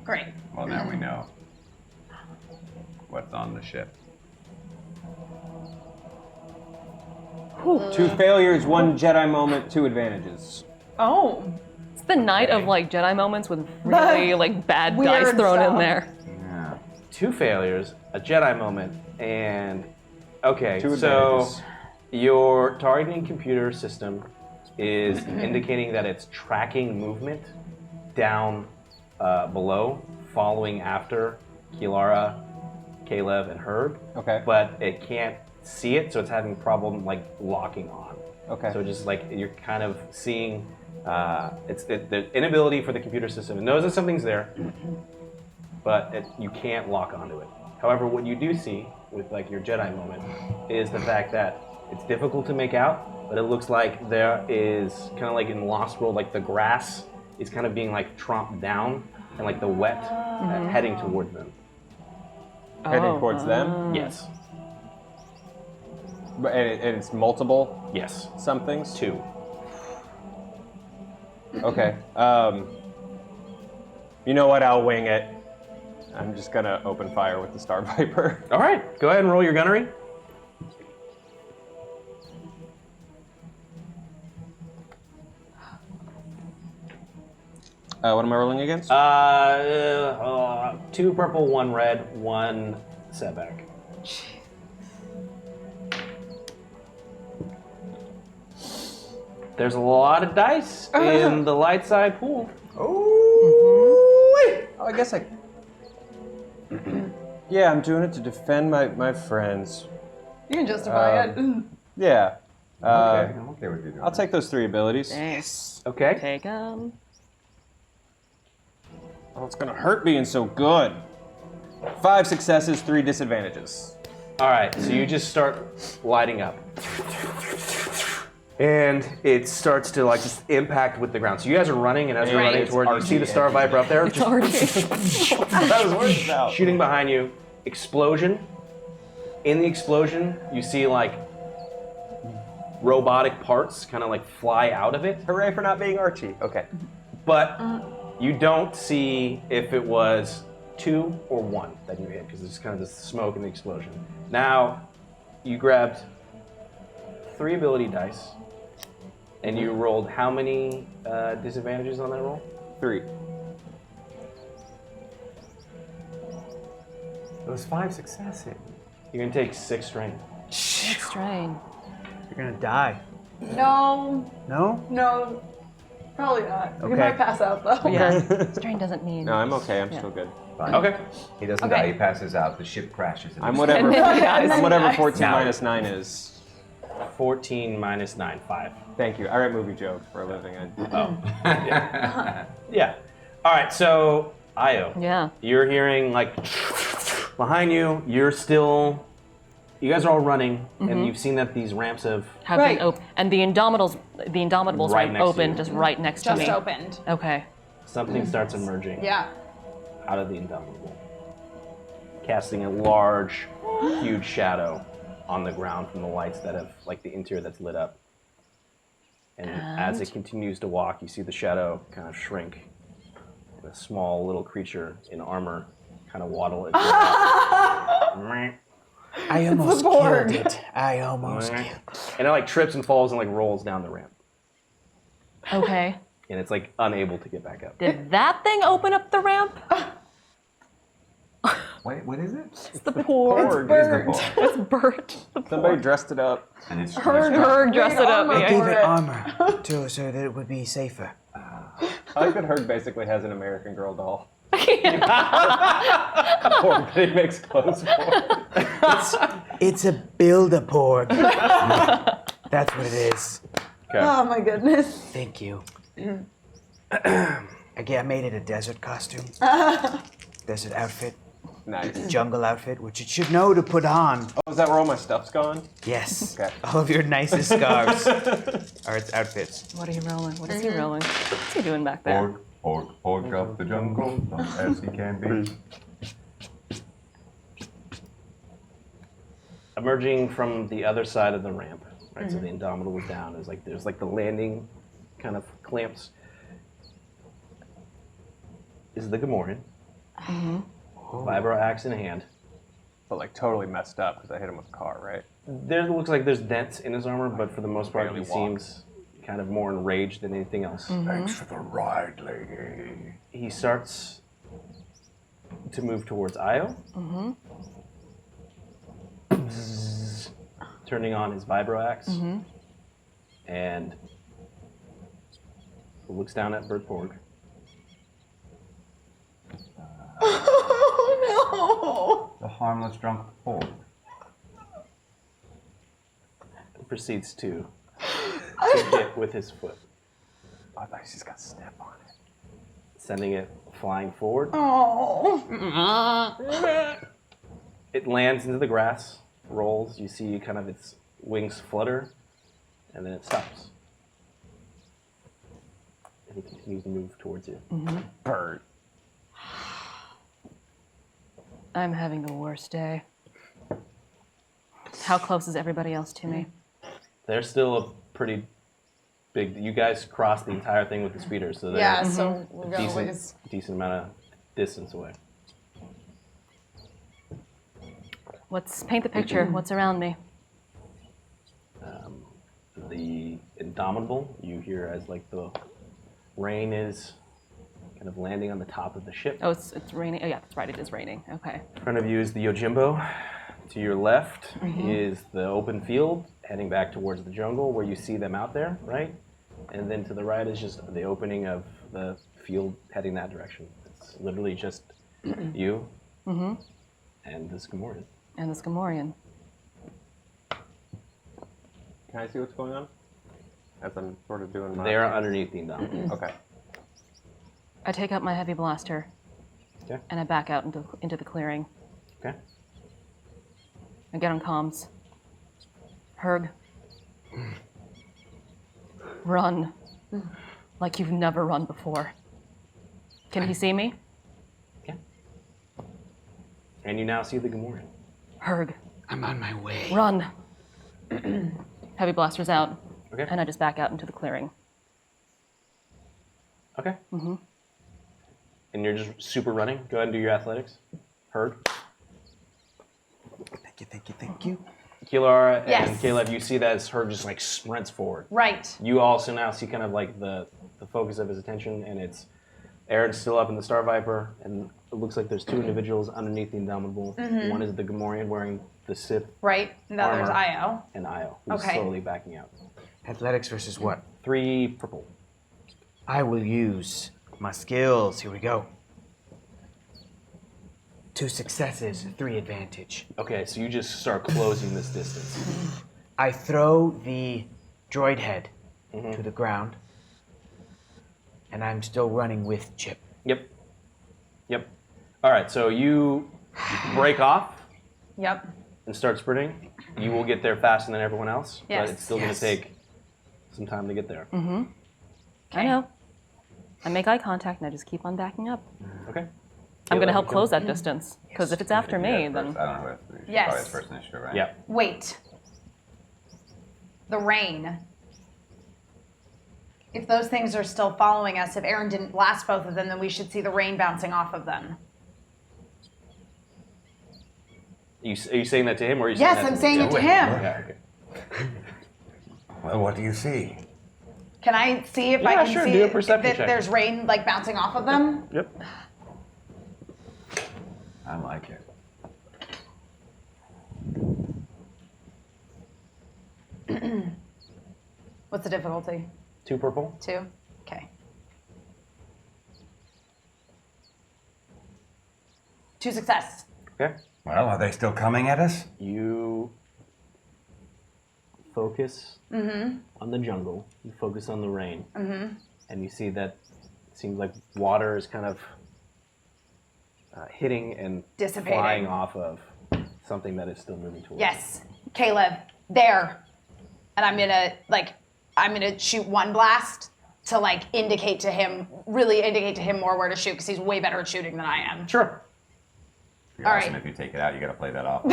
Great.
Well, now we know what's on the ship. 2 failures, 1 Jedi moment, 2 advantages.
Oh.
It's the night of like Jedi moments with really like bad
Weird
dice thrown
stuff.
in there.
Yeah.
2 failures, a Jedi moment, and okay,
2
so
advantages.
your targeting computer system is indicating that it's tracking movement down below, following after Kilara, Caleb, and Herb.
Okay.
But it can't see it, so it's having problem like locking on.
Okay.
So just like you're kind of seeing, it's the inability for the computer system. It knows that something's there, but you can't lock onto it. However, what you do see with like your Jedi moment is the fact that it's difficult to make out, but it looks like there is kind of like in Lost World, like the grass is kind of being like tromped down, and like the wet heading towards them.
Heading towards them?
Yes.
But, and it's multiple
Yes.
somethings?
2.
Okay. You know what? I'll wing it. I'm just gonna open fire with the Star Viper.
All right. Go ahead and roll your gunnery.
What am I rolling against?
2 purple, 1 red, 1 setback. There's a lot of dice in the light side pool.
Oh, I guess I. Yeah, I'm doing it to defend my friends.
You can justify it.
Yeah.
Okay, I'm okay with you doing
I'll
that.
take those 3 abilities.
Thanks.
Okay.
Take them.
Oh, it's gonna hurt being so good. 5 successes, 3 disadvantages.
All right. So you just start lighting up, and it starts to like just impact with the ground. So you guys are running, and as you're
Right.
running towards, you see the Star Viper up there,
It's
just
already.
That was worse now.
shooting behind you. Explosion. In the explosion, you see like robotic parts kind of like fly out of it.
Hooray for not being Archie. Okay.
But you don't see if it was 2 or 1 that you hit, because it's kind of the smoke and the explosion. Now, you grabbed 3 ability dice, and you rolled how many disadvantages on that roll?
3.
It was 5 successes.
You're gonna take 6 strain.
Strain.
You're gonna die.
No,
No?
probably not. You
Okay.
might pass out though.
Yeah. Strain doesn't mean.
No, I'm okay. I'm still good.
Fine.
Okay.
He doesn't
Okay.
die, he passes out, the ship crashes. and
I'm
he's-
whatever.
Guys.
I'm whatever 14
Now.
minus 9 is.
14 minus 9, 5.
Thank you. I write movie jokes for a living.
Yeah. All right, so Io,
Yeah.
you're hearing like behind you. You're still. You guys are all running, and you've seen that these ramps have.
Have
Right.
been open, and the Indomitables
Right
are
next to
open,
you.
just right next to
Just
me.
opened.
Okay.
Something starts emerging
Yeah.
out of the Indomitable, casting a large, huge shadow on the ground from the lights that have, like the interior that's lit up. And as it continues to walk, you see the shadow kind of shrink. And a small little creature in armor kind of waddle it.
I almost killed it. I almost killed it.
And it like trips and falls and like rolls down the ramp.
Okay.
And it's like unable to get back up.
Did that thing open up the ramp?
Wait, what is it?
It's the porg. It's burnt.
Somebody dressed it up.
And it's
Herg dressed it up.
I
Yeah.
gave it armor so that it would be safer.
I like that Herg basically has an American Girl doll. Or he makes clothes for.
It's a build-a-porg. That's what it is.
Okay.
Oh my goodness.
Thank you. Again, I made it a desert costume. Desert outfit.
Nice.
Jungle outfit, which it should know to put on.
Oh, is that where all my stuff's gone?
Yes.
Okay.
All of your nicest scarves are its outfits.
What are you rolling? What is he rolling? What's he doing back there?
Porg of the jungle, as he can be.
Emerging from the other side of the ramp, right? So the Indomitable was down. There's like the landing kind of clamps. Is the Gamorrean. Vibro axe in hand.
But like totally messed up because I hit him with a car, right?
There looks like there's dents in his armor, but for the most part, he
Barely walk.
seems kind of more enraged than anything else.
Thanks for the ride, lady.
He starts to move towards Io. Bzzz, turning on his vibro axe. And looks down at Bert Porg.
Oh
The harmless drunk Porg.
And proceeds to hit with his foot,
I thought he's just got step on it.
sending it flying forward.
no.
It lands into the grass, rolls. You see kind of its wings flutter, and then it stops. And he continues to move towards you.
Bert.
I'm having the worst day. How close is everybody else to me?
They're still a pretty big. You guys cross the entire thing with the speeder, so they're
Yeah, so we're
a
going
decent amount of distance away.
Paint the picture. What's around me?
The Indomitable, you hear as like the rain is kind of landing on the top of the ship.
Oh, it's raining. Oh, yeah, that's right. It is raining. Okay.
In front of you is the Yojimbo. To your left is the open field heading back towards the jungle where you see them out there, right? And then to the right is just the opening of the field heading that direction. It's literally just you and this Gamorrean.
And this Gamorrean.
Can I see what's going on? As I'm sort of doing my...
They are underneath the Indomitable.
Okay.
I take out my heavy blaster.
Okay.
And I back out into the clearing.
Okay.
I get on comms. Herg. Run. Like you've never run before. Can he see me?
Yeah. And you now see the Gamorrean.
Herg.
I'm on my way.
Run. Heavy blaster's out.
Okay.
And I just back out into the clearing.
Okay. And you're just super running. Go ahead and do your athletics. Heard.
Thank you, thank you, thank you.
Kilara and
Yes.
Caleb, you see that as her just like sprints forward.
Right.
You also now see kind of like the focus of his attention, and it's Aaron's still up in the Star Viper, and it looks like there's two individuals underneath the Indomitable. One is the Gamorrean wearing the Sith,
Right. And the other's
Armor.
Io.
and Io, who's
Okay.
slowly backing out.
Athletics versus what?
3 purple.
I will use my skills. Here we go. 2 successes, 3 advantage.
Okay, so you just start closing this distance.
I throw the droid head to the ground, and I'm still running with Chip.
Yep. All right, so you break off
Yep.
and start sprinting. You will get there faster than everyone else,
Yes.
but it's still going
Yes.
to take some time to get there.
I know. I make eye contact and I just keep on backing up.
Okay.
I'm going to help
Caleb,
close that distance. Because if it's after me, then...
I don't know what it's
Yes.
probably his first initiative, right?
Yeah.
Wait. The rain. If those things are still following us, if Aaron didn't blast both of them, then we should see the rain bouncing off of them.
Are you saying that to him, or are you
Yes,
saying that
I'm saying it to him.
Okay.
Well, what do you see?
Can I see if I
Yeah,
can
sure,
see
do a
that
perception check.
there's rain like bouncing off of them?
Yep.
I like it.
What's the difficulty?
2 purple.
2? Okay. 2 success.
Okay.
Well, are they still coming at us?
You focus on the jungle. You focus on the rain, and you see that it seems like water is kind of hitting and
Dissipating.
flying off of something that is still moving towards.
Yes. Caleb, there. And I'm gonna shoot one blast to like really indicate to him more where to shoot because he's way better at shooting than I am.
You. Sure.
Be
All
awesome
right.
if you take it out. You got to play that off.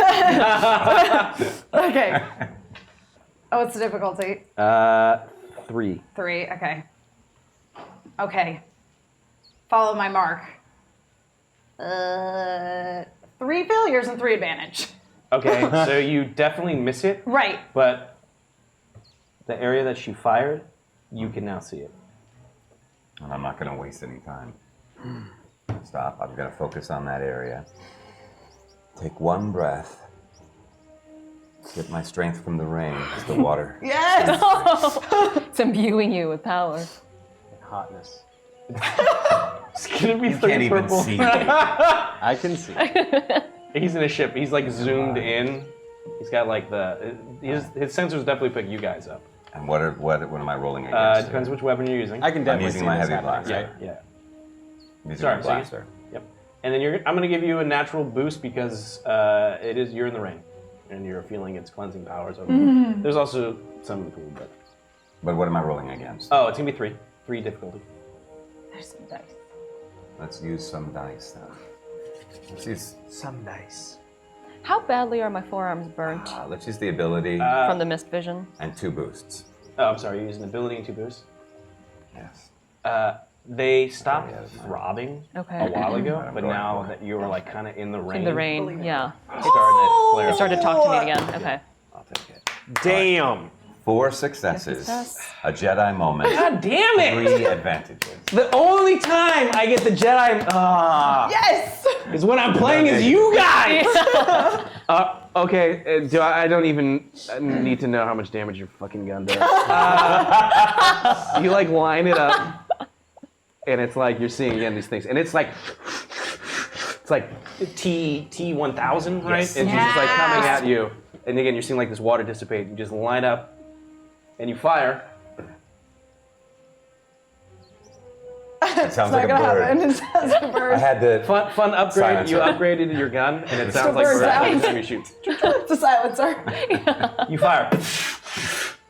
Okay. Oh, what's the difficulty?
3.
3, okay. Okay. Follow my mark. 3 failures and 3 advantage.
Okay, so you definitely miss it,
Right.
but the area that she fired, you can now see it.
And I'm not going to waste any time. Stop. I'm going to focus on that area. Take one breath. Get my strength from the rain as the water.
Yes!
It's imbuing you with power.
And hotness. It's gonna be
You
3
can't even
purple.
see me.
I can see.
He's in a ship. He's like zoomed in. He's got like his sensors definitely pick you guys up.
And what am I rolling
It
against?
depends which weapon you're using.
I can definitely
using
see
my
this
heavy
happening,
blast.
right?
Yeah.
I'm using
Sorry,
my
so you-
blaster.
Yep. And then I'm gonna give you a natural boost because you're in the rain, and you're feeling its cleansing powers over you. There's also some in the pool, but
But what am I rolling against?
oh, it's gonna be 3 difficulty.
There's some dice.
Let's use some dice then. Let's use,
Some dice.
How badly are my forearms burnt
let's use the ability
from the mist vision?
and 2 boosts.
Oh, I'm sorry. You're using ability and 2 boosts.
Yes.
They stopped throbbing
Okay.
a while ago,
I'm
but
going
now
for it.
that you were like kind of in the rain,
In the rain, yeah.
it's starting to flare
They
up.
started to talk to me again. Okay.
I'll take it.
Damn!
4 successes, a Jedi moment,
God damn it!
3 advantages.
The only time I get the Jedi
Yes!
is when I'm playing as you guys. Okay. I don't even need to know how much damage your fucking gun does. You like line it up, and it's like you're seeing again these things, and it's like T1000, right?
Yes.
It's just like coming at you, and again you're seeing like this water dissipate. You just line up, and you fire.
It sounds
It's
like
not
a
gonna
bird.
happen. It sounds like a bird.
I had to.
Fun upgrade.
Silencer.
You upgraded your gun, and it sounds
a
like
bird
birds every
sound.
time you shoot.
It's a silencer.
You fire.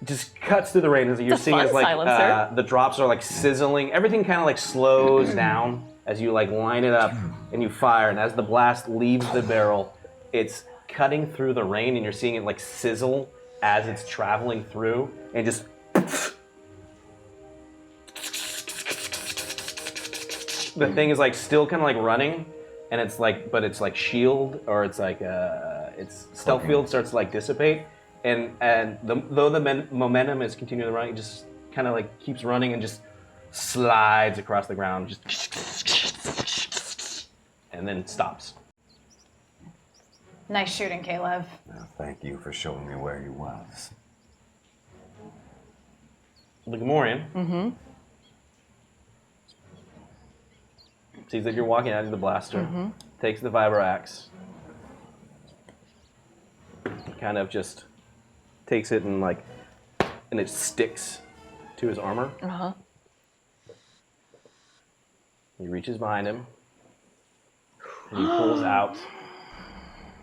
Just cuts through the rain. As you're
It's a
seeing
fun
as like
silencer.
the drops are like sizzling. Everything kind of like slows down as you like line it up and you fire. And as the blast leaves the barrel, it's cutting through the rain, and you're seeing it like sizzle as it's traveling through, and just. The thing is like still kind of like running, and it's like, but it's like shield, or it's like its stealth field starts to like dissipate, and though the momentum is continuing to run, it just kind of like keeps running and just slides across the ground, just and then stops.
Nice shooting, Caleb.
Well, thank you for showing me where he was.
The Gamorrean sees that you're walking out of the blaster, takes the vibro axe, kind of just takes it and it sticks to his armor.
Uh-huh.
He reaches behind him, and he pulls out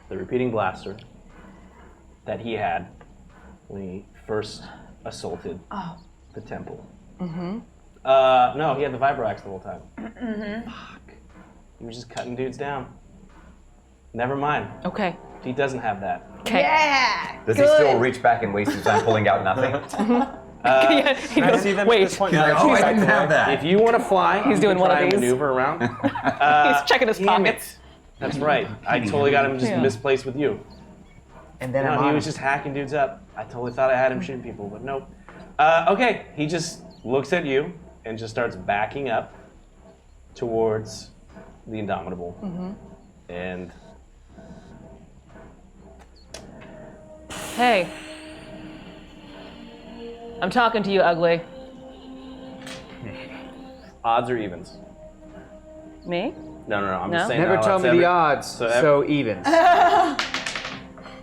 the repeating blaster that he had when he first assaulted the temple. No, he had the vibro axe the whole time. Fuck. He was just cutting dudes down. Never mind.
Okay.
He doesn't have that.
Okay.
Yeah!
Does he still reach back and waste his time pulling out nothing?
Yeah, he
Can I
goes,
see them
wait.
at this point?
He's like, oh, I didn't have that.
If you want to fly,
He's
you
doing
can
one of
try and
these.
maneuver around.
He's checking his
Damn it.
pockets.
That's right. I totally got him just
Yeah.
misplaced with you.
And then
No,
I'm
he
on
was
him.
just hacking dudes up. I totally thought I had him shooting people, but nope. Okay, he just looks at you and just starts backing up towards the Indomitable. And
Hey. I'm talking to you, ugly.
odds or evens?
Me?
No. I'm
No?
just saying.
Never
out
tell
loud.
me the odds,
so
so,
ev-
evens.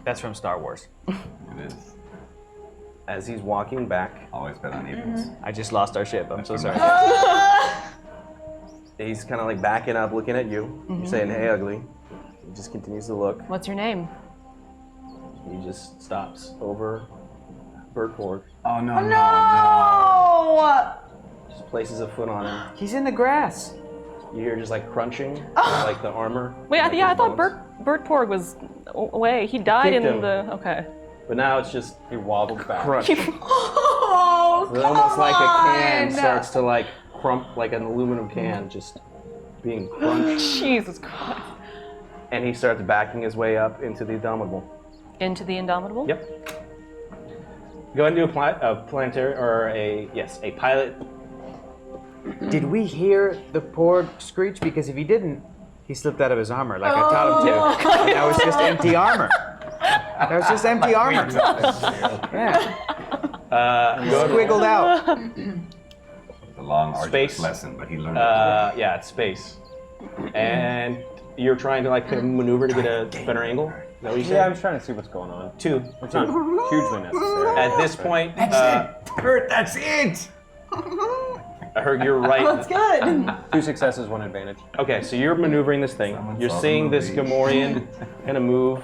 That's from Star Wars.
It is.
As he's walking back,
Always bet on evens.
I just lost our ship. I'm so sorry.
he's kind of like backing up, looking at you. You're saying, "Hey, ugly." He just continues to look.
What's your name?
He just stops over Bertborg,
Oh, no, no, no.
Oh!
just places a foot on him.
He's in the grass.
You hear just like crunching, like the armor.
Wait,
like
I
his
thought
bones.
Bert Porg was away. He died in
kicked him.
the. Okay.
But now it's just
He wobbled back.
crunch.
Oh,
It's almost like a can
on.
starts to like crump, like an aluminum can, just being crunched.
Jesus Christ.
And he starts backing his way up into the Indomitable.
Into the Indomitable?
Yep. Go ahead and do a planetary, or a pilot.
Did we hear the Porg screech? Because if he didn't, he slipped out of his armor like I taught him to. And that was just empty armor. That was just empty armor. Yeah. Squiggled out.
It's a long, arduous
Space.
lesson, but he learned it.
Yeah, it's space. And you're trying to like maneuver to get a better angle. Is that what you said?
Yeah, I'm just trying to see what's going on.
Two.
It's not hugely necessary.
At this point,
Kurt, that's it!
I heard you're right.
That's good.
2 successes, 1 advantage.
Okay, so you're maneuvering this thing.
Someone
You're
saw the
seeing this
movie.
Gamorrean kind of move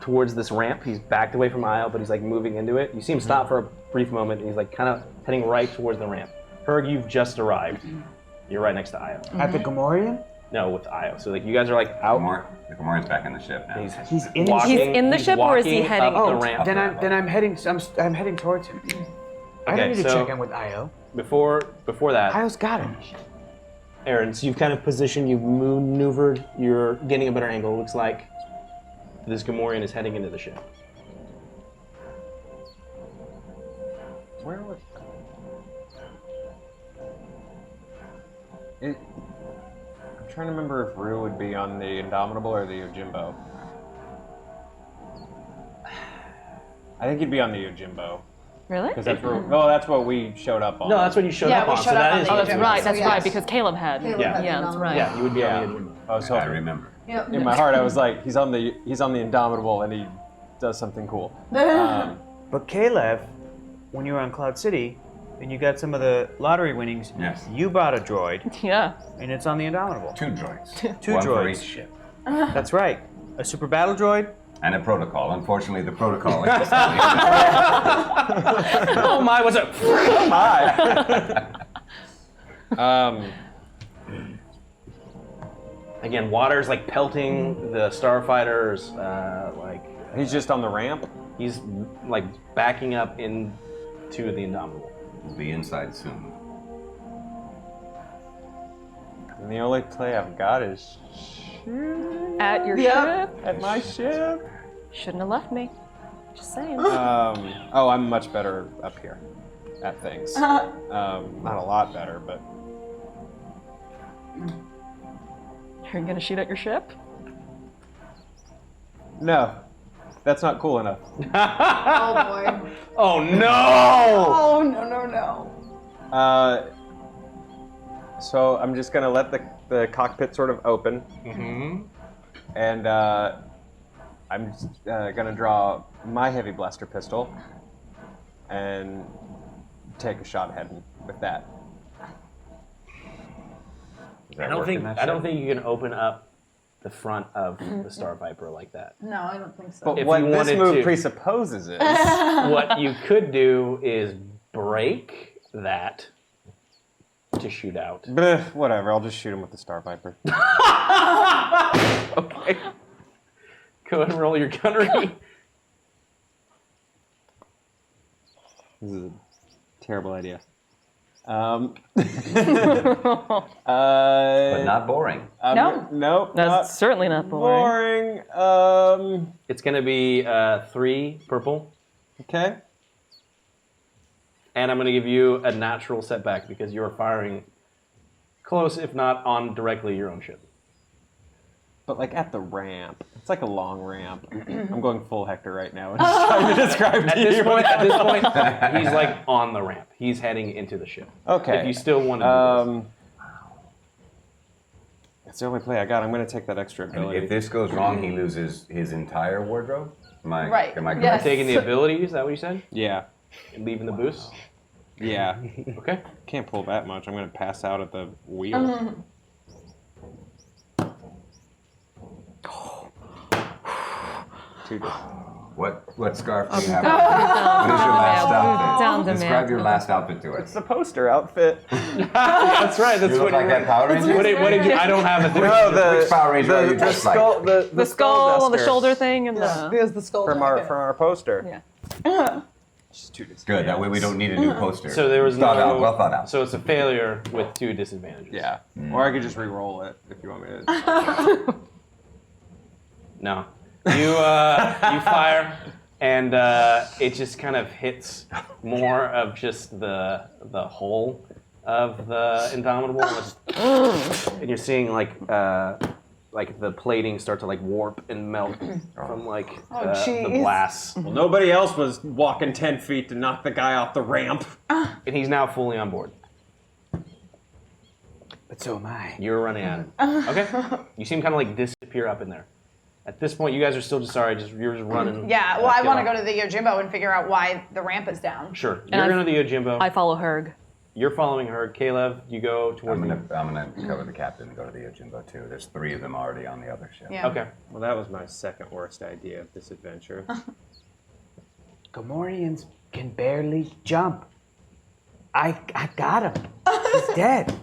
towards this ramp. He's backed away from Io, but he's like moving into it. You see him stop for a brief moment. And he's like kind of heading right towards the ramp. Herg, you've just arrived. You're right next to Io.
At the Gamorrean?
No, with Io. So like you guys are like out.
The Gamorrean's back in the ship now.
He's in
walking,
He's in the ship, or is he
walking
heading
up the
out?
ramp?
Then I'm heading. I'm heading towards him. I
Okay,
don't need to
so-
check in with Io.
Before that,
Io's got him.
Aaron, so you've kind of positioned, you've maneuvered, you're getting a better angle. It looks like this Gamorrean is heading into the ship.
Where was I'm trying to remember if Rue would be on the Indomitable or the Yojimbo. I think he'd be on the Yojimbo.
Really?
Because that's what we showed up on.
No, that's what you showed
Yeah,
up
we
on. So
showed up
that
on
is
the
Oh, that's
Yojimbo.
right.
So
That's
yes.
right. Because Caleb had.
Caleb
Yeah.
had
Yeah,
the
that's
number.
right.
Yeah, you would be
Yeah.
on the Yojimbo.
I was
I
hoping.
remember.
Yep.
In my heart, I was like, he's on the Indomitable and he does something cool.
But Caleb, when you were on Cloud City, and you got some of the lottery winnings,
Yes.
you bought a droid,
Yeah.
and it's on the Indomitable.
2 droids.
Two
One for
droids.
each ship.
That's right. A super battle droid.
And a protocol. Unfortunately, the protocol is
Oh my, what's up? Again, water's like pelting the starfighters. Like
He's just on the ramp.
he's like backing up into the Indomitable.
We'll be inside soon.
And the only play I've got is
At your
Yep.
ship.
at my ship.
Shouldn't have left me. Just saying.
I'm much better up here at things. Not a lot better, but
You're gonna shoot at your ship?
no, that's not cool enough.
Oh boy.
Oh no!
Oh, no.
So I'm just gonna let the cockpit sort of open, and I'm gonna draw my heavy blaster pistol and take a shot ahead with that.
Does that
I don't
work in
think
that
I don't
ship?
think you can open up the front of the Star Viper like that.
No, I don't think so.
But
If
what
you
this
wanted
move
to.
presupposes is
What you could do is break that to shoot out.
Bleh, whatever. I'll just shoot him with the Star Viper.
Okay. Go ahead and roll your gunnery.
This is a terrible idea.
But not boring.
No.
Nope.
That's certainly not boring.
It's going to be 3 purple,
Okay.
and I'm going to give you a natural setback because you are firing close, if not on directly your own ship.
But like at the ramp. It's like a long ramp. I'm going full Hector right now. I'm just trying to describe to
At
you.
this point, he's like on the ramp. He's heading into the ship.
Okay.
If you still want to do this.
That's the only play I got. I'm going to take that extra ability.
If this goes wrong, he loses his entire wardrobe. Am I
Right.
correct?
Yes.
Taking the ability, is that what you said?
Yeah.
And leaving the boost?
Yeah.
Okay.
Can't pull that much. I'm going to pass out at the wheel. Two
What scarf do you have? What is your last outfit?
Down the
Describe
man.
your last outfit to us.
the poster outfit.
That's right. That's
You look
what
like that Power Ranger?
What did you? I don't have it.
Which Power Ranger are you dressed like?
The skull, the shoulder thing, and
There's the skull.
from our poster.
Yeah.
Just two discs.
Good. That way we don't need a new poster.
So there was
thought
no.
out. Well thought out.
So it's a failure with 2 disadvantages.
Yeah. Or I could just re-roll it if you want me to.
No. You fire, and it just kind of hits more of just the hull of the Indomitable, and you're seeing like the plating start to like warp and melt from like the
jeez.
blast.
Well, nobody else was walking 10 feet to knock the guy off the ramp.
And he's now fully on board.
But so am I.
You're running at him. Okay. You see him kind of like disappear up in there. At this point, you guys are still you're just running.
Yeah, well, I
get
want to
off.
go to the Yojimbo and figure out why the ramp is down.
Sure.
And
You're going to the Yojimbo.
I follow Herg.
You're following her. Caleb, you go towards
I'm gonna cover the captain and go to the Yojimbo too. There's 3 of them already on the other ship.
Yeah.
Okay.
Well, that was my second worst idea of this adventure.
Gamorreans can barely jump. I got him. He's dead.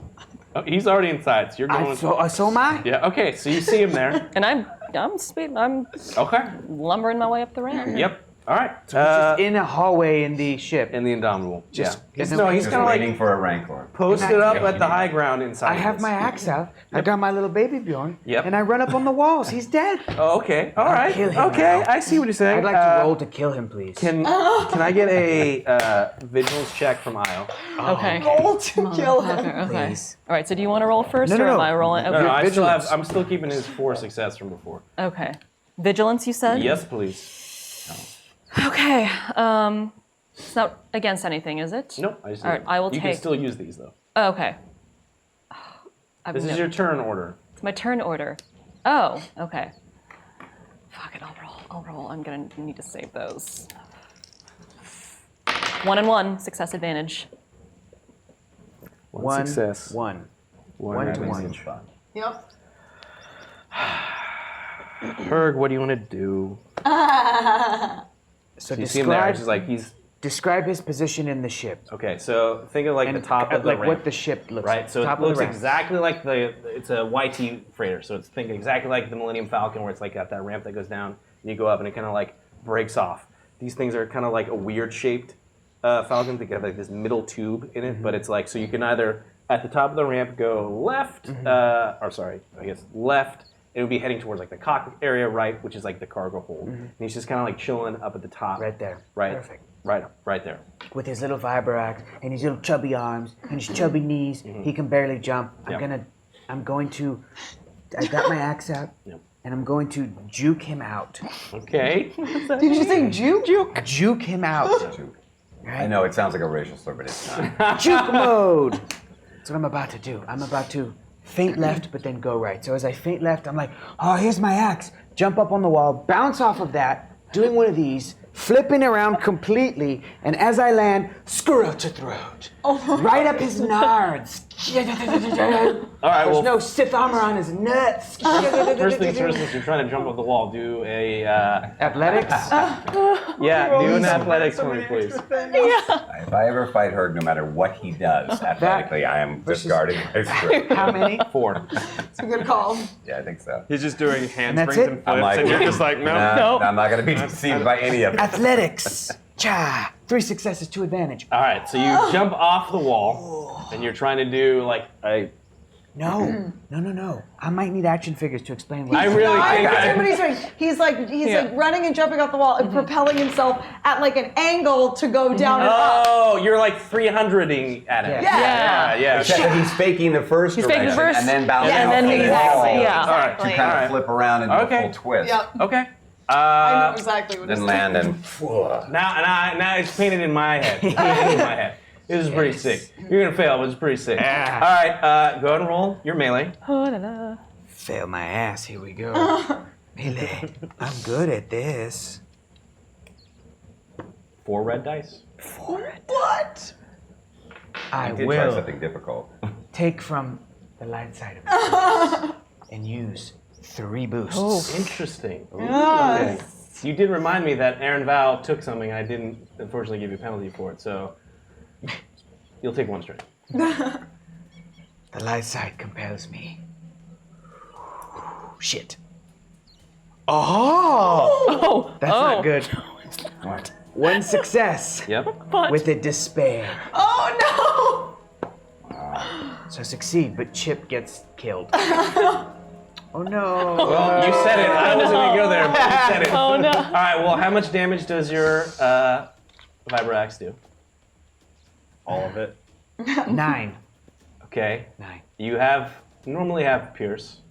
Oh, he's already inside, so you're going.
So am I.
Yeah. Okay. So you see him there.
And I'm
Okay.
lumbering my way up the ramp.
Yep. All right.
Just in a hallway in the ship.
in the Indomitable.
Just-
yeah.
in
No,
the-
he's
Just
kind of
waiting
like
for a rancor.
posted up
Yeah.
at the high ground inside.
I
of
have
this.
my axe out. I got my little baby Bjorn.
Yep.
And I run up on the walls. He's dead.
Oh, okay. All right.
kill him
Okay.
now.
I see what you're saying.
I'd like to roll to kill him, please.
Can I get a vigilance check from Io?
Okay.
Roll to kill him.
Okay.
Please.
All right. So do you want to roll first,
No, no,
or am
no.
I rolling?
No,
Okay.
no,
Vigilance.
I'm still keeping his 4 success from before.
Okay. Vigilance, you said?
Yes, please.
Okay. It's not against anything, is it?
Nope. I just
All right, I will
You can
take-
still use these though.
Oh, okay.
This is your turn order.
It's my turn order. Oh, okay. Fuck it, I'll roll. I'm gonna need to save those. 1 and 1, success advantage.
One success.
One.
One
to
advantage.
one.
Yep.
Herg, what do you want to do?
So
You see him there.
describe,
It's just like he's
describe his position in the ship.
okay. So think of like
And
the top of the
like
ramp.
what the ship looks
Right,
like.
so
top
it
of
looks
the ramp.
exactly like it's a YT freighter, so it's think exactly like the Millennium Falcon where it's like got that ramp that goes down and you go up and it kind of like breaks off. These things are kind of like a weird shaped Falcon. They have like this middle tube in it, but it's like, so you can either at the top of the ramp go left, or sorry, I guess left. It would be heading towards like the cockpit area, right, which is like the cargo hold. And he's just kind of like chilling up at the top.
Right there.
Right.
Perfect.
Right there.
With his little vibro axe and his little chubby arms and his chubby knees, he can barely jump.
Yep.
I got my axe out,
Yep.
and I'm going to juke him out.
Okay.
Did you say juke?
Juke him out.
Juke.
Right?
I know it sounds like a racial slur, but it's not.
Juke mode. That's what I'm about to do. I'm about to feint left, but then go right. So as I feint left, I'm like, oh, here's my axe. Jump up on the wall, bounce off of that, doing one of these, flipping around completely, and as I land, screw to throat. Right up his nards.
All right.
There's
Well,
no Sith armor on his nuts.
first things first, since you're trying to jump off the wall, do a
Athletics.
do an athletics for me, please.
If I ever fight Herg, no matter what he does athletically, I am discarding his strength.
How many?
4.
It's a good call.
Yeah, I think so.
He's just doing
that's
handsprings
it?
and flips, and you're just like, no.
nah, I'm not going to be deceived by any of it.
Athletics. Cha. 3 successes, 2 advantage.
All right, so you jump off the wall, and you're trying to do like a.
No. I might need action figures to explain what
I really think.
Everybody's doing. He's like running and jumping off the wall and propelling himself at like an angle to go down and up.
Oh, you're like 300ing at it.
Yeah.
Except that he's faking the first
He's faking the
direction
first-
and then bouncing
Yeah, and
off
then
the
exactly,
wall
yeah.
All right.
to kind of flip around and do a full twist.
Yep.
Okay.
I know exactly what
Then
he's
land and
Now it's painted in my head. In my head. This is pretty sick. You're gonna fail, but it's pretty sick. All right, go ahead and roll your melee.
Oh, la, la.
Fail my ass. Here we go. Melee. I'm good at this.
4 red dice.
What?
I
did try
will
something difficult.
take from the light side of it and use 3 boosts.
Interesting. Okay. You did remind me that Aaron Val took something. I didn't, unfortunately, give you a penalty for it. So you'll take 1 straight.
The light side compels me. Shit. Oh! That's not good.
What?
1 success
Yep.
with a despair.
Oh
So I succeed, but Chip gets killed. Oh no.
Well, you said it. I wasn't gonna go there, but you said it.
Oh no.
All right. Well, how much damage does your Vibro-Axe do?
All of it.
9.
Okay.
9.
You normally have Pierce.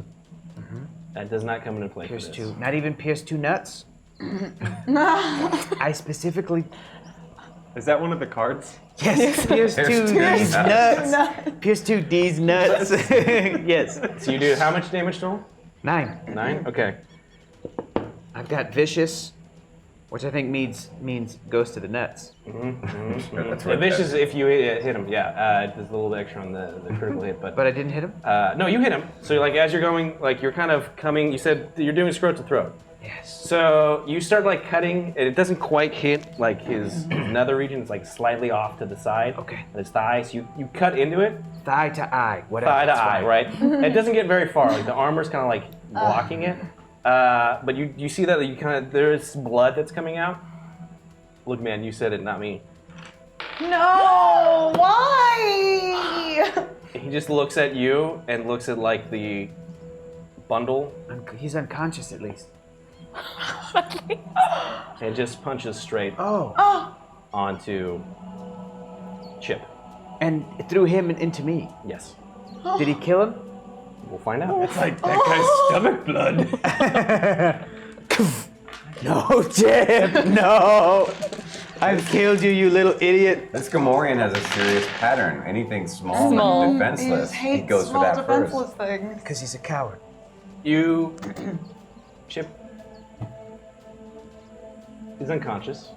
That does not come into play.
Pierce
for
2.
this.
Not even Pierce 2 nuts. I specifically.
Is that one of the cards?
Yes, Pierce 2 D's nuts. Pierce 2 D's nuts. Yes.
So you do how much damage total?
9.
9. Okay.
I've got vicious, which I think means goes to the nuts.
That's
The
right.
vicious if you hit him. Yeah. There's a little bit extra on the critical hit, but.
But I didn't hit him?
No, you hit him. So like as you're going, like you're kind of coming. You said you're doing scrote to throat.
Yes.
So you start like cutting, and it doesn't quite hit like his nether region. It's like slightly off to the side.
Okay.
And his thigh. So you cut into it,
Thigh to eye. Whatever.
thigh to
that's
eye,
fine.
right? It doesn't get very far. Like the armor's kind of like blocking it. But you see that you kind of there's blood that's coming out. Look, man, you said it, not me.
no! Why?
He just looks at you and looks at like the bundle
He's unconscious at least.
and just punches straight
Oh.
onto Chip.
And threw him into me.
Yes.
Did he kill him?
We'll find out.
It's like that guy's stomach blood.
No, Chip. No. I've killed you, you little idiot.
This Gamorrean has a serious pattern. Anything small,
Small.
and
He
defenseless,
just
he
hates
goes for
small
that
defenseless
first.
things.
Because he's a coward.
You, Chip, he's unconscious.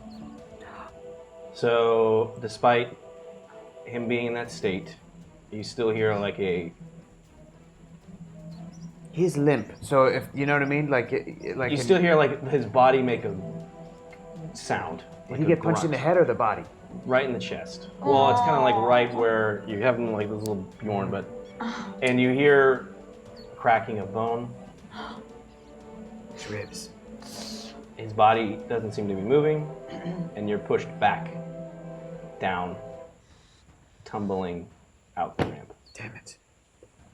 So, despite him being in that state, you still hear like a.
He's limp. So if you know what I mean, like
You still hear like his body make a sound.
Did
Like
he
a
get punched in the
grunt,
head or the body?
right in the chest. Well, it's kind of like right where you have him like this little Bjorn, but and you hear cracking of bone.
His ribs.
His body doesn't seem to be moving, and you're pushed back, down, tumbling out the ramp.
Damn it.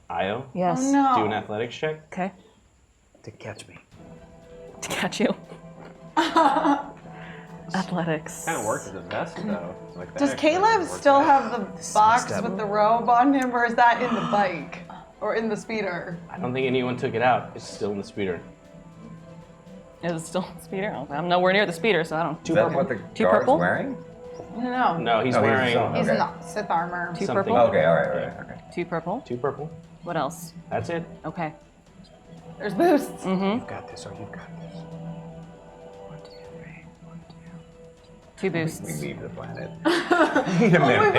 Io,
Yes.
No.
do an athletics check.
Okay.
To catch me.
To catch you. Athletics.
Kind of worked as a vest though. Like
Does Caleb still have the box with the robe on him, or is that in the bike? Or in the speeder?
I don't think anyone took it out. It's still in the speeder.
Is it still speeder? I'm nowhere near the speeder, so I don't.
Is that what the
Two
guard's
purple?
wearing?
No.
No, he's
Oh, he's
wearing
his own.
He's
Okay.
in the Sith armor.
Two
something.
purple?
Okay, all right. Okay.
2 purple.
2 purple.
What else?
That's it.
Okay.
There's boosts.
You've got this, or you've got this.
2
We
boosts.
leave the planet. Need a minute.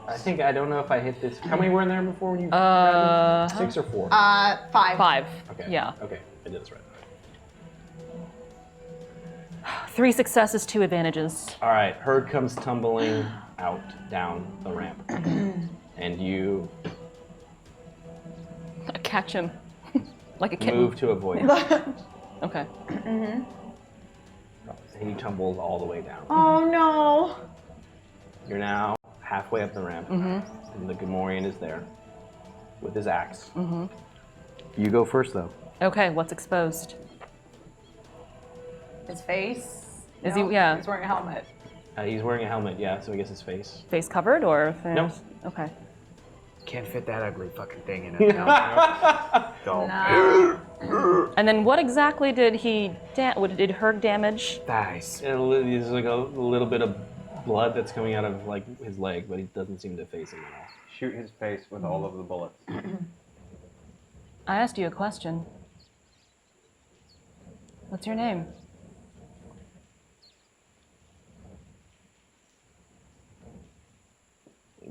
I think I don't know if I hit this. How many were in there before when you?
Uh,
6 or 4?
5.
5.
Okay.
Yeah.
Okay, I did this right.
3 successes, 2 advantages.
All right, Herd comes tumbling out down the ramp, and you
I catch him. Like a kitten.
move to avoid it.
Okay.
and you tumble all the way down.
Oh no.
You're now halfway up the ramp, and the Gamorrean is there with his axe. You go first, though.
Okay, what's exposed?
His face.
Is
No,
he? Yeah.
He's wearing a helmet.
He's wearing a helmet, yeah, so I guess his face.
Face covered or?
No.
Okay.
Can't fit that ugly fucking thing in it. Go.
No.
And then what exactly did he? Did Herc damage?
Thighs.
There's like a little bit of blood that's coming out of like his leg, but he doesn't seem to face him at all.
Shoot his face with all of the bullets.
I asked you a question. What's your name?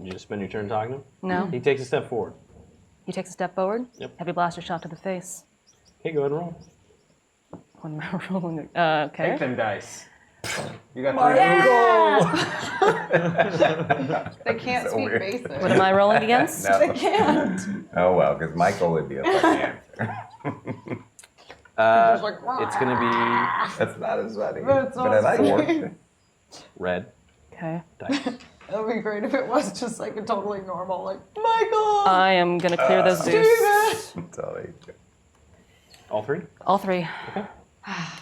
You just spend your turn talking to him?
No.
He takes a step forward.
He takes a step forward.
Yep.
Heavy blaster shot to the face.
Okay, go ahead and roll.
What am I rolling? Okay.
Take them dice. You got
They can't
So
speak
weird.
basic.
What am I rolling against?
No.
They can't.
Oh well, because Michael would be a fucking answer.
It's gonna be
That's not as funny.
That's
but I like
funny.
it.
red
Okay.
dice.
That would be great if it was just like a totally normal, like, Michael!
I am gonna clear those boosts.
Totally.
All three?
All three.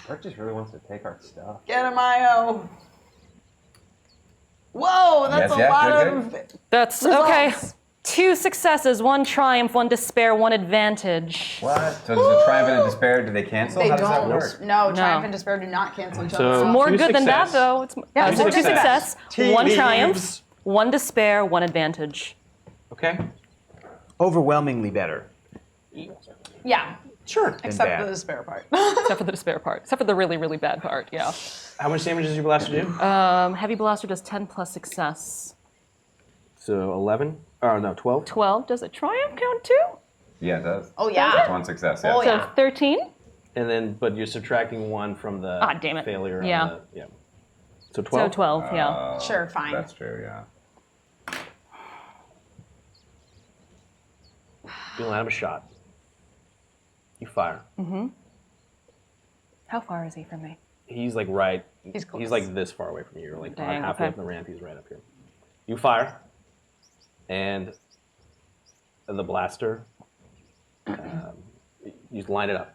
Bert just really wants to take our stuff.
Get him, Io. Whoa, that's
Yes,
a
yeah,
lot
good,
of.
That's
Results.
okay. 2 successes, 1 triumph, 1 despair, 1 advantage.
What? So does the triumph and a despair, do they cancel?
They
How does that
don't.
work?
No,
No.
Triumph and Despair do not cancel each
So-
other.
More
Two
good than that,
success.
though. It's
Yeah,
so
two
2 success,
Tea
1
leaves.
triumph, 1 despair, 1 advantage.
Okay.
Overwhelmingly better.
Yeah,
Sure.
Except
bad.
for the despair part.
Except for the despair part. Except for the really, really bad part, yeah.
How much damage does your blaster do?
Heavy blaster does 10 plus success.
So 11? Oh, no, 12?
12. Does a triumph count too?
Yeah, it does.
Oh, yeah.
It's one success. Yeah.
Oh,
So
yeah.
13?
And then, but you're subtracting 1 from the
Damn it.
failure.
Yeah.
On the, yeah. So 12?
So 12, yeah.
Oh,
Sure, fine.
That's true. Yeah.
You land him a shot. You fire.
How far is he from me?
He's like right.
He's close.
He's like this far away from you. You're like
Dang,
halfway
okay.
up the ramp. He's right up here. You fire, and the blaster. You line it up.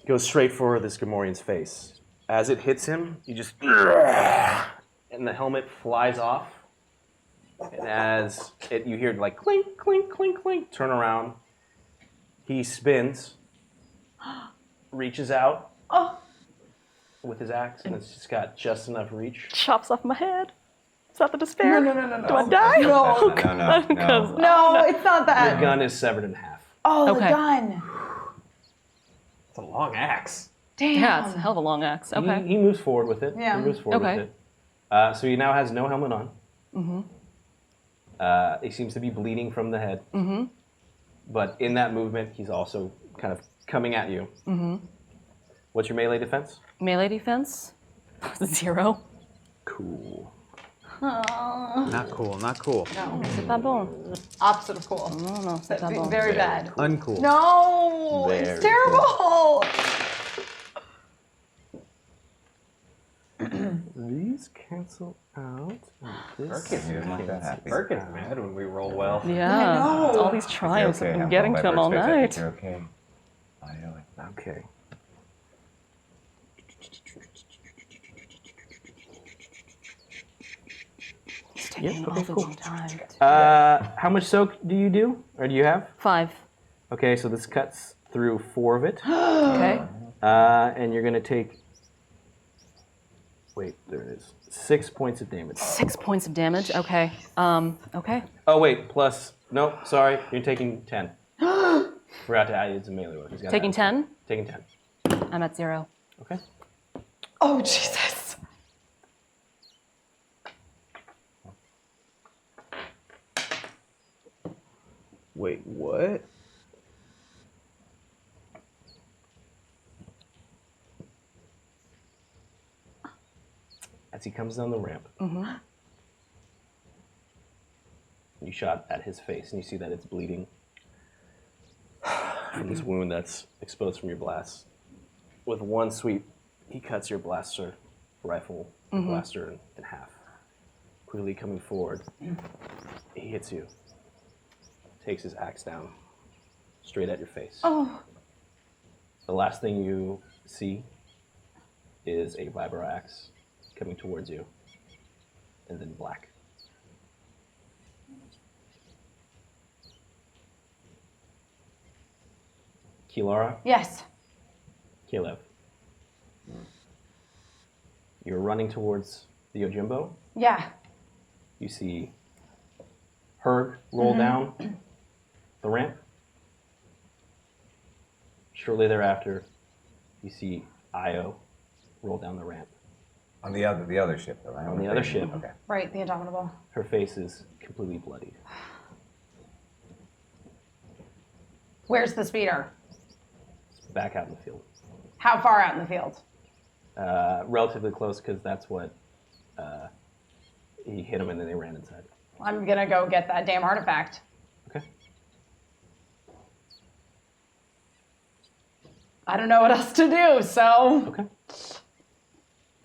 Goes straight for this Gamorrean's face. As it hits him, you just and the helmet flies off. And as you hear like clink, clink, clink, clink. Turn around. He spins, reaches out with his axe, and it's just got just enough reach.
Chops off my head. Is that the despair?
No.
Do I die?
No.
No.
No, it's not
The
that.
gun is severed in half.
Oh,
Okay.
the gun.
It's a long axe.
Damn.
Yeah, it's a hell of a long axe. Okay.
He moves forward with it.
Yeah.
He moves forward
Okay.
with it. So he now has no helmet on. He seems to be bleeding from the head. But in that movement, he's also kind of coming at you. What's your melee defense?
Melee defense? 0.
Cool.
Not cool, not cool.
No.
C'est pas bon.
Opposite of cool.
No, no, c'est
That'd
pas
be
bon.
very bad.
Uncool.
No,
Very
it's terrible.
These cancel out.
Burke
He doesn't look that happy.
Burke is mad when we roll well.
Yeah.
know.
It's all these triumphs
Okay,
I've been
I'm
getting
going
to him
by
all
Burke's face. I
night.
think you're okay. I know it.
Okay.
It's taking an
okay,
awfully
cool.
long time.
How much soak do you do, or do you have?
5.
Okay, so this cuts through 4 of it,
Okay.
and you're gonna take. Wait, there it is. 6 points of damage.
6 points of damage. Okay. Okay.
Oh wait, plus no, sorry, you're taking 10. Forgot to add it's a melee weapon. He's gotta
Taking
add
10.
Taking 10.
I'm at 0.
Okay.
Oh, Jesus.
Wait, what?
As he comes down the ramp, you shot at his face, and you see that it's bleeding from this wound that's exposed from your blast. With one sweep, he cuts your blaster rifle blaster in half. Quickly coming forward, he hits you. Takes his axe down, straight at your face.
Oh.
The last thing you see is a vibro axe coming towards you, and then black. Kilara,
Yes.
Caleb, you're running towards the Yojimbo.
Yeah.
You see Herg roll down the ramp. Shortly thereafter, you see Io roll down the ramp.
On the other ship, though, right?
On the other ship.
Okay.
Right, the Indomitable.
Her face is completely bloodied.
Where's the speeder?
Back out in the field.
How far out in the field?
Relatively close, because that's what he hit him and then they ran inside.
I'm gonna go get that damn artifact.
Okay.
I don't know what else to do, so.
Okay.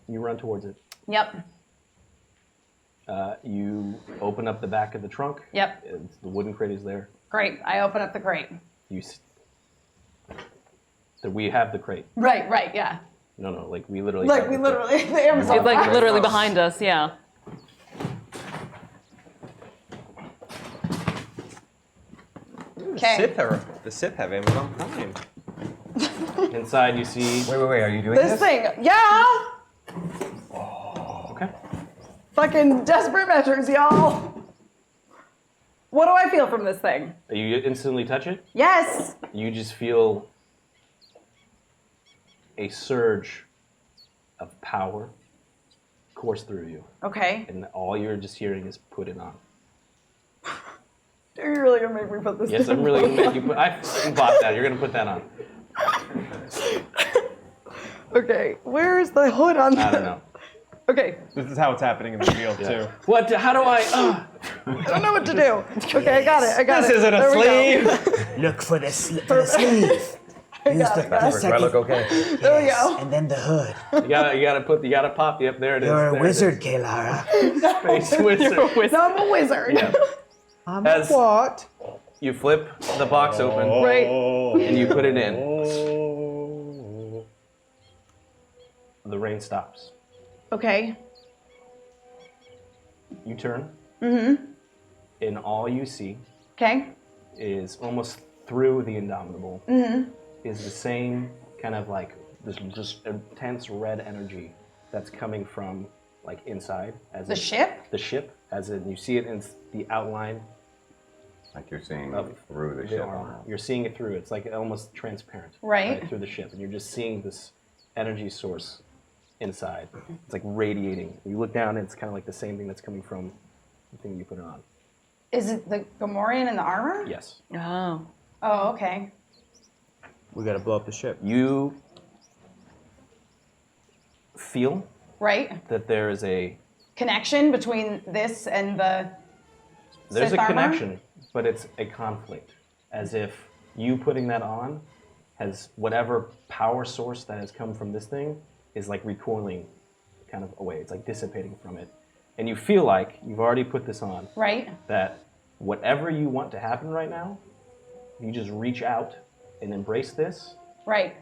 You run towards it.
Yep.
You open up the back of the trunk.
Yep.
The wooden crate is there.
Great. I open up the crate.
We have the crate.
Right, yeah.
No, like we literally.
Like
have
we
the crate.
literally, the Amazon.
It's like
box.
literally behind us, yeah.
Okay.
The Sith have Amazon Prime.
Inside, you see.
Wait, are you doing
This
this?
thing, yeah.
Okay.
Fucking desperate measures, y'all. What do I feel from this thing?
You instantly touch it.
Yes.
You just feel a surge of power course through you,
Okay.
and all you're just hearing is "put it on."
Are you really gonna make me put this?
Yes, I'm really gonna make you put. I bought that. You're gonna put that on.
Okay. Where is the hood on
I
that?
don't know.
Okay.
This is how it's happening in the field, too.
What? How do I?
I don't know what to do. Okay, I got it. I got it.
This isn't a
There we go.
sleeve!
Look for the sleeve.
I got it, guys.
Do I look okay?
There we go.
And then the hood.
You gotta pop. Yep, there it is.
You're a
There it
wizard,
is.
Kalara.
Space wizard.
No, I'm a wizard.
Yeah.
I'm
As-
what?
You flip the box open
Right.
and you put it in. The rain stops.
Okay.
You turn. Mm-hmm. And all you see
Okay.
is almost through the Indomitable is the same kind of like this just intense red energy that's coming from like inside as
The
in-
ship?
The ship, as in you see it in the outline
Like you're seeing
of
through the
the
ship.
armor. You're seeing it through. It's like almost transparent.
Right.
Through the ship, and you're just seeing this energy source inside. It's like radiating. You look down, and it's kind of like the same thing that's coming from the thing you put it on.
Is it the Gamorrean in the armor?
Yes.
Oh.
Oh, okay.
We gotta blow up the ship.
You feel
Right?
that there is a
Connection between this and the
there's
Sith
a
armor?
connection, but it's a conflict, as if you putting that on has whatever power source that has come from this thing is like recoiling kind of away. It's like dissipating from it. And you feel like you've already put this on,
Right?
that whatever you want to happen right now, you just reach out and embrace this,
Right.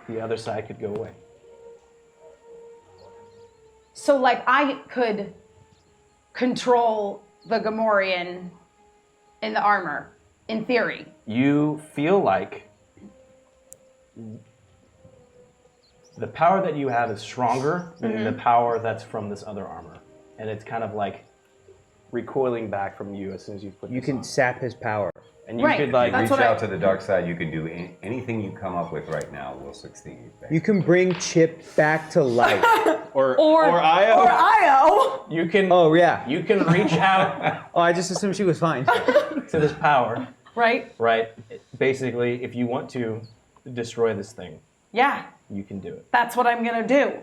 the other side could go away.
So, like, I could control the Gamorrean in the armor, in theory.
You feel like the power that you have is stronger than the power that's from this other armor. And it's kind of like recoiling back from you as soon as you put
You
this
can
on.
sap his power.
And you
Right,
could like
that's
Reach
what
out
I-
to the dark side. You can do anything you come up with right now will succeed.
You can bring Chip back to life.
Or Io?
Or Io.
you can
Oh, yeah.
you can reach out
Oh, I just assumed she was fine.
to this power,
Right?
right? Basically, if you want to destroy this thing,
Yeah.
you can do it.
That's what I'm gonna do.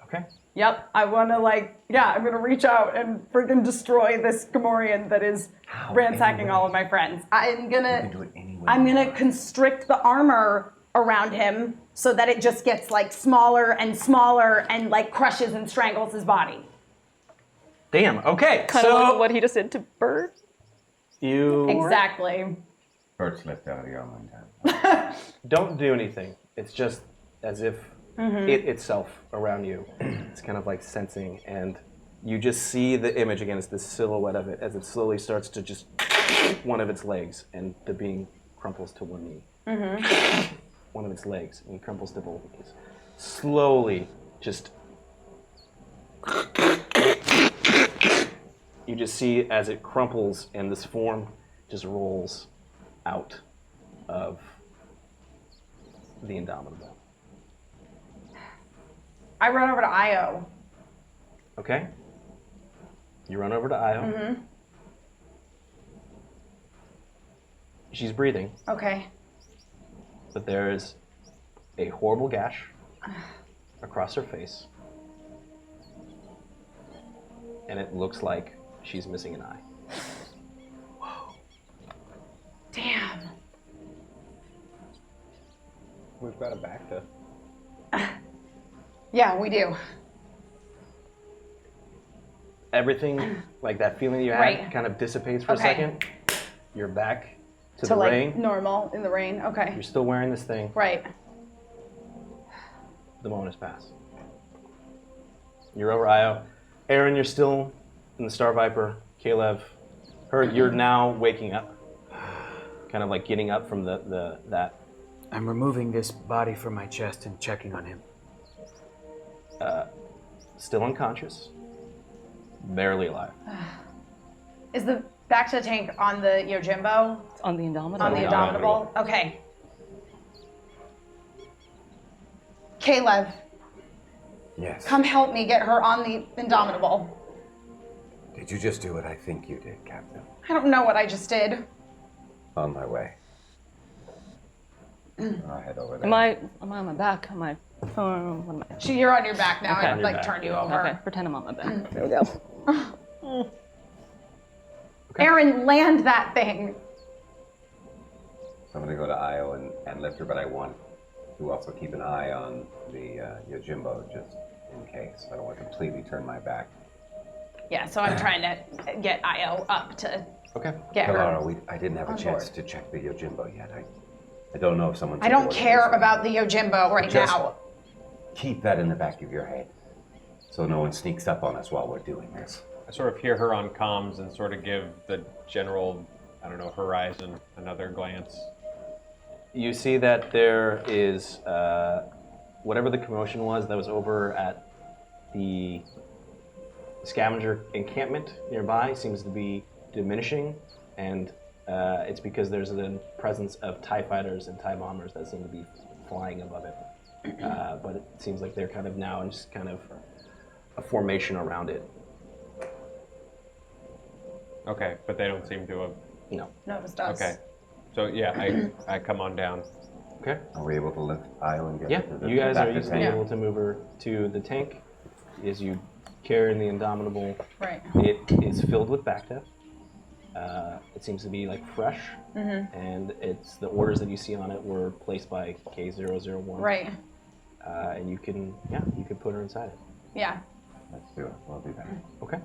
Okay?
Yep. I wanna I'm gonna reach out and freaking destroy this Gamorrean that is ransacking all of my friends. I'm
You
gonna
can do it anyway.
constrict the armor around him so that it just gets like smaller and smaller and like crushes and strangles his body.
Damn. Okay.
Kind of like
So
what he just did to Bird.
you
Exactly.
Bird slipped out of the arm one time.
don't do anything. It's just as if it itself around you. It's kind of like sensing, and you just see the image again. It's this silhouette of it as it slowly starts to just one of its legs, and the being crumples to one knee. One of its legs, and he crumples to both knees. Slowly, just you just see as it crumples, and this form just rolls out of the Indomitable.
I run over to Io.
Okay? You run over to Io. She's breathing,
Okay.
but there is a horrible gash across her face. And it looks like she's missing an eye.
Damn.
We've got it back to.
Yeah, we do.
Everything, like that feeling you had,
Right.
kind of dissipates for a
Okay.
second. You're back to the
To like
rain.
normal in the rain. Okay.
You're still wearing this thing.
Right.
The moment has passed. You're over Io. Aaron, you're still in the Star Viper. Caleb, you're now waking up. Kind of like getting up from that.
I'm removing this body from my chest and checking on him.
Still unconscious. Barely alive.
Is the back to the tank on the Yojimbo?
It's on the Indomitable.
On the Indomitable? Okay. Caleb,
Yes.
come help me get her on the Indomitable.
Did you just do what I think you did, Captain?
I don't know what I just did.
On my way. I'll head over there.
Am I on my back? Am I? Oh, what am I?
You're on your back now.
Okay.
I
On
your
like
back,
turned you
yeah.
over.
Okay, pretend I'm on my back. There we go.
Aaron, land that thing.
So I'm gonna go to Io and lift her, but I want to also keep an eye on the Yojimbo just in case. I don't want to completely turn my back.
Yeah, so I'm trying to get Io up to
Okay.
get her.
Kalara, I didn't have a
on
chance
board.
to check the Yojimbo yet. I don't know if someone.
I don't care about the Yojimbo right
Just-
now.
Keep that in the back of your head, so no one sneaks up on us while we're doing this.
I sort of hear her on comms and sort of give the general, I don't know, horizon another glance.
You see that there is whatever the commotion was that was over at the scavenger encampment nearby seems to be diminishing, and it's because there's a presence of TIE fighters and TIE bombers that seem to be flying above it. But it seems like they're kind of now in just kind of a formation around it.
Okay, but they don't seem to have.
No.
Noticed us.
Okay, so yeah, I come on down.
Okay.
Are we able to lift Io and get
Yeah,
her to the
you guys
back
are
of the
easily
tank?
able to move her to the tank. As you carry in the Indomitable,
Right.
it is filled with Bacta. It seems to be like fresh, and it's the orders that you see on it were placed by K001.
Right.
And you can put her inside it.
Yeah.
Let's do it. We'll do that.
Okay.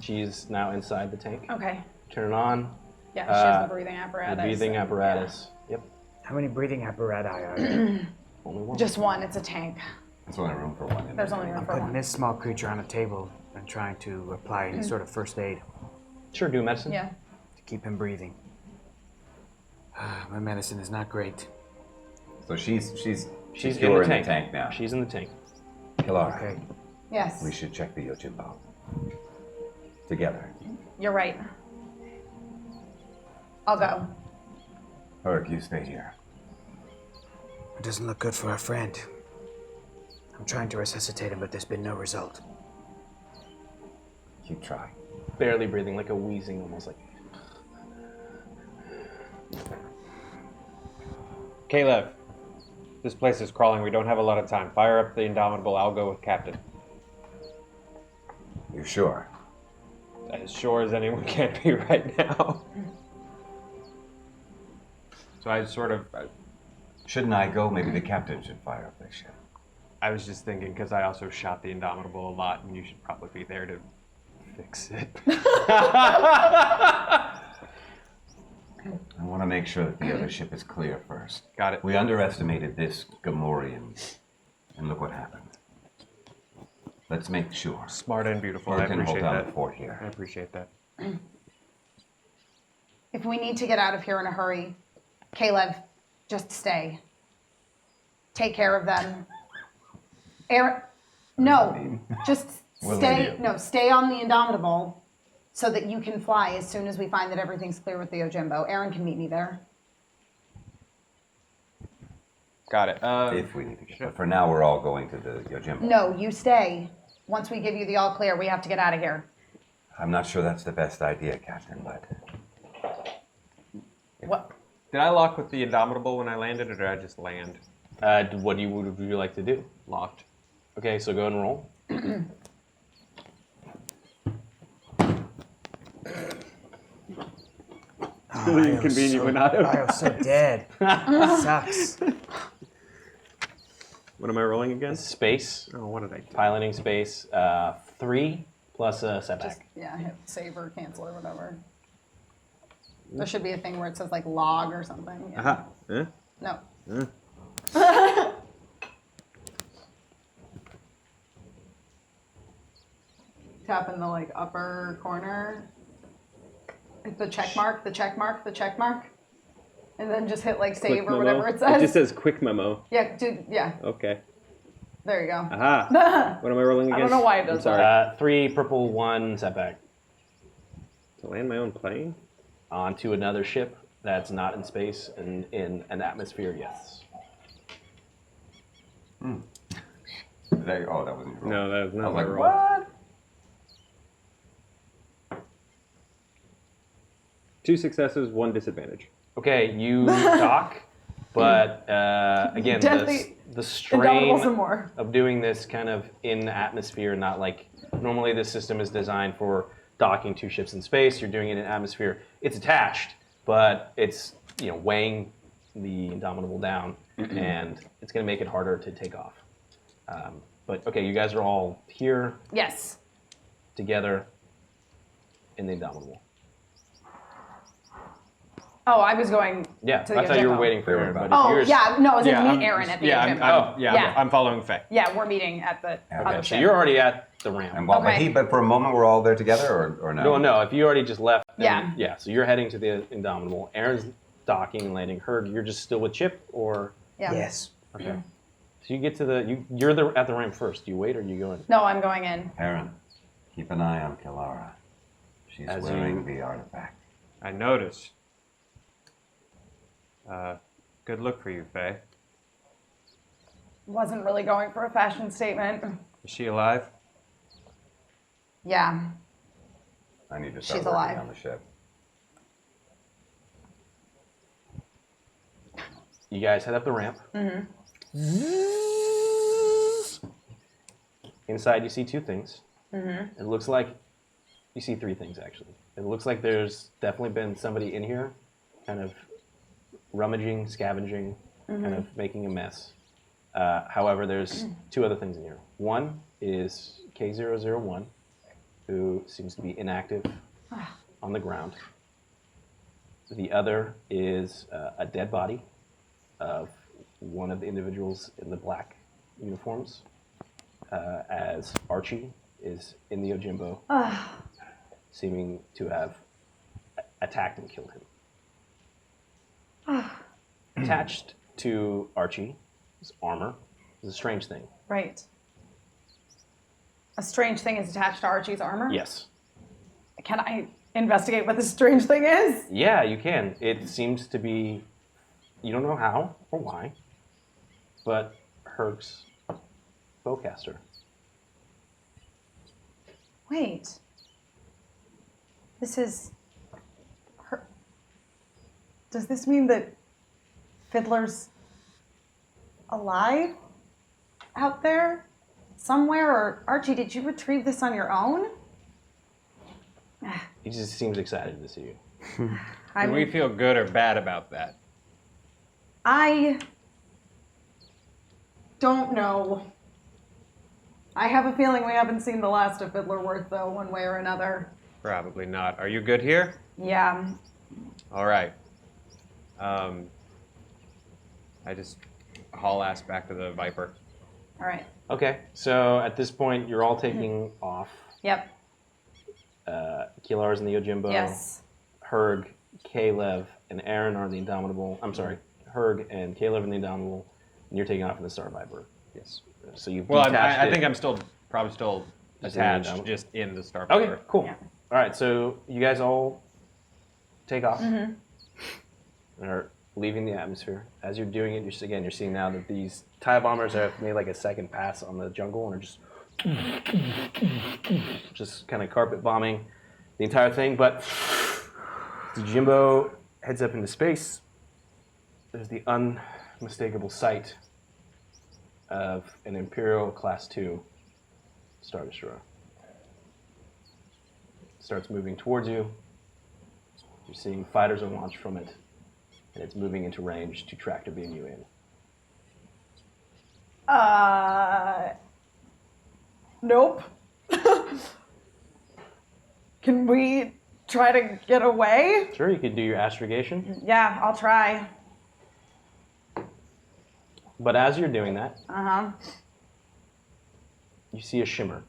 She's now inside the tank.
Okay.
Turn it on.
Yeah, she has the breathing
The
apparatus.
breathing
and-
apparatus. Yep.
How many breathing apparatus are there?
Only one.
yeah. Just one. It's a tank.
There's only room for one. in
There's
there.
only room
I'm
for
putting
one.
this small creature on a table and trying to apply any sort of first aid
Sure. Do medicine.
Yeah.
to keep him breathing. My medicine is not great.
So she's
She's
secure
in the tank.
now.
She's in the tank.
Kalara,
Okay.
Yes.
we should check the Yojimbo together.
You're right. I'll go.
Herc, you stay here.
It doesn't look good for our friend. I'm trying to resuscitate him, but there's been no result.
Keep trying.
Barely breathing, like a wheezing, almost like.
Caleb, this place is crawling. We don't have a lot of time. Fire up the Indomitable. I'll go with Captain.
You sure?
As sure as anyone can be right now. So I sort of
Shouldn't I go? Maybe the captain should fire up their ship.
I was just thinking, because I also shot the Indomitable a lot, and you should probably be there to fix it.
I want to make sure that the other ship is clear first.
Got it.
We underestimated this Gamorrean, and look what happened. Let's make sure.
Smart and beautiful.
We
I
can hold
appreciate
down
that.
the fort here.
I appreciate that.
If we need to get out of here in a hurry, Caleb, just stay. Take care of them. Aaron, no, just
We'll
stay.
leave you.
No, stay on the Indomitable, so that you can fly as soon as we find that everything's clear with the Ojimbo. Aaron can meet me there.
Got it.
If we need to get. But for now, we're all going to the Yojimbo.
No, you stay. Once we give you the all clear, we have to get out of here.
I'm not sure that's the best idea, Captain, but
What?
Did I lock with the Indomitable when I landed, or did I just land
What would you like to do?
locked?
Okay, so go and roll.
Really inconvenient when I
I was so dead. Sucks.
What am I rolling again?
Space,
Oh, what did I do?
piloting space, 3 plus a setback.
Yeah, hit save or cancel or whatever. There should be a thing where it says like log or something. Yeah.
Aha. Huh?
No. Tap in the like upper corner. Hit the check mark, the check mark, the check mark. And then just hit like save
Quick
or
memo.
whatever it says.
It just says quick memo.
Yeah, dude, yeah.
Okay.
There you go.
Aha. What am I rolling again?
I don't know why it
I'm
does
sorry.
3 purple, 1 setback.
To land my own plane?
Onto another ship that's not in space and in an atmosphere, yes.
oh, that wasn't your roll.
No, that was
I
not
was
my
like,
roll.
what?
2 successes, 1 disadvantage.
Okay, you dock, but again,
Deathly
the
Indomitable some
strain
more.
of doing this kind of in the atmosphere, not like normally this system is designed for docking 2 ships in space. You're doing it in atmosphere. It's attached, but it's weighing the Indomitable down, and it's going to make it harder to take off. But okay, you guys are all here
Yes.
together in the Indomitable.
Oh, I was going
Yeah,
to the
I thought you were
Ojimbo.
waiting for Aaron. But
Oh,
if yours,
yeah, no, I was going to
I'm-
meet Aaron at the
yeah,
Ojimbo.
yeah.
I'm following Faye.
Yeah, we're meeting at the on
Okay,
the
so
ship.
you're already at the ramp.
And while
Okay.
but for a moment, we're all there together, or no?
No, if you already just left, then,
Yeah.
so you're heading to the Indomitable. Aaron's docking and landing. Herg, you're just still with Chip, or
Yeah.
Yes.
okay. So you get to you're at the ramp first. Do you wait or do you go in?
No, I'm going in.
Aaron, keep an eye on Kilara. She's
As
wearing
you-
the artifact.
I noticed. Good look for you, Faye.
Wasn't really going for a fashion statement.
Is she alive?
Yeah.
I need to start
She's
working
alive.
on the ship.
You guys head up the ramp. Inside, you see 2 things. It looks like you see 3 things actually. It looks like there's definitely been somebody in here, kind of rummaging, scavenging, kind of making a mess. However, there's 2 other things in here. One is K001, who seems to be inactive on the ground. The other is a dead body of one of the individuals in the black uniforms, as Archie is in the Ojimbo, seeming to have attacked and killed him. Attached to Archie is armor. It's a strange thing.
Right. A strange thing is attached to Archie's armor?
Yes.
Can I investigate what this strange thing is?
Yeah, you can. It seems to be, you don't know how or why, but Herg's bowcaster.
Wait. This is her. Does this mean that Fiddler's alive out there somewhere? Or Archie, did you retrieve this on your own?
He just seems excited to see you.
Do we feel good or bad about that?
I
don't know. I have a feeling we haven't seen the last of Fiddlerworth, though, one way or another.
Probably not. Are you good here?
Yeah.
All right. I just haul ass back to the Viper.
All right.
Okay, so at this point, you're all taking off.
Yep.
Kilar's in the Yojimbo.
Yes.
Herg, Kalev, and Aaron are in the Indomitable. I'm sorry, Herg and Kalev in the Indomitable, and you're taking off in the Star Viper.
Yes.
So you've
Well,
detached
I
it.
think I'm probably still
Just in the
attached,
Indomitable.
just in the Star
Okay,
Viper.
cool.
Yeah.
All right, so you guys all take off and are leaving the atmosphere. As you're doing it, you're seeing now that these TIE bombers have made like a second pass on the jungle and are just kind of carpet bombing the entire thing. But the Jimbo heads up into space. There's the unmistakable sight of an Imperial Class 2 Star Destroyer. Starts moving towards you. You're seeing fighters are launched from it, and it's moving into range to tractor beam you in.
Nope. Can we try to get away?
Sure, you could do your astrogation,
Yeah, I'll try.
but as you're doing that,
Uh-huh.
you see a shimmer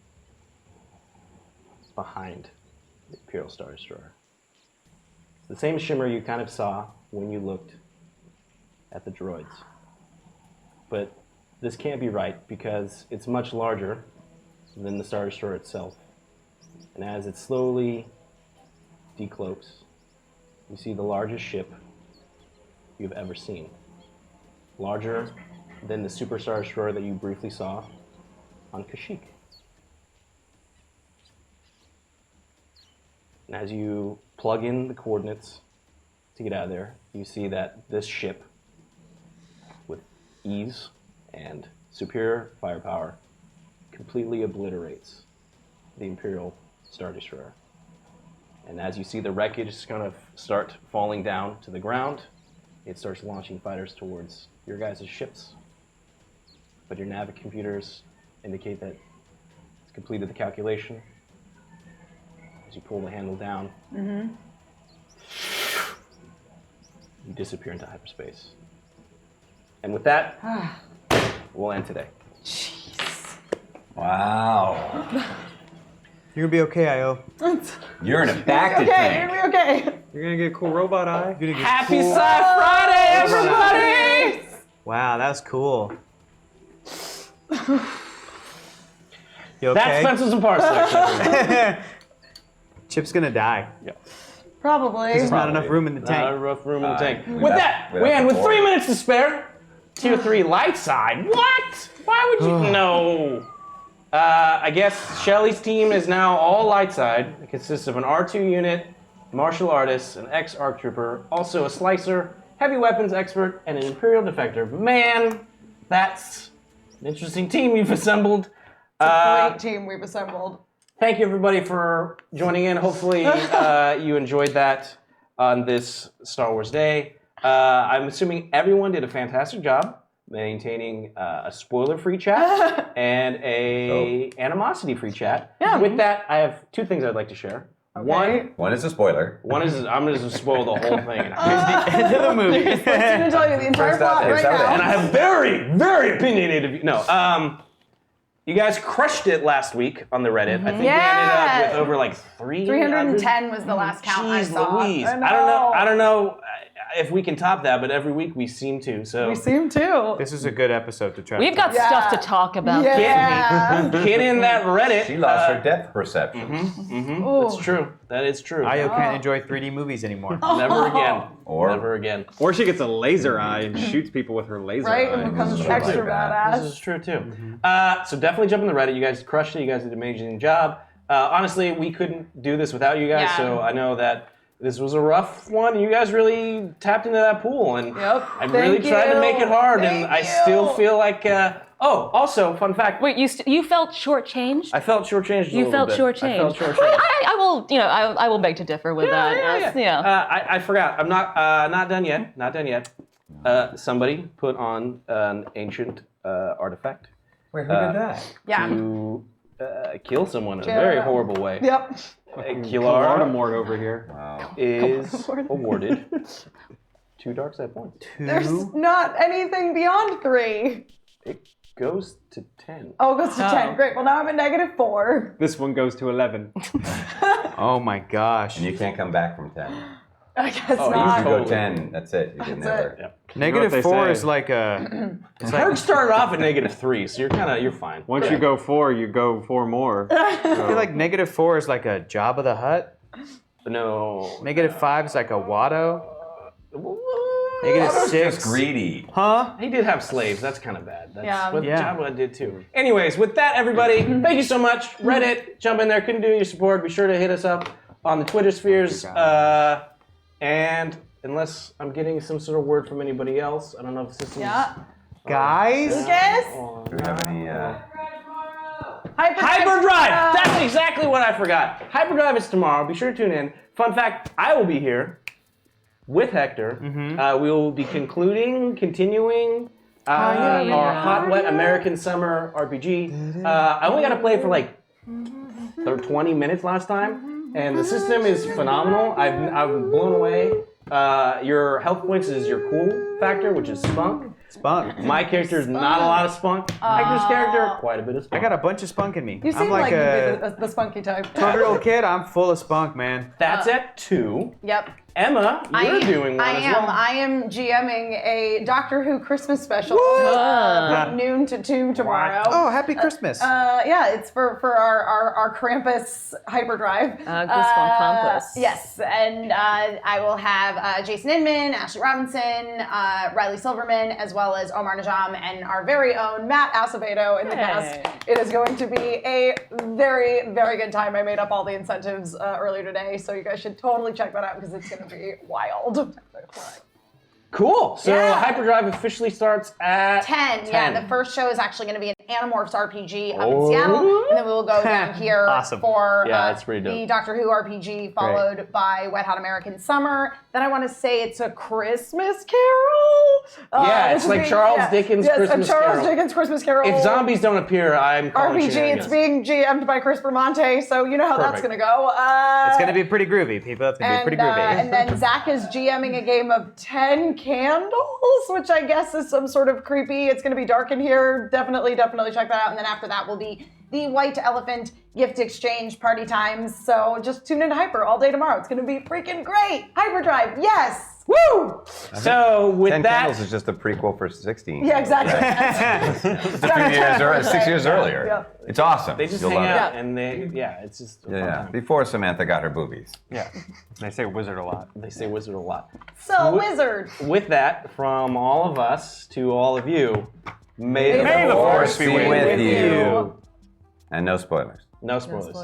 behind the Imperial Star Destroyer. The same shimmer you kind of saw when you looked at the droids. But this can't be right because it's much larger than the Star Destroyer itself. And as it slowly decloaks, you see the largest ship you've ever seen. Larger than the Super Star Destroyer that you briefly saw on Kashyyyk. And as you plug in the coordinates to get out of there, you see that this ship, with ease and superior firepower, completely obliterates the Imperial Star Destroyer. And as you see the wreckage kind of start falling down to the ground, it starts launching fighters towards your guys' ships. But your nav computers indicate that it's completed the calculation. As you pull the handle down, you disappear into hyperspace. And with that, we'll end today.
Wow.
You're gonna be okay, Io.
You're in a bacta
Okay,
tank.
you're gonna be okay.
You're gonna get a cool robot eye. You're gonna get
Happy
cool...
Sci Friday, everybody!
Wow, that was cool. You okay?
That's Pencils and Parsecs, everybody.
Chip's gonna die.
Yeah.
Probably.
There's not enough room in the
Not
tank.
a rough room in the tank.
we
With
got-
that,
we
we
got
end with
the
3
board.
minutes to spare. Tier 3 light side. What? Why would you? No. I guess Shelly's team is now all light side. It consists of an R2 unit, martial artist, an ex-ARC trooper, also a slicer, heavy weapons expert, and an Imperial defector. Man, that's an interesting team you've assembled.
Great team we've assembled.
Thank you, everybody, for joining in. Hopefully, you enjoyed that on this Star Wars Day. I'm assuming everyone did a fantastic job maintaining a spoiler-free chat and a animosity-free chat.
Yeah.
With that, I have two things I'd like to share.
One is a spoiler.
One is I'm going to spoil the whole thing.
End of the movie.
I'm gonna tell you the entire
First out,
plot right
first out.
And I
now.
have very, very opinionated. No, you guys crushed it last week on the Reddit. I think we ended up with over like
310 was the last count I
Jeez
saw.
Louise.
I
I don't know if we can top that, but every week we seem to. So
We seem to.
This is a good episode to try.
We've
to
got
Yeah.
stuff to talk about.
Yeah.
get in that Reddit.
She lost her depth perception.
That's true. That is true.
Io can't enjoy 3D movies anymore.
Never again.
Or-
Never again.
Or she gets a laser eye and shoots people with her laser
Right?
eye.
It becomes
Shit
extra
like that.
This
badass.
is true too. So definitely jump in the Reddit. You guys crushed it. You guys did an amazing job. Honestly, we couldn't do this without you guys.
Yeah.
So I know that this was a rough one. You guys really tapped into that pool, and
Yep.
I really
Thank
tried to
you.
make it hard. And
Thank
I
you.
still feel like. Oh, also, fun fact.
Wait, you felt shortchanged?
I felt shortchanged. a
You
little
felt
bit.
shortchanged.
I felt shortchanged.
I will, I will beg to differ with that. Yes,
I forgot. I'm not done yet. Not done yet. Somebody put on an ancient artifact
Wait, who did that?
Yeah.
to kill someone in a very horrible way.
Yep.
Kilara
Mort over here.
Wow.
is awarded 2 dark side points.
There's not anything beyond 3.
It goes to 10.
Oh, it goes to 10. Great. Well, now I'm at -4.
This one goes to 11.
Oh my gosh.
And you can't come back from 10.
I guess
If
not.
you go
Totally.
10, that's it. You can never.
Yep.
Negative
they
4
say.
is like a. It's like,
Herc started off at -3, so you're fine.
Once you go 4, you go 4 more.
I feel like -4 is like a Jabba the Hutt.
No.
-5 is like a Watto. -6.
Just greedy.
Huh?
He did have slaves. That's kind of bad. That's
Yeah.
what
Yeah.
Jabba did too. Anyways, with that, everybody, thank you so much. Reddit, jump in there. Couldn't do your support. Be sure to hit us up on the Twitter spheres. And unless I'm getting some sort of word from anybody else, I don't know if the system's...
Yeah.
Guys?
Lucas?
Do we have any?
Hyperdrive! That's exactly what I forgot. Hyperdrive is tomorrow. Be sure to tune in. Fun fact, I will be here with Hector. We will be continuing our Hot Wet American Summer RPG. I only got to play for like 20 minutes last time, and the system is phenomenal. I'm blown away. Your health points is your cool factor, which is spunk.
Spunk.
My character is not a lot of spunk. Hector's character, quite a bit of spunk.
I got a bunch of spunk in me.
You seem
I'm like
you'd
a
be the spunky type.
12-year-old kid. I'm full of spunk, man.
That's at 2.
Yep.
Emma, you're doing one as well.
I am GMing a Doctor Who Christmas special. Noon to 2 tomorrow.
Oh, happy Christmas.
Yeah, it's for our Krampus hyperdrive.
Krampus.
Yes, and I will have Jason Inman, Ashley Robinson, Riley Silverman, as well as Omar Najam and our very own Matt Acevedo in the cast. It is going to be a very, very good time. I made up all the incentives earlier today, so you guys should totally check that out because it's going to be wild.
Cool. So
Yeah.
Hyperdrive officially starts at
10.
10.
Yeah, the first show is actually going to be an Animorphs RPG up in Seattle, and then we will go down here
Awesome.
for
Yeah, it's pretty dope.
the Doctor Who RPG, followed by Wet Hot American Summer. Then I want to say it's a Christmas Carol.
Yeah,
which
it's
is
like Charles Dickens' Christmas
a Charles
Carol.
Dickens Christmas Carol.
If zombies don't appear, I'm calling
RPG,
shenanigans.
it's being GM'd by Chris Bramante, so you know how that's
Perfect.
going to go.
It's going to be pretty groovy, people. It's going to be pretty groovy.
And then Zach is GMing a game of 10 candles, which I guess is some sort of creepy. It's going to be dark in here. Definitely check that out. And then after that will be the White Elephant gift exchange party times. So just tune into Hyper all day tomorrow. It's going to be freaking great. Hyperdrive, yes. Woo!
So with
10
that,
Candles is just a prequel for 16.
Yeah, exactly.
It's a few years earlier, 6 years earlier.
Yeah.
It's awesome.
they just
You'll
hang
love
out
it.
and it's just a fun
Yeah,
time.
before Samantha got her boobies.
Yeah. They say wizard a lot.
They say wizard a lot.
So, Wizard.
With that, from all of us to all of you, may
the force be with
you. And no spoilers.
No spoilers.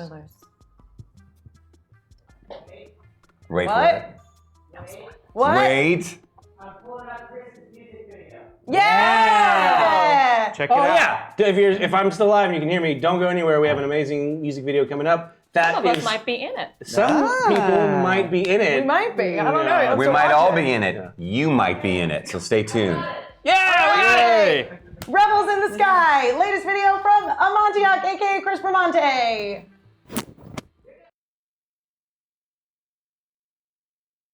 Wait
What?
for it.
What?
Wait.
Yeah!
Check it
Oh
out.
yeah! If I'm still alive and you can hear me, don't go anywhere. We have an amazing music video coming up. That
Some of us
is-
might be in it.
Some people might be in it.
We might be. I don't know. Let's
We
go
might
watch
all
it.
be in it. You might be in it, so stay tuned.
Yeah, we got it.
Rebels in the Sky, latest video from Amontiak, aka Chris Bramante.